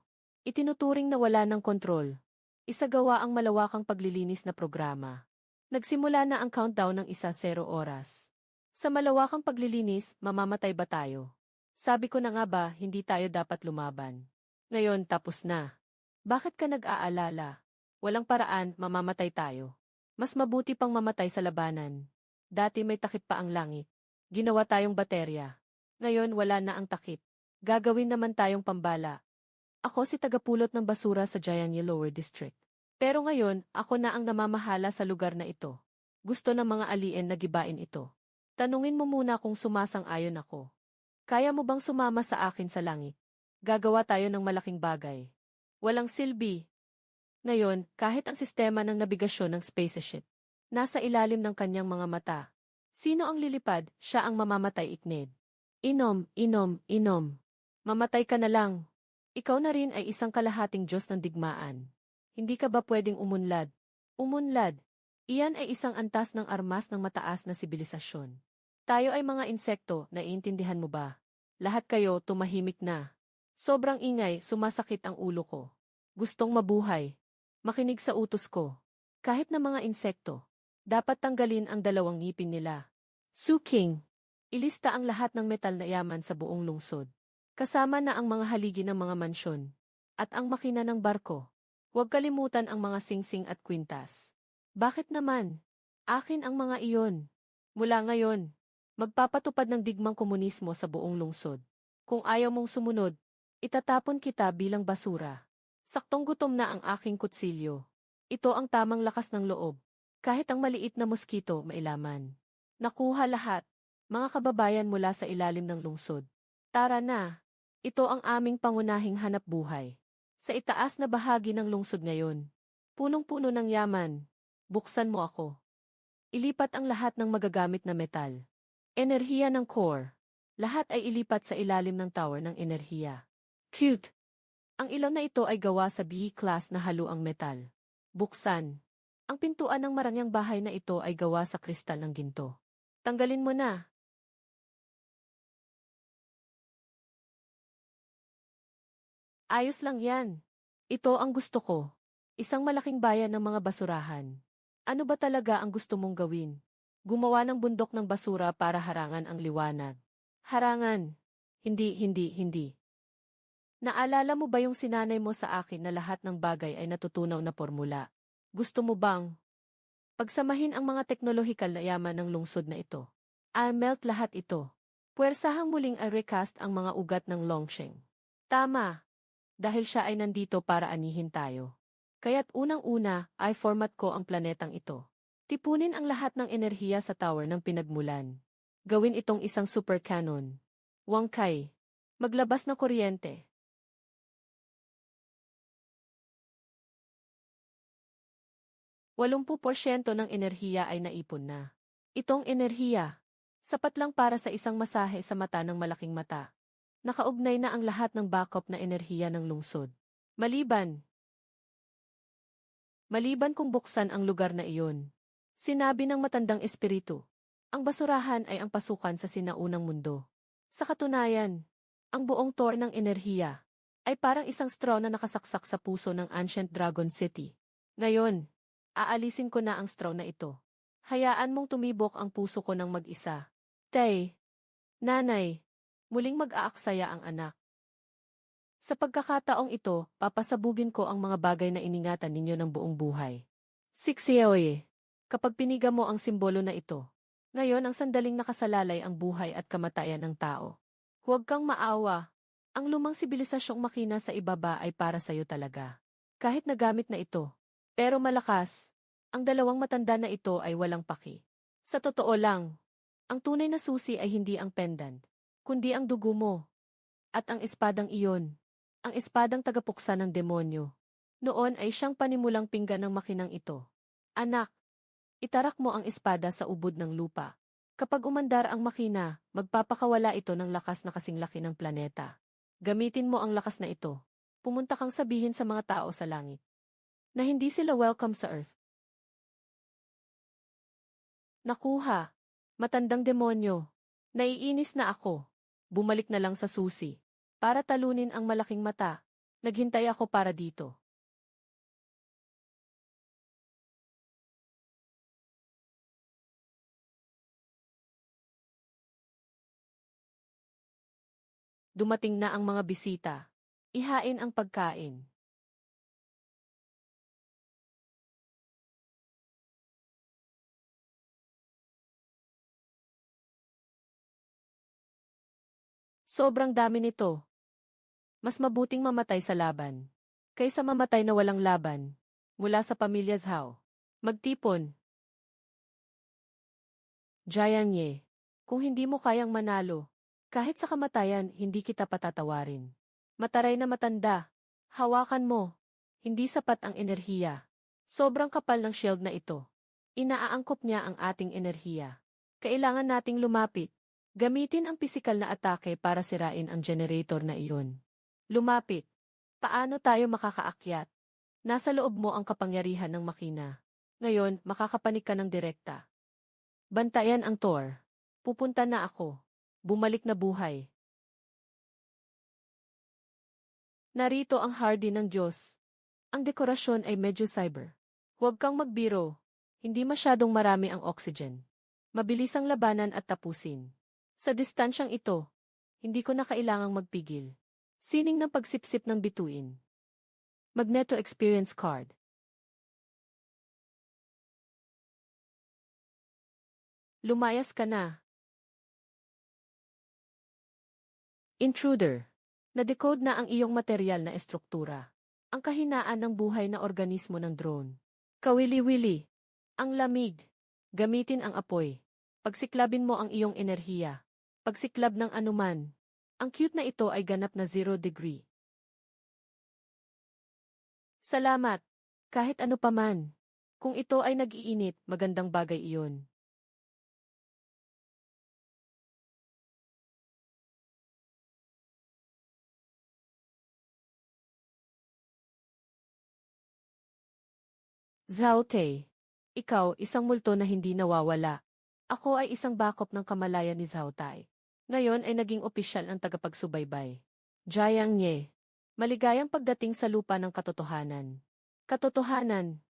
Itinuturing na wala ng kontrol. Isagawa ang malawakang paglilinis na programa. Nagsimula na ang countdown ng 1-0 oras. Sa malawakang paglilinis, mamamatay ba tayo? Sabi ko na nga ba, hindi tayo dapat lumaban. Ngayon, tapos na. Bakit ka nag-aalala? Walang paraan, mamamatay tayo. Mas mabuti pang mamatay sa labanan. Dati may takip pa ang langit. Ginawa tayong baterya. Ngayon, wala na ang takip. Gagawin naman tayong pambala. Ako si tagapulot ng basura sa Jianye Lower District. Pero ngayon, ako na ang namamahala sa lugar na ito. Gusto ng mga alien na gibain ito. Tanungin mo muna kung sumasang-ayon ako. Kaya mo bang sumama sa akin sa langit? Gagawa tayo ng malaking bagay. Walang silbi. Ngayon, kahit ang sistema ng nabigasyon ng spaceship, nasa ilalim ng kanyang mga mata. Sino ang lilipad, siya ang mamamatay ikned. Inom. Mamatay ka na lang. Ikaw na rin ay isang kalahating Diyos ng digmaan. Hindi ka ba pwedeng umunlad? Umunlad. Iyan ay isang antas ng armas ng mataas na sibilisasyon. Tayo ay mga insekto, naiintindihan mo ba? Lahat kayo tumahimik na. Sobrang ingay, sumasakit ang ulo ko. Gustong mabuhay. Makinig sa utos ko. Kahit na mga insekto, dapat tanggalin ang 2 ngipin nila. Suking. Ilista ang lahat ng metal na yaman sa buong lungsod. Kasama na ang mga haligi ng mga mansyon. At ang makina ng barko. Huwag kalimutan ang mga singsing at kwintas. Bakit naman? Akin ang mga iyon. Mula ngayon, magpapatupad ng digmang komunismo sa buong lungsod. Kung ayaw mong sumunod, itatapon kita bilang basura. Saktong gutom na ang aking kutsilyo. Ito ang tamang lakas ng loob. Kahit ang maliit na moskito mailaman. Nakuha lahat, mga kababayan mula sa ilalim ng lungsod. Tara na. Ito ang aming pangunahing hanap buhay. Sa itaas na bahagi ng lungsod ngayon. Punong-puno ng yaman. Buksan mo ako. Ilipat ang lahat ng magagamit na metal. Enerhiya ng core. Lahat ay ilipat sa ilalim ng tower ng enerhiya. Cute! Ang ilaw na ito ay gawa sa B-class na haluang metal. Buksan. Ang pintuan ng marangyang bahay na ito ay gawa sa kristal ng ginto. Tanggalin mo na. Ayos lang yan. Ito ang gusto ko. Isang malaking bayan ng mga basurahan. Ano ba talaga ang gusto mong gawin? Gumawa ng bundok ng basura para harangan ang liwanag. Harangan. Hindi. Naalala mo ba yung sinanay mo sa akin na lahat ng bagay ay natutunaw na formula? Gusto mo bang pagsamahin ang mga teknolohikal na yaman ng lungsod na ito? I'll melt lahat ito. Puwersahang muling i-recast ang mga ugat ng Longsheng. Tama. Dahil siya ay nandito para anihin tayo. Kaya't unang-una, ay format ko ang planetang ito. Tipunin ang lahat ng enerhiya sa tower ng pinagmulan. Gawin itong isang super cannon. Wangkay. Maglabas ng kuryente. 80% ng enerhiya ay naipon na. Itong enerhiya, sapat lang para sa isang masahe sa mata ng malaking mata. Nakaugnay na ang lahat ng backup na enerhiya ng lungsod. Maliban. Maliban kung buksan ang lugar na iyon. Sinabi ng matandang espiritu. Ang basurahan ay ang pasukan sa sinaunang mundo. Sa katunayan, ang buong tor ng enerhiya ay parang isang straw na nakasaksak sa puso ng Ancient Dragon City. Ngayon, aalisin ko na ang straw na ito. Hayaan mong tumibok ang puso ko ng mag-isa. Tay, nanay, muling mag-aaksaya ang anak. Sa pagkakataong ito, papasabugin ko ang mga bagay na iningatan ninyo ng buong buhay. Siksieoye, kapag piniga mo ang simbolo na ito, ngayon ang sandaling nakasalalay ang buhay at kamatayan ng tao. Huwag kang maawa. Ang lumang sibilisasyong makina sa ibaba ay para sa'yo talaga. Kahit nagamit na ito. Pero malakas, ang dalawang matanda na ito ay walang paki. Sa totoo lang, ang tunay na susi ay hindi ang pendant, kundi ang dugo mo. At ang espadang iyon, ang espadang tagapuksa ng demonyo. Noon ay siyang panimulang pinggan ng makinang ito. Anak, itarak mo ang espada sa ubod ng lupa. Kapag umandar ang makina, magpapakawala ito ng lakas na kasing laki ng planeta. Gamitin mo ang lakas na ito. Pumunta kang sabihin sa mga tao sa langit na hindi sila welcome sa Earth. Nakuha. Matandang demonyo. Naiinis na ako. Bumalik na lang sa susi. Para talunin ang malaking mata. Naghintay ako para dito. Dumating na ang mga bisita. Ihain ang pagkain. Sobrang dami nito. Mas mabuting mamatay sa laban kaysa mamatay na walang laban. Mula sa pamilya Zhao. Magtipon. Jianye. Kung hindi mo kayang manalo, kahit sa kamatayan, hindi kita patatawarin. Mataray na matanda. Hawakan mo. Hindi sapat ang enerhiya. Sobrang kapal ng shield na ito. Inaaangkop niya ang ating enerhiya. Kailangan nating lumapit. Gamitin ang pisikal na atake para sirain ang generator na iyon. Lumapit. Paano tayo makakaakyat? Nasa loob mo ang kapangyarihan ng makina. Ngayon, makakapanik ka ng direkta. Bantayan ang Thor. Pupunta na ako. Bumalik na buhay. Narito ang Hardy ng Diyos. Ang dekorasyon ay medyo cyber. Huwag kang magbiro. Hindi masyadong marami ang oxygen. Mabilis ang labanan at tapusin. Sa distansyang ito, hindi ko na kailangang magpigil. Sining ng pagsipsip ng bituin. Magneto Experience Card. Lumayas ka na. Intruder. Na-decode na ang iyong material na estruktura. Ang kahinaan ng buhay na organismo ng drone. Kawili-wili. Ang lamig. Gamitin ang apoy. Pagsiklabin mo ang iyong enerhiya. Pagsiklab ng anuman. Ang cute na ito ay ganap na 0 degree. Salamat. Kahit ano paman. Kung ito ay nag-iinit, magandang bagay iyon. Zhao Te. Ikaw, isang multo na hindi nawawala. Ako ay isang bakop ng kamalayan ni Zhao Tai. Ngayon ay naging opisyal ang tagapagsubaybay. Jiang Nye. Maligayang pagdating sa lupa ng katotohanan. Katotohanan.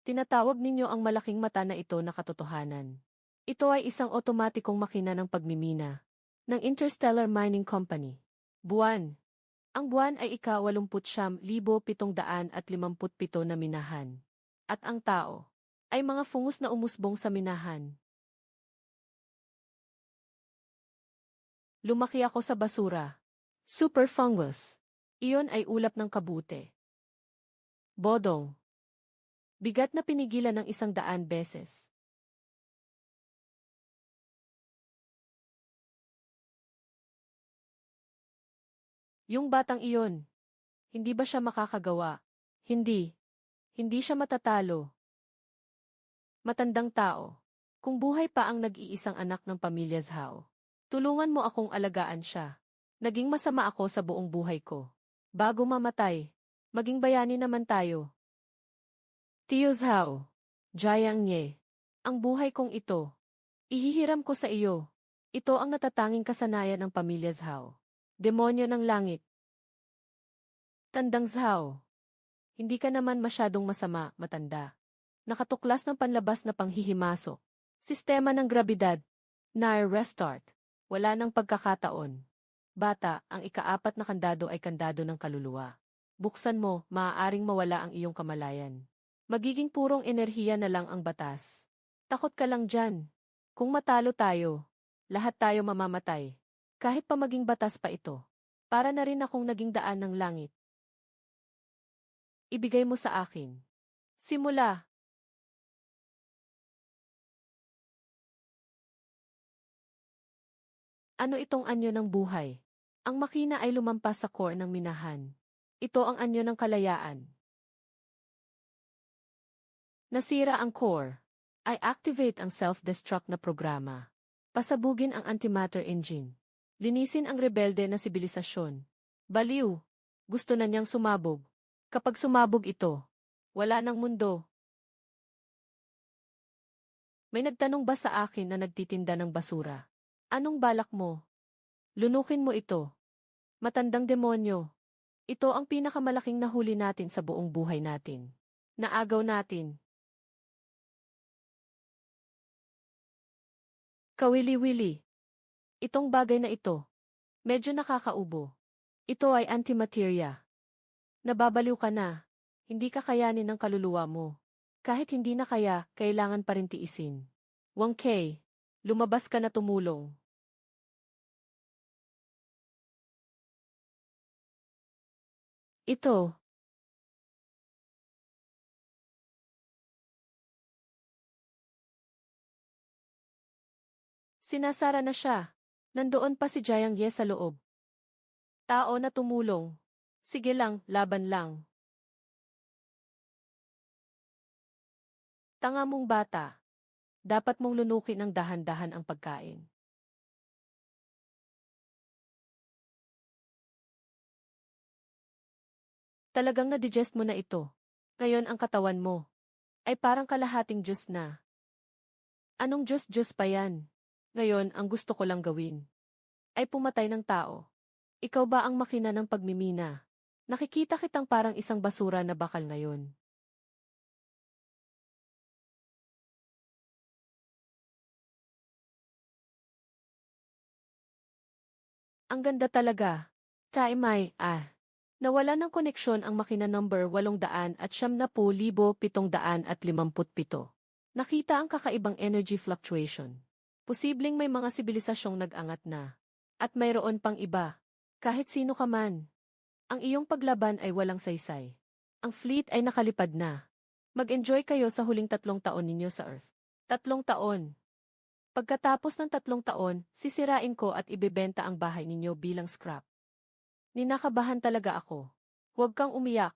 Tinatawag ninyo ang malaking mata na ito na katotohanan. Ito ay isang otomatikong makina ng pagmimina ng Interstellar Mining Company. Buwan. Ang buwan ay ika-89,757 na minahan. At ang tao ay mga fungus na umusbong sa minahan. Lumaki ako sa basura. Super fungus. Iyon ay ulap ng kabute. Bodong. Bigat na pinigilan ng 100 beses. Yung batang iyon. Hindi ba siya makakagawa? Hindi. Hindi siya matatalo. Matandang tao. Kung buhay pa ang nag-iisang anak ng pamilya Zhao, tulungan mo akong alagaan siya. Naging masama ako sa buong buhay ko. Bago mamatay, Maging bayani naman tayo. Tiyo Zhao, Jiang Ye, ang buhay kong ito. Ihihiram ko sa iyo. Ito ang natatanging kasanayan ng pamilya Zhao. Demonyo ng langit. Tandang Zhao. Hindi ka naman masyadong masama, matanda. Nakatuklas ng panlabas na panghihimasok. Sistema ng grabidad. Nair restart. Wala nang pagkakataon. Bata, ang ikaapat na kandado ay kandado ng kaluluwa. Buksan mo, maaaring mawala ang iyong kamalayan. Magiging purong enerhiya na lang ang batas. Takot ka lang dyan. Kung matalo tayo, lahat tayo mamamatay. Kahit pa maging batas pa ito. Para na rin akong naging daan ng langit. Ibigay mo sa akin. Simula. Ano itong anyo ng buhay? Ang makina ay lumampas sa core ng minahan. Ito ang anyo ng kalayaan. Nasira ang core. I activate ang self-destruct na programa. Pasabugin ang antimatter engine. Linisin ang rebelde na sibilisasyon. Baliw. Gusto na niyang sumabog. Kapag sumabog ito, wala ng mundo. May nagtanong ba sa akin na nagtitinda ng basura? Anong balak mo? Lunukin mo ito. Matandang demonyo. Ito ang pinakamalaking nahuli natin sa buong buhay natin. Naagaw natin. Kawili-wili. Itong bagay na ito. Medyo nakakaubo. Ito ay antimateria. Nababaliw ka na. Hindi ka kayanin ng kaluluwa mo. Kahit hindi na kaya, kailangan pa rin tiisin. Wang Kei, lumabas ka na tumulong. Ito. Sinasara na siya. Nandoon pa si Jiang Ye sa loob. Tao na tumulong. Sige lang, laban lang. Tanga mong bata. Dapat mong lunukin ng dahan-dahan ang pagkain. Talagang na-digest mo na ito. Ngayon ang katawan mo ay parang kalahating Diyos na. Anong Diyos pa yan? Ngayon ang gusto ko lang gawin ay pumatay ng tao. Ikaw ba ang makina ng pagmimina? Nakikita kitang parang isang basura na bakal ngayon. Ang ganda talaga. Taimay, Nawala ng koneksyon ang makina number 800,757. Nakita ang kakaibang energy fluctuation. Posibleng may mga sibilisasyong nag-angat na. At mayroon pang iba. Kahit sino ka man. Ang iyong paglaban ay walang saysay. Ang fleet ay nakalipad na. Mag-enjoy kayo sa huling 3 taon ninyo sa Earth. 3 taon. Pagkatapos ng 3 taon, sisirain ko at ibebenta ang bahay ninyo bilang scrap. Ninakabahan talaga ako. Huwag kang umiyak.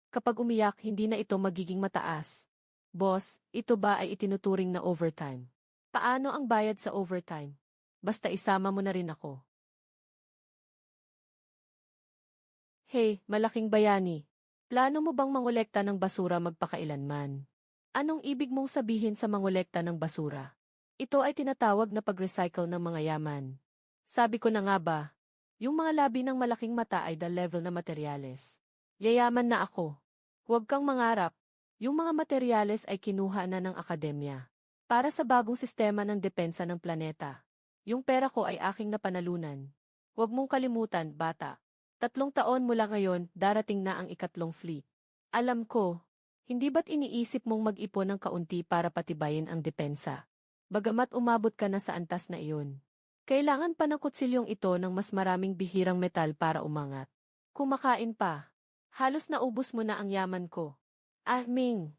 Kapag umiyak, hindi na ito magiging mataas. Boss, ito ba ay itinuturing na overtime? Paano ang bayad sa overtime? Basta isama mo na rin ako. Hey, malaking bayani. Plano mo bang mangolekta ng basura magpakailanman? Anong ibig mong sabihin sa mangolekta ng basura? Ito ay tinatawag na pag-recycle ng mga yaman. Sabi ko na nga ba, yung mga labi ng malaking mata ay the level na materyales. Yayaman na ako. Huwag kang mangarap. Yung mga materyales ay kinuha na ng akademya. Para sa bagong sistema ng depensa ng planeta. Yung pera ko ay aking napanalunan. Huwag mong kalimutan, bata. 3 taon mula ngayon, darating na ang 3 fleet. Alam ko, hindi ba't iniisip mong mag-ipon ng kaunti para patibayin ang depensa? Bagamat umabot ka na sa antas na iyon. Kailangan pa ng kutsilyong ito ng mas maraming bihirang metal para umangat. Kumakain pa. Halos naubos mo na ang yaman ko. Ming.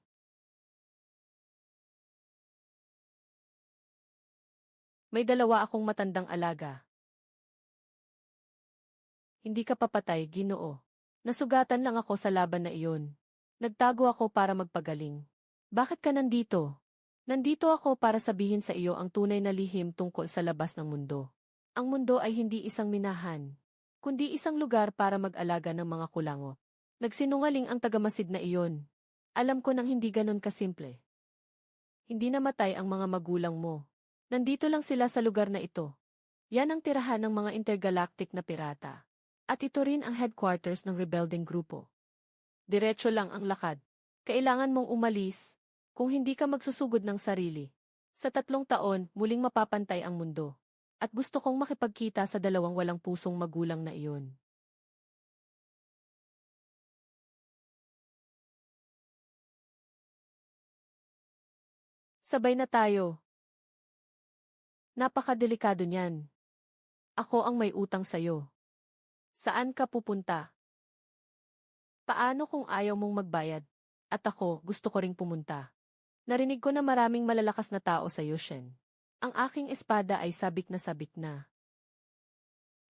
May 2 akong matandang alaga. Hindi ka papatay, Ginoo. Nasugatan lang ako sa laban na iyon. Nagtago ako para magpagaling. Bakit ka nandito? Nandito ako para sabihin sa iyo ang tunay na lihim tungkol sa labas ng mundo. Ang mundo ay hindi isang minahan, kundi isang lugar para mag-alaga ng mga kulangot. Nagsinungaling ang tagamasid na iyon. Alam ko nang hindi ganon kasimple. Hindi namatay ang mga magulang mo. Nandito lang sila sa lugar na ito. Yan ang tirahan ng mga intergalactic na pirata. At ito rin ang headquarters ng rebelding grupo. Diretso lang ang lakad. Kailangan mong umalis, kung hindi ka magsusugod ng sarili. Sa 3 taon, muling mapapantay ang mundo. At gusto kong makipagkita sa 2 walang pusong magulang na iyon. Sabay na tayo. Napakadelikado niyan. Ako ang may utang sa'yo. Saan ka pupunta? Paano kung ayaw mong magbayad? At ako, gusto ko ring pumunta. Narinig ko na maraming malalakas na tao sa Yushen. Ang aking espada ay sabik na sabik na.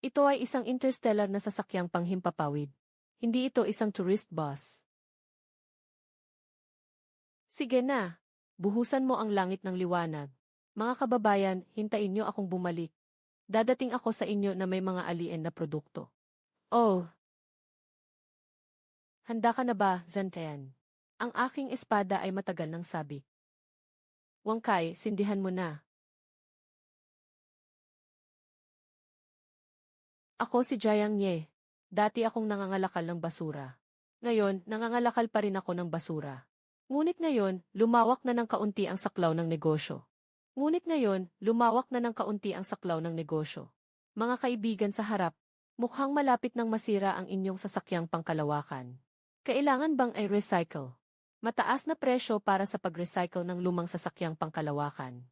Ito ay isang interstellar na sasakyang panghimpapawid. Hindi ito isang tourist bus. Sige na. Buhusan mo ang langit ng liwanag. Mga kababayan, hintayin niyo akong bumalik. Dadating ako sa inyo na may mga alien na produkto. Oh! Handa ka na ba, Zantian? Ang aking espada ay matagal ng sabik. Wang Kai, sindihan mo na. Ako si Jiang Ye. Dati akong nangangalakal ng basura. Ngayon, nangangalakal pa rin ako ng basura. Ngunit ngayon, lumawak na ng kaunti ang saklaw ng negosyo. Mga kaibigan sa harap, mukhang malapit nang masira ang inyong sasakyang pangkalawakan. Kailangan bang i-recycle? Mataas na presyo para sa pag-recycle ng lumang sasakyang pangkalawakan.